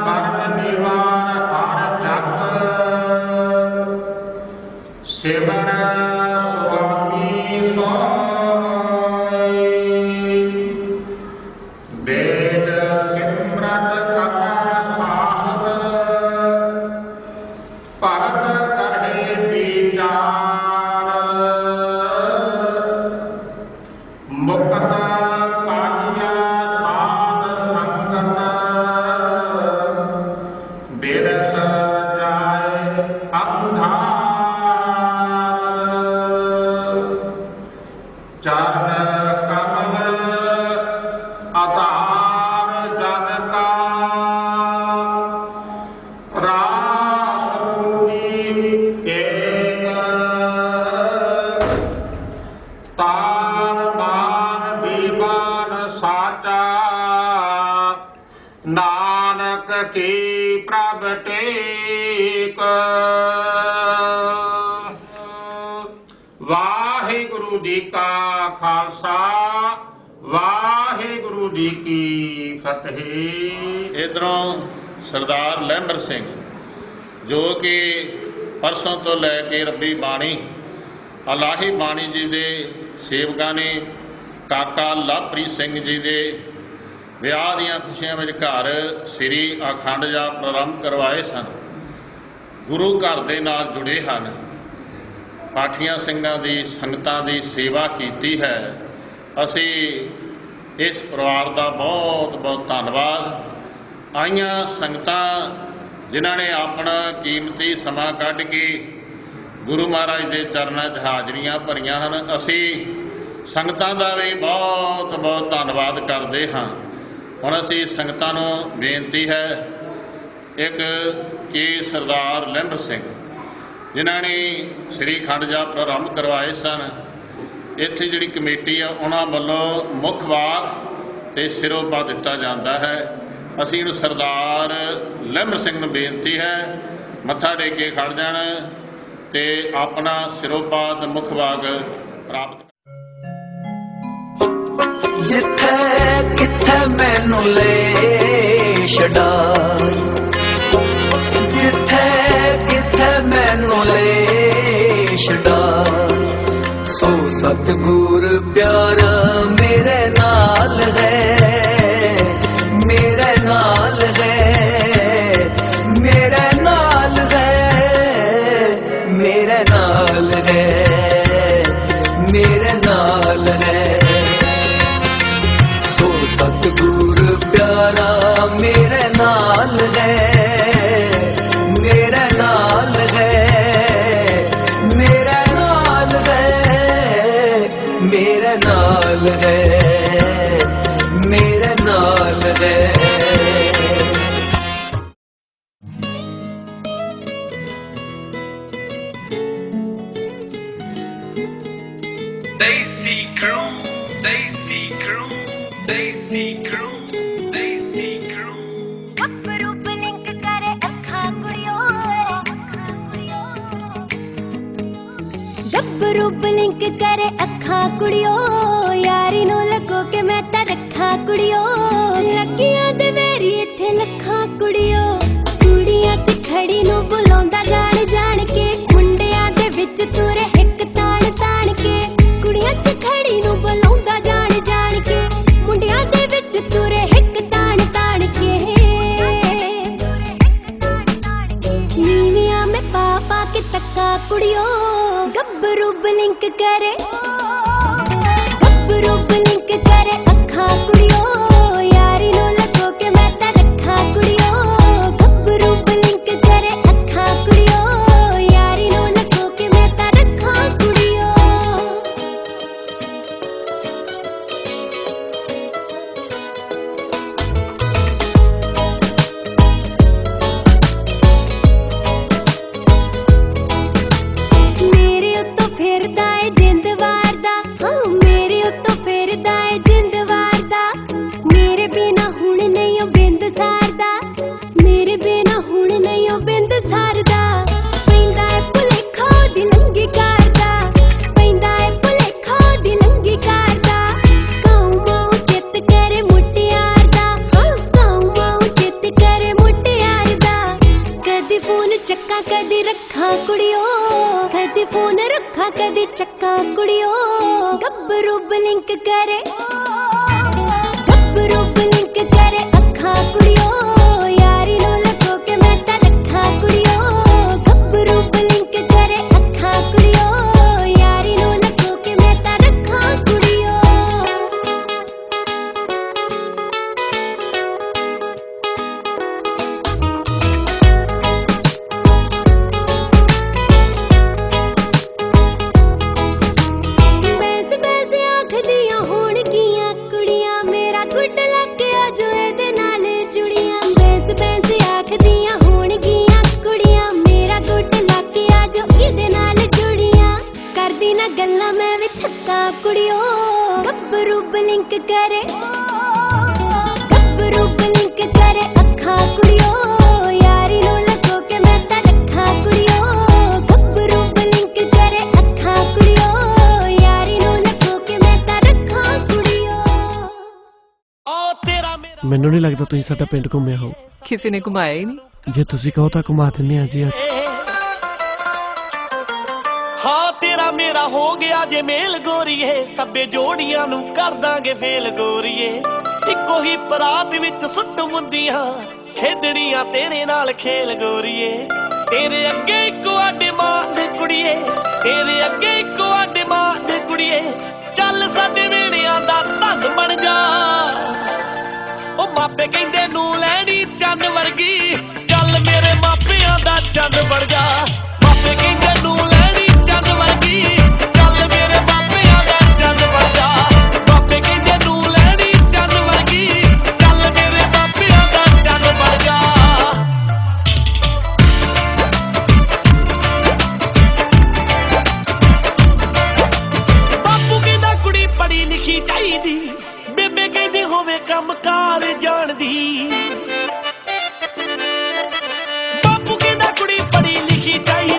ਮਰਨ ਨਿਵਾਰ ਹਰ ਜਪ। ਸਿਮਰ ਸੁਆਮੀ ਸੋਈ। ਵੇਦ ਸਿਮਰਤ ਕਥਾ ਸਾਸਤ। ਭਗਤ ਕਰੇ ਵਿਚਾਰ। ਮੁਕਤ ਪਾਈਆ ਸਾਧ ਸੰਗਤ। ਬਿਰਸ ਜਾਏ ਅੰਧਾਰ। ਚਰਨ ਕਮਲ ਆਧਾਰ ਜਨ ਕਾ। ਰਾਸ ਪੂਰੀ ਏਕ। ਤਾਰ ਬਾਨ ਦੀਵਾਨ ਸਾਚਾ। ਨਾਨਕ ਕੀ ਪ੍ਰਭ ਟੇਕ। ਵਾਹਿਗੁਰੂ ਜੀ ਕਾ ਖਾਲਸਾ ਵਾਹਿਗੁਰੂ ਜੀ ਕੀ ਫਤਿਹ। ਇਧਰੋਂ ਸਰਦਾਰ ਲਹਿੰਬਰ ਸਿੰਘ ਜੋ ਕਿ ਪਰਸੋਂ ਤੋਂ ਲੈ ਕੇ ਰੱਬੀ ਬਾਣੀ ਅਲਾਹੀ ਬਾਣੀ ਜੀ ਦੇ ਸੇਵਕਾਂ ਨੇ ਕਾਕਾ ਲਵਪ੍ਰੀਤ ਸਿੰਘ ਜੀ ਦੇ ਵਿਆਹ ਦੀਆਂ ਖੁਸ਼ੀਆਂ ਵਿੱਚ ਘਰ ਸ੍ਰੀ ਅਖੰਡ ਜਾਪ ਪ੍ਰਾਰੰਭ ਕਰਵਾਏ ਸਨ। ਗੁਰੂ ਘਰ ਦੇ ਨਾਲ ਜੁੜੇ ਹਨ। ਪਾਠੀਆਂ ਸਿੰਘਾਂ ਦੀ ਸੰਗਤਾਂ ਦੀ ਸੇਵਾ ਕੀਤੀ ਹੈ। ਅਸੀਂ ਇਸ ਪਰਿਵਾਰ ਦਾ ਬਹੁਤ ਬਹੁਤ ਧੰਨਵਾਦ। ਆਈਆਂ ਸੰਗਤਾਂ ਜਿਨ੍ਹਾਂ ਨੇ ਆਪਣਾ ਕੀਮਤੀ ਸਮਾਂ ਕੱਢ ਕੇ ਗੁਰੂ ਮਹਾਰਾਜ ਦੇ ਚਰਨਾਂ 'ਚ ਹਾਜ਼ਰੀਆਂ ਭਰੀਆਂ ਹਨ। ਅਸੀਂ ਸੰਗਤਾਂ ਦਾ ਵੀ ਬਹੁਤ ਬਹੁਤ ਧੰਨਵਾਦ ਕਰਦੇ ਹਾਂ। ਹੁਣ ਅਸੀਂ ਸੰਗਤਾਂ ਨੂੰ ਬੇਨਤੀ ਹੈ, ਇੱਕ ਕਿ ਸਰਦਾਰ ਲਹਿੰਬਰ ਸਿੰਘ ਜਿਨ੍ਹਾਂ ਨੇ ਸ੍ਰੀ ਅਖੰਡ ਜਾਪ ਪ੍ਰਾਰੰਭ ਕਰਵਾਏ ਸਨ, ਇੱਥੇ ਜਿਹੜੀ ਕਮੇਟੀ ਆ ਉਹਨਾਂ ਵੱਲੋਂ ਮੁੱਖ ਵਾਕ ਤੇ ਸਿਰੋਪਾ ਦਿੱਤਾ ਜਾਂਦਾ ਹੈ। ਅਸੀਂ ਇਹਨੂੰ ਸਰਦਾਰ ਲਹਿੰਬਰ ਸਿੰਘ ਨੂੰ ਬੇਨਤੀ ਹੈ ਮੱਥਾ ਟੇਕ ਕੇ ਖੜ ਜਾਣ ਤੇ ਆਪਣਾ ਸਿਰੋਪਾ ਤੇ ਮੁੱਖ ਵਾਕ ਪ੍ਰਾਪਤ। ਜਿੱਥੇ ਕਿੱਥੇ ਮੈਨੂੰ ਲੈ ਛਡਾ। ਜਿੱਥੇ ਕਿੱਥੇ ਮੈਨੂੰ ਲੈ ਛਡਾ। ਸੋ ਸਤਿਗੁਰ ਪਿਆਰਾ ਮੇਰੇ ਨਾਲ ਹੈ। ਮੇਰੇ ਨਾਲ ਹੈ। ਮੇਰੇ ਨਾਲ ਹੈ। ਮੇਰੇ ਨਾਲ ਹੈ। Desi crew, Desi crew, Desi crew, Desi crew. ਗੱਭਰੂ ਬਲਿੰਕ ਕਰੇ ਅੱਖਾਂ ਕੁੜੀਓ ਗੱਭਰੂ ਬਲਿੰਕ ਕਰੇ ਅੱਖਾਂ ਕੁੜੀਓ ਯਾਰੀ ਨੂੰ ਲੱਗੋ ਕਿ ਮੈਂ ਤਾਂ ਰੱਖਾਂ ਕੁੜੀਓ ਲੱਗੀਆਂ ਦੇ ਮੇਰੀ ਇੱਥੇ ਲੱਖਾਂ ਕੁੜੀਓ ਕੁੜੀਆਂ 'ਚ ਖੜੀ ਨੂੰ ਬੁਲਾਉਂਦਾ ਜਾਣ ਜਾਣ ਕੇ ਮੁੰਡਿਆਂ ਦੇ ਵਿੱਚ ਤੁਰੇ ਇੱਕ ਤਾਣ ਤਾਣ ਕੇ ਕੁੜੀਆਂ 'ਚ ਖੜੀ ਨੂੰ ਬੁਲਾਉਂਦਾ ਜਾਣ ਜਾਣ ਕੇ ਮੁੰਡਿਆਂ ਦੇ ਵਿੱਚ ਤੁਰੇ ਇੱਕ ਤਾਣ ਤਾਣ ਕੇ ਨੀਵੀਆਂ ਮੈਂ ਪਾ ਪਾ ਕੇ ਤੱਕਾ ਕੁੜੀਓ ਗੱਭਰੂ ਬਲਿੰਕ ਕਰੇ ਗੱਭਰੂ ਬਲਿੰਕ ਕਰੇ ਅੱਖਾਂ ਕੁੜੀਓ ਯਾਰੀ ਨੂੰ ਲੱਗੋ ਕਿ ਮੈਂ ਤਾਂ ਰੱਖਾਂ ਕੁੜੀਓ ਗੱਭਰੂ ਬਲਿੰਕ ਕਰੇ ਅੱਖਾਂ ਕੁੜੀਓ ਯਾਰੀ ਨੂੰ ਲੱਗੋ ਕਿ ਮੈਂ ਤਾਂ ਰੱਖਾਂ ਕੁੜੀਓ ਮੇਰੇ ਉੱਤੋਂ ਫਿਰਦਾ ਏ ਜਿੰਦ ਵਾਰਦਾ ਹਾਂ ਮੇਰੇ ਉੱਤੋਂ ਫਿਰਦਾ ਏ ਜਿੰਦ ਵਾਰਦਾ ਮੇਰੇ ਬਿਨਾ ਹੁਣ ਨਹੀਂ ਉਹ ਬਿੰਦ ਸਾਰਦਾ ਮੇਰੇ ਬਿਨਾ ਹੁਣ ਨਹੀਂ ਉਹ ਬਿੰਦ ਸਾਰਦਾ ਪੈਂਦਾ ਏ ਭੁਲੇਖਾ ਉਹਦੀ ਲੰਗੀ ਕਰਦਾ ਪੈਂਦਾ ਏ ਭੁਲੇਖਾ ਉਹਦੀ ਲੰਗੀ ਕਰਦਾ ਕਾਉ ਮਾਉ ਚਿੱਤ ਕਰੇ ਮੁਟਿਆਰ ਦਾ ਹਾਂ ਕਾਉ ਮਾਉ ਚਿੱਤ ਕਰੇ ਮੁਟਿਆਰ ਦਾ ਕਦੀ ਫੋਨ ਚੱਕਾਂ ਕਦੀ ਰੱਖਾਂ ਕੁੜੀਓ ਕਦੀ ਫੋਨ ਰੱਖਾਂ ਕਦੀ ਚੱਕਾਂ ਕੁੜੀਓ ਗੱਭਰੂ ਬਲਿੰਕ ਕਰੇ ਗੱਭਰੂ ਬਲਿੰਕ ਕਰੇ ਅੱਖਾਂ ਕੁੜੀਓ ਯਾਰੀ ਨੂੰ ਲੱਗੋ ਕਿ ਮੈਂ ਤਾਂ ਰੱਖਾਂ ਕੁੜੀਓ ਗੱਭਰੂ ਬਲਿੰਕ ਕਰੇ ਅੱਖਾਂ ਕੁੜੀਓ ਯਾਰੀ ਨੂੰ ਲੱਗੋ ਕਿ ਮੈਂ ਤਾਂ ਰੱਖਾਂ ਕੁੜੀਓ ਬੈਸ ਬੈਸ ਆਖਦੀਆਂ ਹੋਣਗੀਆਂ ਕੁੜੀਆਂ ਮੇਰਾ ਗੁੱਡ ਲੱਗਿਆ ਜੋ ਇਹਦੇ ਨਾਲ ਜੁੜੀਆਂ ਬੈਸ ਬੈਸ ਆਖਦੀਆਂ ਹੋਣਗੀਆਂ ਕੁੜੀਆਂ ਮੇਰਾ ਗੁੱਡ ਲੱਗਿਆ ਜੋ ਇਹਦੇ ਨਾਲ ਜੁੜੀਆਂ ਕਰਦੀ ਨਾ ਗੱਲਾਂ ਮੈਂ ਵੀ ਥੱਕਾ ਕੁੜੀਓ ਗੱਭਰੂ ਬਲਿੰਕ ਕਰੇ ਗੱਭਰੂ ਬਲਿੰਕ ਕਰੇ ਅੱਖਾਂ ਕੁੜੀਓ ਯਾਰੀ ਨੂੰ ਲੱਗੋ ਕਿ ਮੈਂ ਤਾਂ ਰੱਖਾਂ ਕੁੜੀਓ ਗੱਭਰੂ ਬਲਿੰਕ ਕਰੇ ਅੱਖਾਂ ਕੁੜੀਓ ਯਾਰੀ ਨੂੰ ਲੱਗੋ ਕਿ ਮੈਂ ਤਾਂ ਰੱਖਾਂ ਕੁੜੀਓ ਮੈਨੂੰ ਨਹੀਂ ਲੱਗਦਾ ਤੁਸੀਂ ਸਾਡਾ ਪਿੰਡ ਘੁੰਮਿਆ ਹੋ ਕਿਸੇ ਨੇ ਘੁਮਾਇਆ ਹੀ ਨਹੀਂ ਜੇ ਤੁਸੀਂ ਕਹੋ ਤਾਂ ਘੁਮਾ ਦਿੰਦੇ ਆ ਜੀ ਹਾਂ ਤੇਰਾ ਮੇਰਾ ਹੋ ਗਿਆ ਜੇ ਮੇਲ ਗੋਰੀਏ ਸੱਬੇ ਜੋੜੀਆਂ ਨੂੰ ਕਰ ਦਾਂਗੇ ਫੇਲ ਗੋਰੀਏ ਇੱਕੋ ਹੀ ਪਰਾਤ ਵਿੱਚ ਸੁੱਟ ਮੁੰਦੀਆਂ ਖੇਡਣੀਆਂ ਤੇਰੇ ਨਾਲ ਖੇਲ ਗੋਰੀਏ ਤੇਰੇ ਅੱਗੇ ਇੱਕੋ ਆ ਡਿਮਾਂਡ ਕੁੜੀਏ ਤੇਰੇ ਅੱਗੇ ਇੱਕੋ ਆ ਡਿਮਾਂਡ ਕੁੜੀਏ ਚੱਲ ਸਾਡੇ ਵੇੜਿਆਂ ਦਾ ਧੰਨ ਬਣ ਜਾ ਉਹ ਮਾਪੇ ਕਹਿੰਦੇ ਨੂੰ ਲੈਣੀ ਚੰਨ ਵਰਗੀ ਚੱਲ ਮੇਰੇ ਮਾਪਿਆਂ ਦਾ ਚੰਨ ਬਣ ਜਾ ਮਾਪੇ ਕਹਿੰਦੇ ਨੂੰ ਲੈਣੀ ਚੰਨ ਵਰਗੀ ਚੱਲ ਮੇਰੇ ਮਾਪਿਆਂ ਦਾ ਚੰਨ ਬਣ ਜਾ ਮਾਪੇ ਕਹਿੰਦੇ ਨੂੰ ਲੈਣੀ ਚੰਨ ਵਰਗੀ ਚੱਲ ਮੇਰੇ ਮਾਪਿਆਂ ਦਾ ਚੰਨ ਬਣ ਜਾ ਬਾਪੂ ਕਹਿੰਦਾ ਕੁੜੀ ਪੜ੍ਹੀ ਲਿਖੀ ਚਾਹੀਦੀ ਬੇਬੇ ਕਹਿੰਦੀ ਹੋਵੇ ਕੰਮਕਾਰ ਜਾਣਦੀ ਬਾਪੂ ਕਹਿੰਦਾ ਕੁੜੀ ਪੜ੍ਹੀ ਲਿਖੀ ਚਾਹੀਦੀ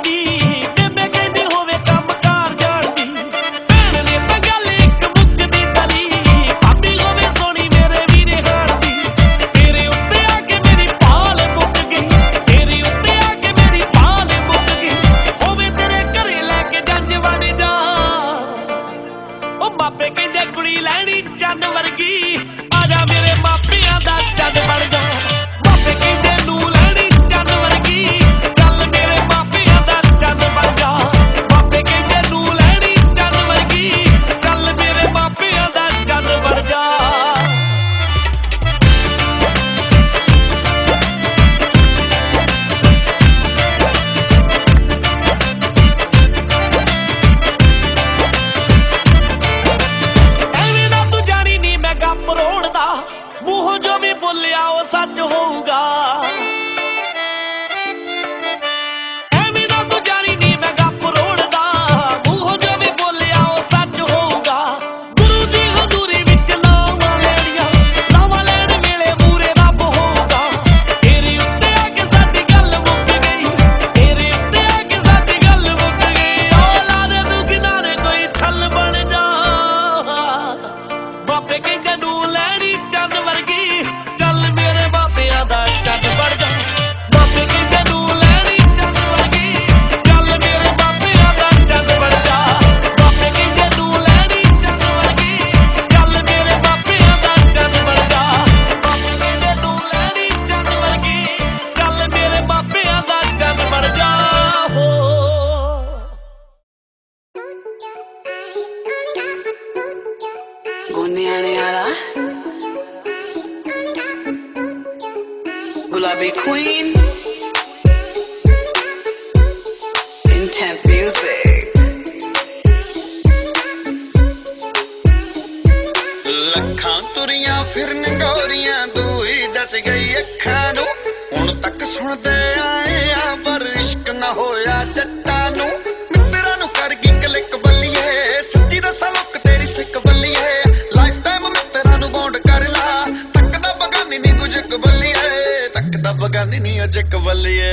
Barbie queen. Intense music. ਲੱਖਾਂ ਤੁਰੀਆਂ ਫਿਰਨ ਗੋਰੀਆਂ ਦੂਈ ਜੱਜ ਗਈ ਅੱਖਾਂ ਨੂੰ ਹੁਣ ਤੱਕ ਸੁਣਦੇ ਆਏ ਆ ਪਰ ਇਸ਼ਕ ਨਾ ਹੋਇਆ ਜੱਟਾਂ ਨੂੰ ਮਿੱਤਰਾਂ ਨੂੰ ਕਰ ਗਈ ਕਲਿੱਕ ਬੱਲੀਏ ਸੱਚੀ ਦੱਸਾਂ ਲੋਕ ਤੇਰੀ ਸਿੱਕ ਬੱਲੀਏ ਲਾਈਫ ਟਾਈਮ ਮਿੱਤਰਾਂ ਨੂੰ ਬੌਂਡ ਕਰ ਲਾ ਤੱਕਦਾ ਬਗਾਨੀ ਨਹੀਂ ਕੁਝ ਕਬੱਲੀਏ ਤੱਕਦਾ ਬਗਾਨੀ ਨਹੀਂ ਅਜ ਕਬੱਲੀਏ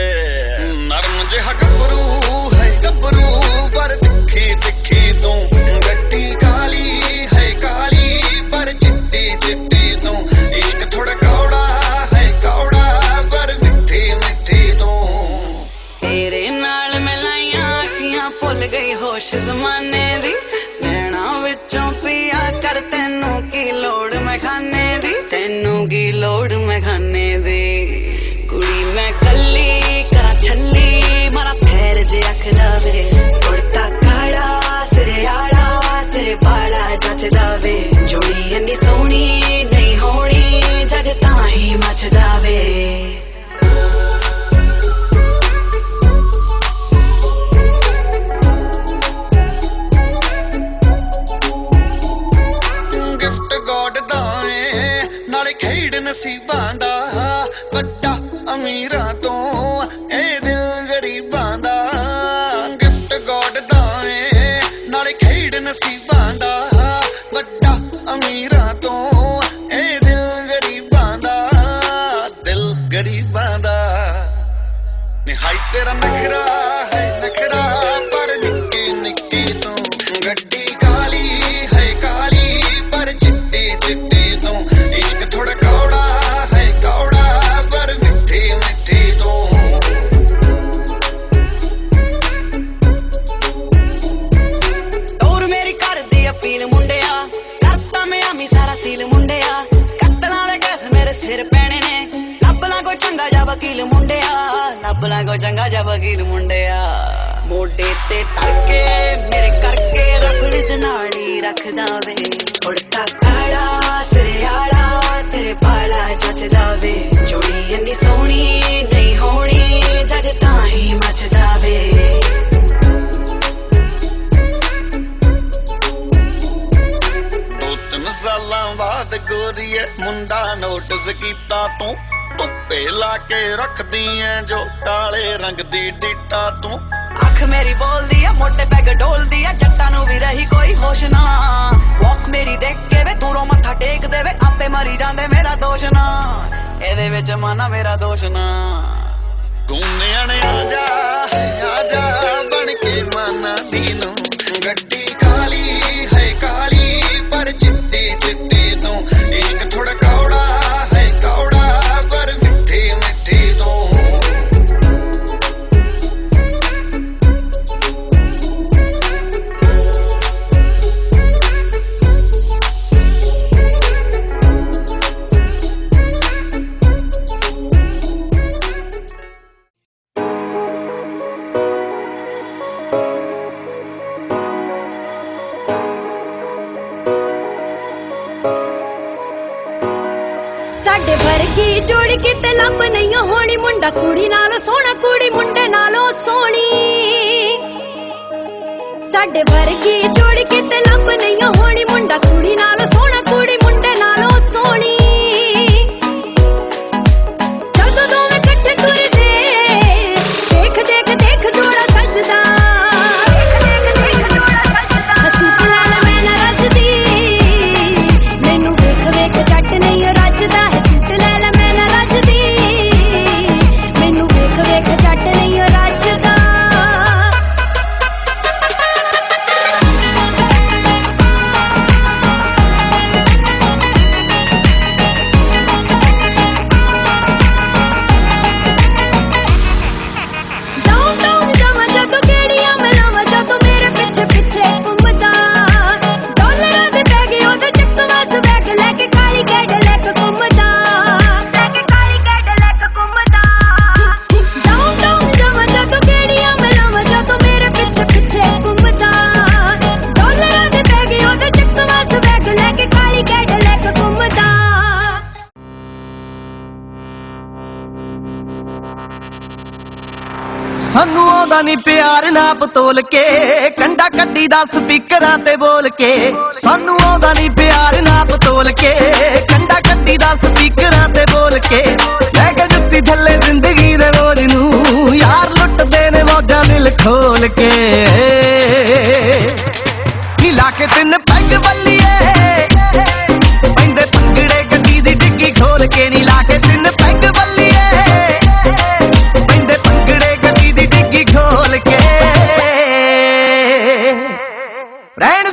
ਨਰਮ ਜਿਹਾ ਗੱਭਰੂ ਹੈ ਗੱਭਰੂ ਪਰ ਤਿੱਖੀ ਤਿੱਖੀ ਤੂੰ ਗੱਡੀ ਕਾਲੀ ਹੈ ਕਾਲੀ ਪਰ ਚਿੱਟੀ ਚਿੱਟੀ ਤੂੰ ਇਸ਼ਕ ਥੋੜਾ ਕੌੜਾ ਹੈ ਕੌੜਾ ਪਰ ਮਿੱਠੀ ਮਿੱਠੀ ਤੂੰ तेरे नाल मैं लाइया अखियां भुल गई होश जमाने दी नैना विचों पिया कर तेनू की लोड़ मैं खाने दी तेनू की लोड़ मैं खाने दी कुड़ी मैं कल्ली करा छल्ली मारा पैर जे अख दावे कुर्ता काड़ा सिरे आड़ा तेरे बाड़ा जचदा वे जोड़ी इन्नी सोहनी नहीं होनी जग तां ही मचदा वे ਗਿਫਟ ਗੋਡ ਦਾ ਏ ਨਾਲੇ ਖੇਡ ਨਸੀਬਾਂ ਦਾ ਵੱਡਾ ਅਮੀਰਾਂ ਤੋਂ ਇਹ ਦਿਲ ਗਰੀਬਾਂ ਦਾ ਗਿਫਟ ਗੋਡ ਦਾ ਏ ਨਾਲੇ ਖੇਡ ਨਸੀਬਾਂ ਦਾ ਵੱਡਾ ਅਮੀਰਾਂ ਤੋਂ ਇਹ ਦਿਲ ਗਰੀਬਾਂ ਦਾ ਨਿਹਾਈ ਤੇਰਾ ਨਖਰਾ ਹੈ ਨਖਰਾ ਪਰ ਨਿੱਕੀ ਨਿੱਕੀ ਤੂੰ ਗੱਡੀ ਕਾਲੀ ਹੈ ਕਾਲੀ ਪਰ ਚਿੱਟੀ ਚਿੱਟੀ ਤੂੰ ਇਸ਼ਕ ਥੋੜਾ ਕੌੜਾ ਹੈ ਕੌੜਾ ਪਰ ਮਿੱਠੀ ਮਿੱਠੀ ਤੂੰ और मेरी कर दी अपील मुंडिया करता मैं आमी सारा सील मुंडिया कत्तलां दे कैस मेरे सिर पैने ने लभला कोई चंगा जा वकील मुंडिया लभला कोई चंगा जा वकील मुंडिया मोढे ते तड़के मेरे करके रखड़ी ते नाड़ी रखदा वे उड़ता काड़ा सिरे आड़ा तेरे बाला जचदा वे जोड़ी इन्नी सोहनी नहीं होनी जग तां ही मचदा वे ਦੋ ਤਿੰਨ ਸਾਲਾਂ ਬਾਅਦ ਗੋਰੀਏ ਮੁੰਡਾ ਨੋਟਿਸ ਕੀਤਾ ਤੂੰ ਧੁੱਪੇ ਲਾ ਕੇ ਰੱਖਦੀ ਐ ਜੋ ਕਾਲੇ ਰੰਗ ਦੀ ਡਿੱਟਾ ਤੂੰ ਅੱਖ ਮੇਰੀ ਬੋਲਦੀ ਆ ਮੋਟੇ ਪੈਗ ਡੋਲਦੀ ਆ ਜੱਟਾਂ ਨੂੰ ਵੀ ਰਹੀ ਕੋਈ ਹੋਸ਼ ਨਾ ਵਾਕ ਮੇਰੀ ਦੇਖ ਕੇ ਵੇ ਦੂਰੋਂ ਮੱਥਾ ਟੇਕ ਦੇਵੇ ਆਪੇ ਮਰੀ ਜਾਂਦੇ ਮੇਰਾ ਦੋਸ਼ ਨਾ ਇਹਦੇ ਵਿੱਚ ਮਾਨਾ ਮੇਰਾ ਦੋਸ਼ ਨਾ ਗੁੰਨਿਆਂ ਨੇ ਆ ਜਾ ਬਣ ਕੇ ਮਾਨਾ ਦੀ ਨੂੰ ਗੱਡੀ ਕਾਲੀ ਹੈ ਕਾਲੀ ਪਰ ਚਿੱਟੀ ਚਿੱਟੀ ਤੂੰ ਇਸ਼ਕ ਥੋੜਾ ਕੌੜਾ ਹੈ ਕੌੜਾ ਪਰ ਮਿੱਠੀ ਮਿੱਠੀ ਤੂੰ ਸਾਡੇ ਵਰਗੀ ਜੋੜੀ ਕਿਤੇ ਲੱਭ ਨਹੀਂ ਹੋਣੀ ਮੁੰਡਾ ਕੁੜੀ ਨਾਲੋਂ ਸੋਹਣਾ ਕੁੜੀ ਮੁੰਡੇ ਨਾਲੋਂ ਸੋਹਣੀ ਸਾਡੇ ਵਰਗੀ ਜੋੜੀ ਕਿਤੇ ਲੱਭ ਨਹੀਂ ਹੋਣੀ ਮੁੰਡਾ ਕੁੜੀ ਨਾਲੋਂ ਸੋਹਣਾ ਕੁੜੀ ਮੁੰਡੇ ਨਾਲੋਂ ਸੋਹਣੀ ਜਦੋਂ ਦੋਵੇਂ ਇਕੱਠੇ ਤੁਰਦੇ ਦੇਖ ਦੇਖ ਦੇਖ ਜੋੜਾ ਸੱਜਦਾ ਹਸੂਟ ਨਾਲ ਮੈਂ ਨਾ ਰੱਜਦੀ ਮੈਨੂੰ ਵੇਖ ਵੇਖ ਜੱਟ ਨਹੀਂ ਰੱਜਦਾ ਹੈ ਸੂਟ ਲੈ ਲੈ ਮੈਂ ਨਾ ਰੱਜਦੀ ਮੈਨੂੰ ਵੇਖ ਵੇਖ ਜੱਟ ਨਹੀਂ ਰੱਜਦਾ ਆਉਂਦਾ ਨੀ ਪਿਆਰ ਨਾਪ ਤੋਲ ਕੇ ਕੰਡਾ ਕੱਢੀ ਦਾ ਸਪੀਕਰਾਂ ਤੇ ਬੋਲ ਕੇ ਸਾਨੂੰ ਆਉਂਦਾ ਨੀ ਪਿਆਰ ਨਾਪ ਤੋਲ ਕੇ ਕੰਡਾ ਕੱਢੀ ਦਾ ਸਪੀਕਰਾਂ ਤੇ ਬੋਲ ਕੇ ਲੈ ਕੇ ਜੁੱਤੀ ਥੱਲੇ ਜ਼ਿੰਦਗੀ ਦੇ ਬੋਝ ਨੂੰ ਯਾਰ ਲੁੱਟਦੇ ਨੇ ਮੌਜਾਂ ਦਿਲ ਖੋਲ ਕੇ ਨੀ ਲਾ ਕੇ ਤਿੰਨ ਪੈਗ ਬੱਲੀਏ ਪੈਂਦੇ ਪੰਗੜੇ ਗੱਡੀ ਦੀ ਡਿੱਗੀ ਖੋਲ ਕੇ ਨੀ ਲਾ ਕੇ ਤਿੰਨ ਪੈਗ ਬੱਲੀਏ ਪੈਂਦੇ ਪੰਗੜੇ ਗੱਡੀ ਦੀ ਡਿੱਗੀ ਖੋਲ ਕੇ ਰਹਿਣ